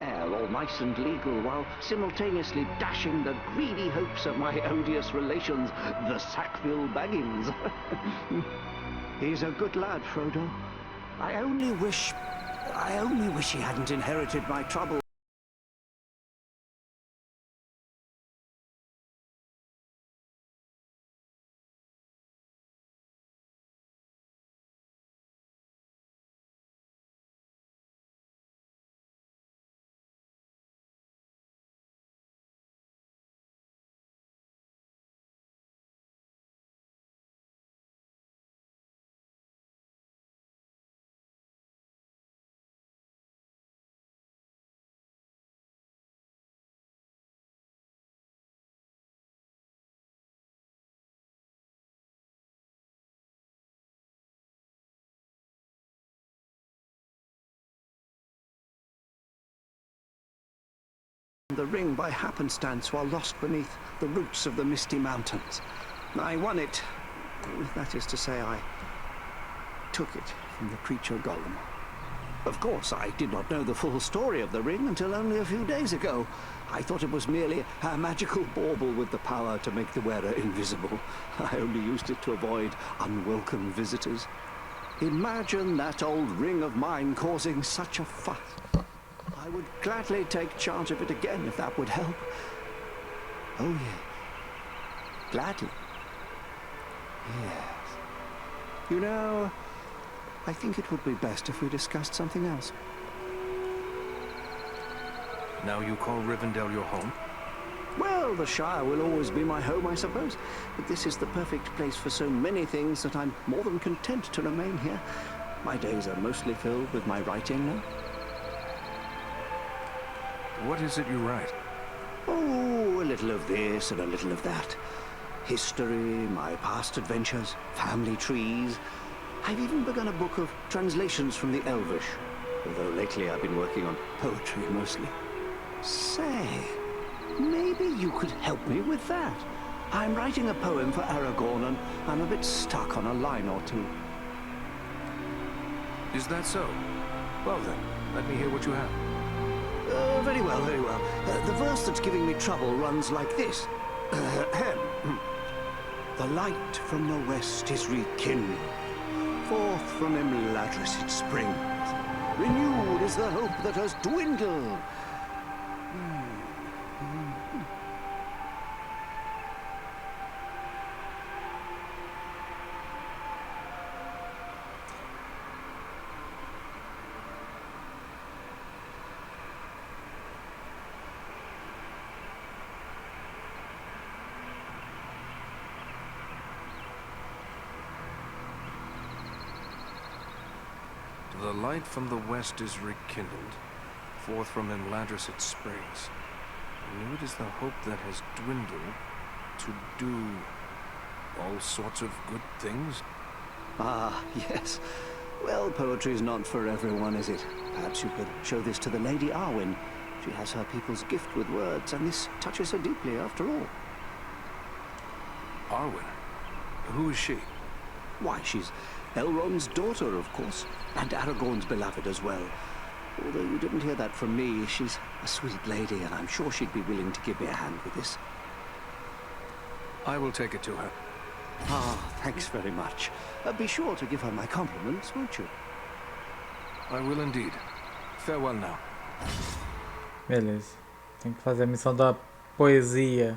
All nice and legal, while simultaneously dashing the greedy hopes of my odious relations, the Sackville Baggins. He's a good lad, Frodo. I only wish he hadn't inherited my trouble. The ring by happenstance while lost beneath the roots of the Misty Mountains. I won it. That is to say, I took it from the creature Gollum. Of course, I did not know the full story of the ring until only a few days ago. I thought it was merely a magical bauble with the power to make the wearer invisible. I only used it to avoid unwelcome visitors. Imagine that old ring of mine causing such a fuss. I would gladly take charge of it again if that would help. Oh, yes. Gladly. Yes. You know, I think it would be best if we discussed something else. Now you call Rivendell your home? Well, the Shire will always be my home, I suppose. But this is the perfect place for so many things that I'm more than content to remain here. My days are mostly filled with my writing now. What is it you write? Oh, a little of this and a little of that. History, my past adventures, family trees. I've even begun a book of translations from the Elvish, although lately I've been working on poetry mostly. Say, maybe you could help me with that. I'm writing a poem for Aragorn and I'm a bit stuck on a line or two. Is that so? Well then, let me hear what you have. Very well, very well. The verse that's giving me trouble runs like this. The light from the west is rekindled. Forth from Imladris it springs. Renewed is the hope that has dwindled. The light from the west is rekindled. Forth from Imladris it springs. Renewed is the hope that has dwindled to do all sorts of good things. Ah, yes. Well, poetry's not for everyone, is it? Perhaps you could show this to the Lady Arwen. She has her people's gift with words, and this touches her deeply after all. Arwen? Who is she? Why, she's Elrond's daughter, of course, and Aragorn's beloved as well. Although you didn't hear that from me, she's a sweet lady, and I'm sure she'd be willing to give me a hand with this. I will take it to her. Ah, thanks very much. Be sure to give her my compliments, won't you? I will indeed. Farewell now. Beleza. Tem que fazer a missão da poesia.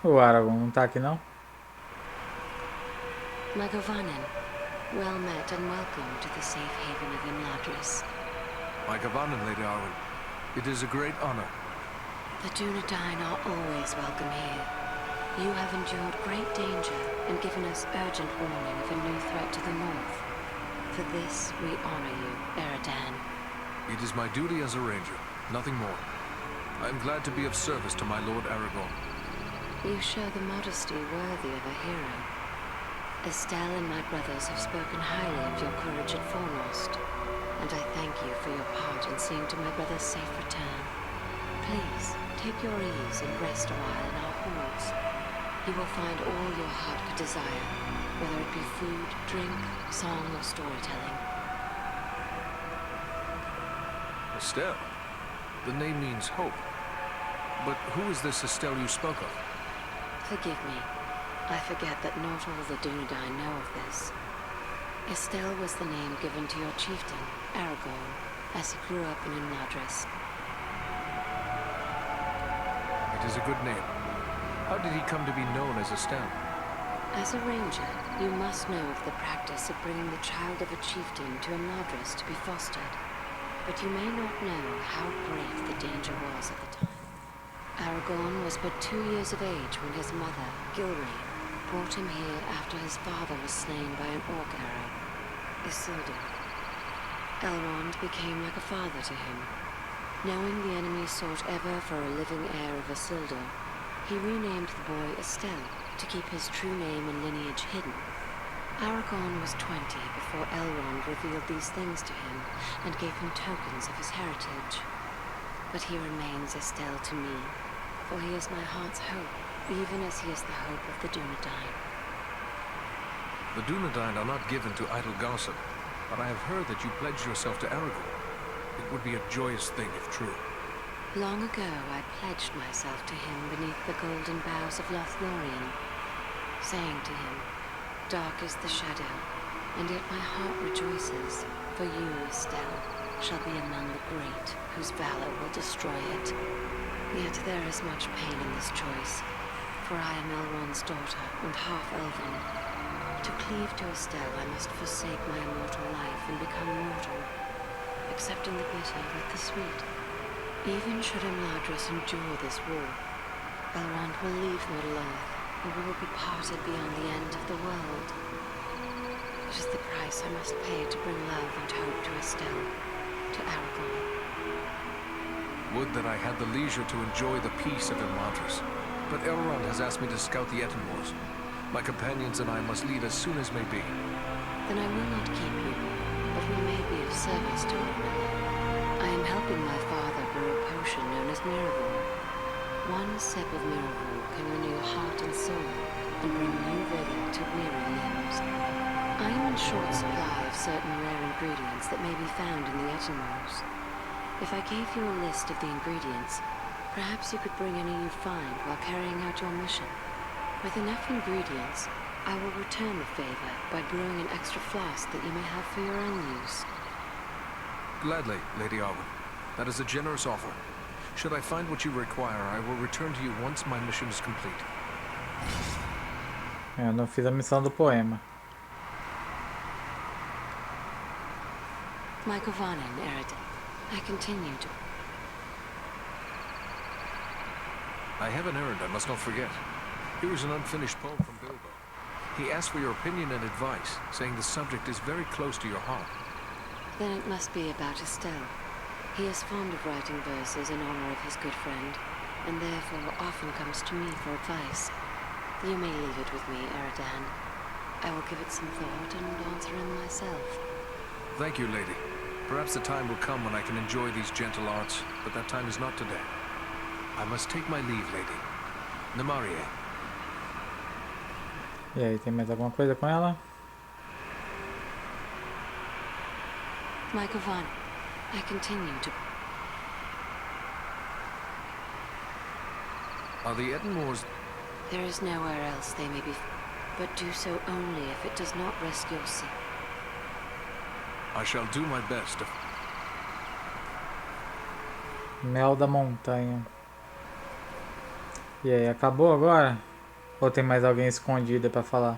O Aragorn não tá aqui não? Magavanen, well met and welcome to the safe haven of Imladris. Magavanen, Lady Arwen. It is a great honor. The Dunedain are always welcome here. You have endured great danger and given us urgent warning of a new threat to the north. For this, we honor you, Eredan. It is my duty as a ranger, nothing more. I am glad to be of service to my Lord Aragorn. You show the modesty worthy of a hero. Estelle and my brothers have spoken highly of your courage at Fornost, and I thank you for your part in seeing to my brother's safe return. Please, take your ease and rest a while in our halls. You will find all your heart could desire, whether it be food, drink, song, or storytelling. Estelle? The name means hope. But who is this Estelle you spoke of? Forgive me. I forget that not all the Dunedain know of this. Estelle was the name given to your chieftain, Aragorn, as he grew up in Imladris. It is a good name. How did he come to be known as Estelle? As a ranger, you must know of the practice of bringing the child of a chieftain to Imladris to be fostered. But you may not know how great the danger was at the time. Aragorn was but 2 years of age when his mother, Gilrain, brought him here after his father was slain by an orc arrow, Isildur. Elrond became like a father to him. Knowing the enemy sought ever for a living heir of Isildur, he renamed the boy Estelle to keep his true name and lineage hidden. Aragorn was 20 before Elrond revealed these things to him and gave him tokens of his heritage. But he remains Estelle to me, for he is my heart's hope, even as he is the hope of the Dunedain. The Dunedain are not given to idle gossip, but I have heard that you pledged yourself to Aragorn. It would be a joyous thing if true. Long ago, I pledged myself to him beneath the golden boughs of Lothlorien, saying to him, "Dark is the shadow, and yet my heart rejoices, for you, Estelle, shall be among the great, whose valor will destroy it." Yet there is much pain in this choice, for I am Elrond's daughter and half-elven. To cleave to Estelle, I must forsake my immortal life and become mortal. accepting the bitter with the sweet. Even should Imladris endure this war, Elrond will leave Middle-earth, and we will be parted beyond the end of the world. It is the price I must pay to bring love and hope to Estelle, to Aragorn. Would that I had the leisure to enjoy the peace of Imladris, but Elrond has asked me to scout the Ettenmoors. My companions and I must leave as soon as may be. Then I will not keep you, but we may be of service to one another. I am helping my father brew a potion known as Miraval. One sip of Miraval can renew heart and soul, and bring new vigor to weary limbs. I am in short supply of certain rare ingredients that may be found in the Ettenmoors. If I gave you a list of the ingredients, perhaps you could bring any you find while carrying out your mission. With enough ingredients, I will return the favor by brewing an extra flask that you may have for your own use. Gladly, Lady Arwen. That is a generous offer. Should I find what you require, I will return to you once my mission is complete. Eu não fiz a missão do poema. My Govanen, Eredin. I continue to... I have an errand I must not forget. Here is an unfinished poem from Bilbo. He asked for your opinion and advice, saying the subject is very close to your heart. Then it must be about Estelle. He is fond of writing verses in honor of his good friend, and therefore often comes to me for advice. You may leave it with me, Eredin. I will give it some thought and answer him myself. Thank you, lady. Perhaps the time will come when I can enjoy these gentle arts, but that time is not today. I must take my leave, lady. Namarie. E aí, tem mais alguma coisa com ela? My Govanen, I continue to... Are the Ettenmoors... There is nowhere else they may be, but do so only if it does not risk your sea. I shall do my best. Mel da montanha. E aí, acabou agora? Ou tem mais alguém escondido pra falar?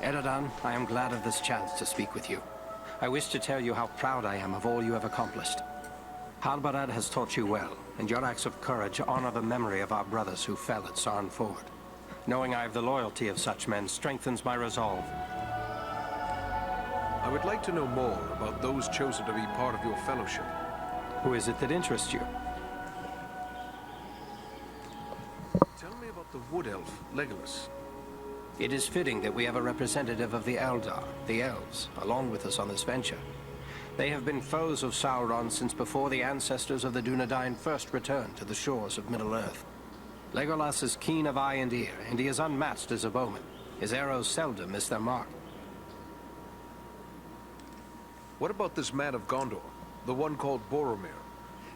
Eredin, I am glad of this chance to speak with you. I wish to tell you how proud I am of all you have accomplished. Halbarad has taught you well, and your acts of courage honor the memory of our brothers who fell at Sarn Ford. Knowing I have the loyalty of such men strengthens my resolve. I would like to know more about those chosen to be part of your fellowship. Who is it that interests you? Tell me about the wood elf, Legolas. It is fitting that we have a representative of the Eldar, the Elves, along with us on this venture. They have been foes of Sauron since before the ancestors of the Dunedain first returned to the shores of Middle-earth. Legolas is keen of eye and ear, and he is unmatched as a bowman. His arrows seldom miss their mark. What about this man of Gondor, the one called Boromir?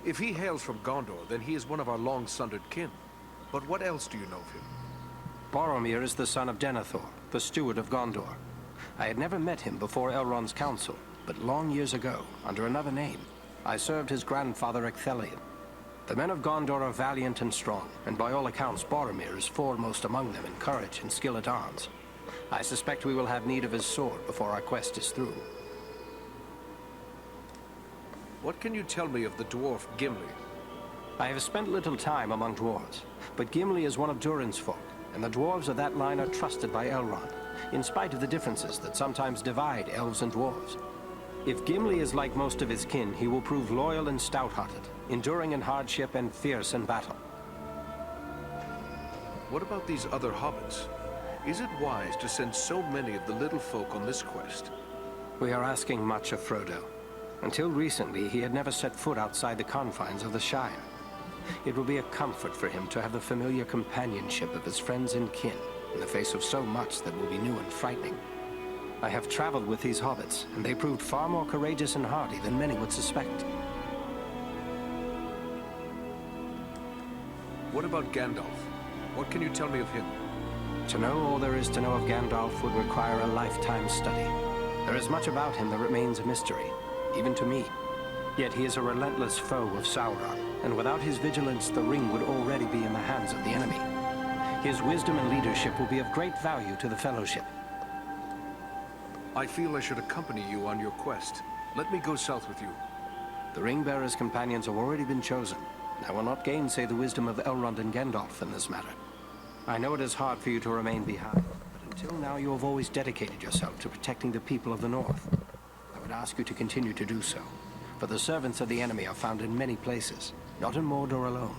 If he hails from Gondor, then he is one of our long-sundered kin. But what else do you know of him? Boromir is the son of Denethor, the steward of Gondor. I had never met him before Elrond's council, but long years ago, under another name, I served his grandfather Ecthelion. The men of Gondor are valiant and strong, and by all accounts Boromir is foremost among them in courage and skill at arms. I suspect we will have need of his sword before our quest is through. What can you tell me of the dwarf Gimli? I have spent little time among dwarves, but Gimli is one of Durin's folk, and the dwarves of that line are trusted by Elrond. in spite of the differences that sometimes divide elves and dwarves. If Gimli is like most of his kin, he will prove loyal and stout-hearted, enduring in hardship and fierce in battle. What about these other hobbits? Is it wise to send so many of the little folk on this quest? We are asking much of Frodo. Until recently, he had never set foot outside the confines of the Shire. It will be a comfort for him to have the familiar companionship of his friends and kin, in the face of so much that will be new and frightening. I have traveled with these hobbits, and they proved far more courageous and hardy than many would suspect. What about Gandalf? What can you tell me of him? To know all there is to know of Gandalf would require a lifetime study. There is much about him that remains a mystery, even to me. Yet he is a relentless foe of Sauron, and without his vigilance, the ring would already be in the hands of the enemy. His wisdom and leadership will be of great value to the Fellowship. I feel I should accompany you on your quest. Let me go south with you. The Ring-Bearer's companions have already been chosen. I will not gainsay the wisdom of Elrond and Gandalf in this matter. I know it is hard for you to remain behind, but until now you have always dedicated yourself to protecting the people of the North. I would ask you to continue to do so, for the servants of the enemy are found in many places, not in Mordor alone.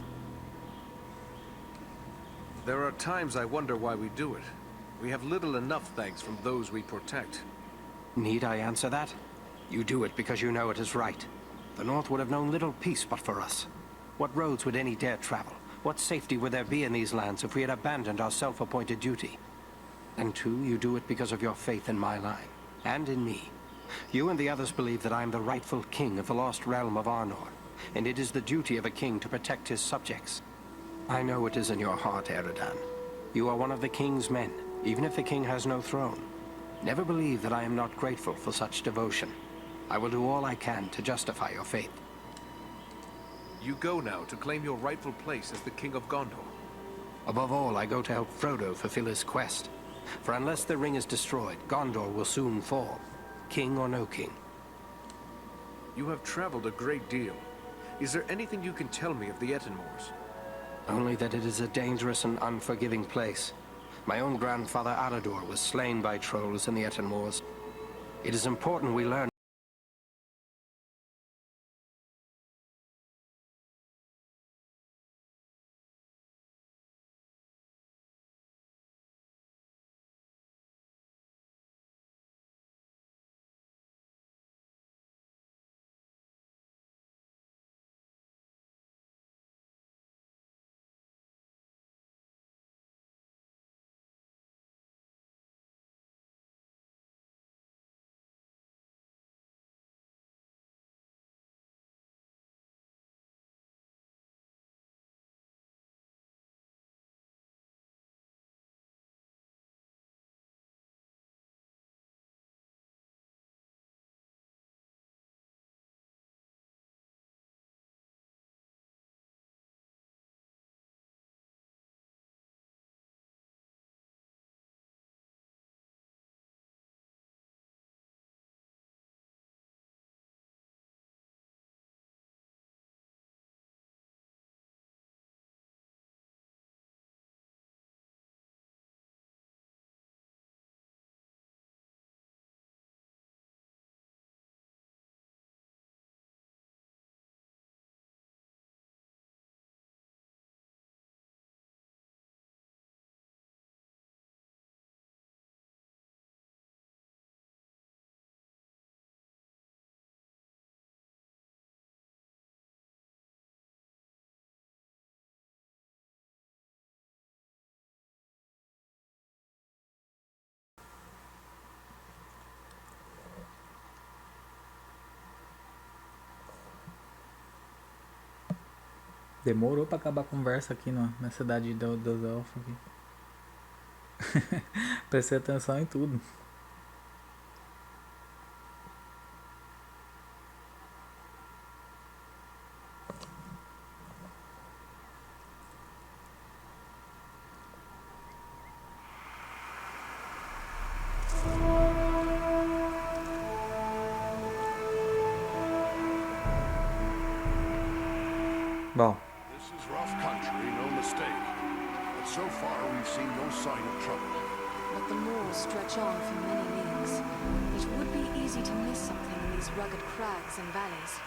There are times I wonder why we do it. We have little enough thanks from those we protect. Need I answer that? You do it because you know it is right. The North would have known little peace but for us. What roads would any dare travel? What safety would there be in these lands if we had abandoned our self-appointed duty? And two, you do it because of your faith in my line, and in me. You and the others believe that I am the rightful king of the lost realm of Arnor, and it is the duty of a king to protect his subjects. I know it is in your heart, Eredan. You are one of the king's men, even if the king has no throne. Never believe that I am not grateful for such devotion. I will do all I can to justify your faith. You go now to claim your rightful place as the King of Gondor. Above all, I go to help Frodo fulfill his quest. For unless the ring is destroyed, Gondor will soon fall, king or no king. You have traveled a great deal. Is there anything you can tell me of the Etenmoors? Only that it is a dangerous and unforgiving place. My own grandfather Arador was slain by trolls in the Etenmoors. It is important we learn. Demorou pra acabar a conversa aqui na cidade dos elfos aqui. Prestei atenção em tudo. Bom. This is rough country, no mistake. But so far we've seen no sign of trouble. but the moors stretch on for many leagues. It would be easy to miss something in these rugged crags and valleys.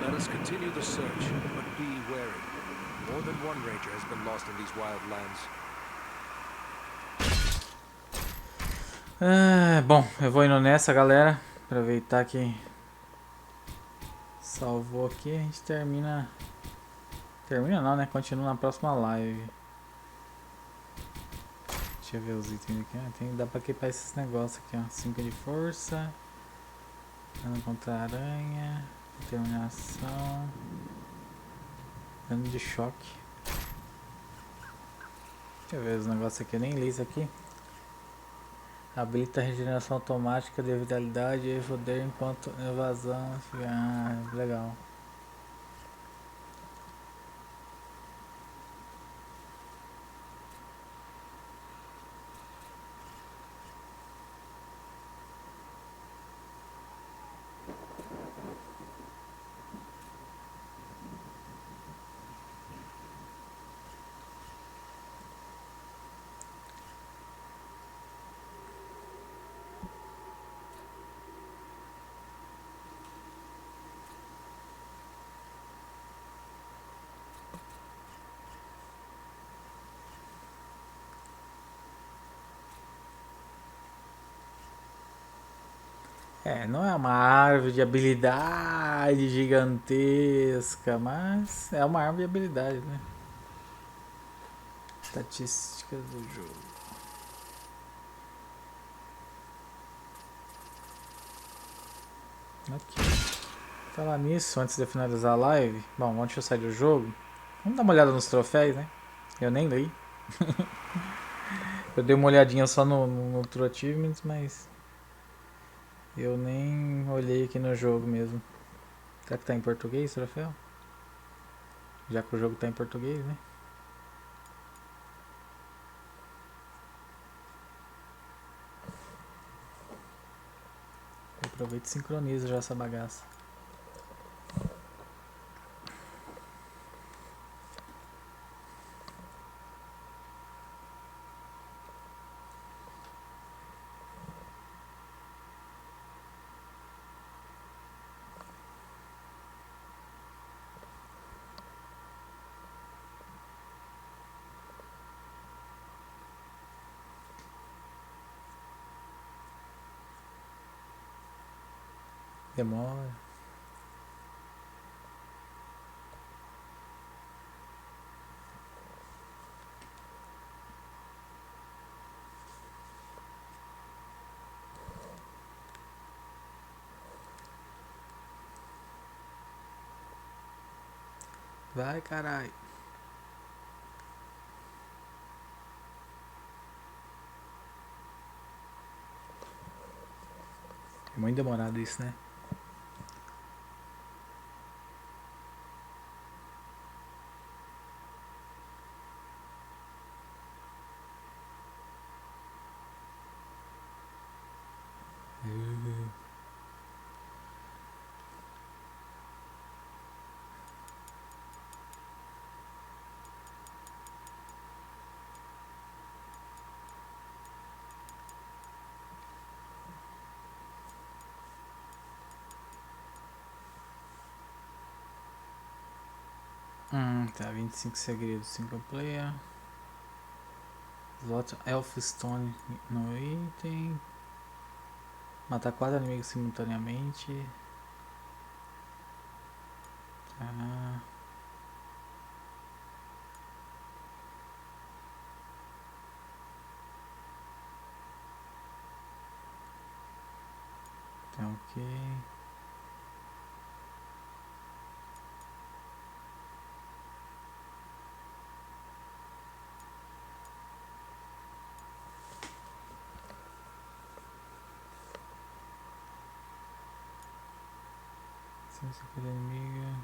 Let us continue the search, but be wary. More than one ranger has been lost in these wild lands. Bom, eu vou indo nessa, galera. Aproveitar que salvou aqui, a gente termina. Termina não, né? Continua na próxima live. Deixa eu ver os itens aqui. Dá pra equipar esses negócios aqui, ó. 5 de força. Dano contra a aranha. Determinação. Dano de choque. Deixa eu ver os negócios aqui. Eu nem li isso aqui. Habilita a regeneração automática de vitalidade e poder enquanto evasão. Ah, legal. Não é uma árvore de habilidade gigantesca, mas é uma árvore de habilidade, né? Estatísticas do jogo. Ok. Falar nisso, antes de finalizar a live, bom, antes de eu sair do jogo, vamos dar uma olhada nos troféus, né? Eu nem li. Eu dei uma olhadinha só no True Achievements, mas eu nem olhei aqui no jogo mesmo. Será que tá em português o troféu? Já que o jogo tá em português, né? Aproveita e sincroniza já essa bagaça. Demora. Vai, caralho. É muito demorado isso, né? Tá, 25 segredos, single player. Slot Elfstone no item. Matar 4 inimigos simultaneamente. Tá. Tá ok. Essa aqui é inimiga.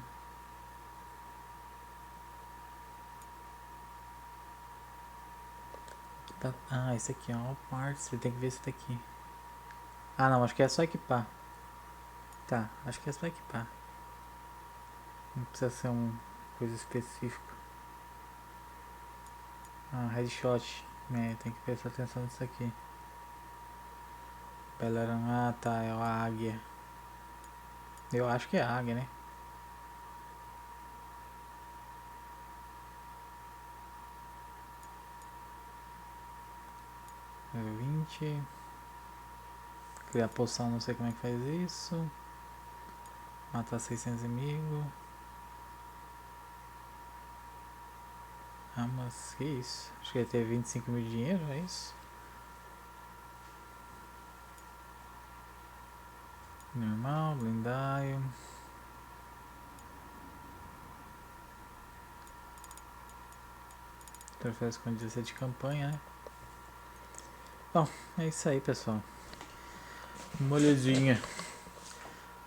Ah, esse aqui é All Parts. Você tem que ver esse daqui. Ah, não, acho que é só equipar. Tá, acho que é só equipar. Não precisa ser uma coisa específica. Ah, headshot. Tem que prestar atenção nisso aqui. Ah, tá, é a águia. Eu acho que é a águia, né? Level 20. Criar poção, não sei como é que faz isso. Matar 600 inimigos. Ah, mas que isso? Acho que ele teve 25 mil de dinheiro, é isso? Normal, blindaio. Troféus com 17 de campanha, né? Bom, é isso aí, pessoal. Uma olhadinha.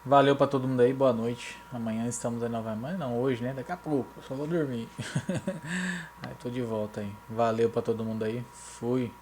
Valeu pra todo mundo aí, boa noite. Amanhã estamos aí novamente. Não, hoje, né? Daqui a pouco, só vou dormir. Aí tô de volta aí. Valeu pra todo mundo aí. Fui.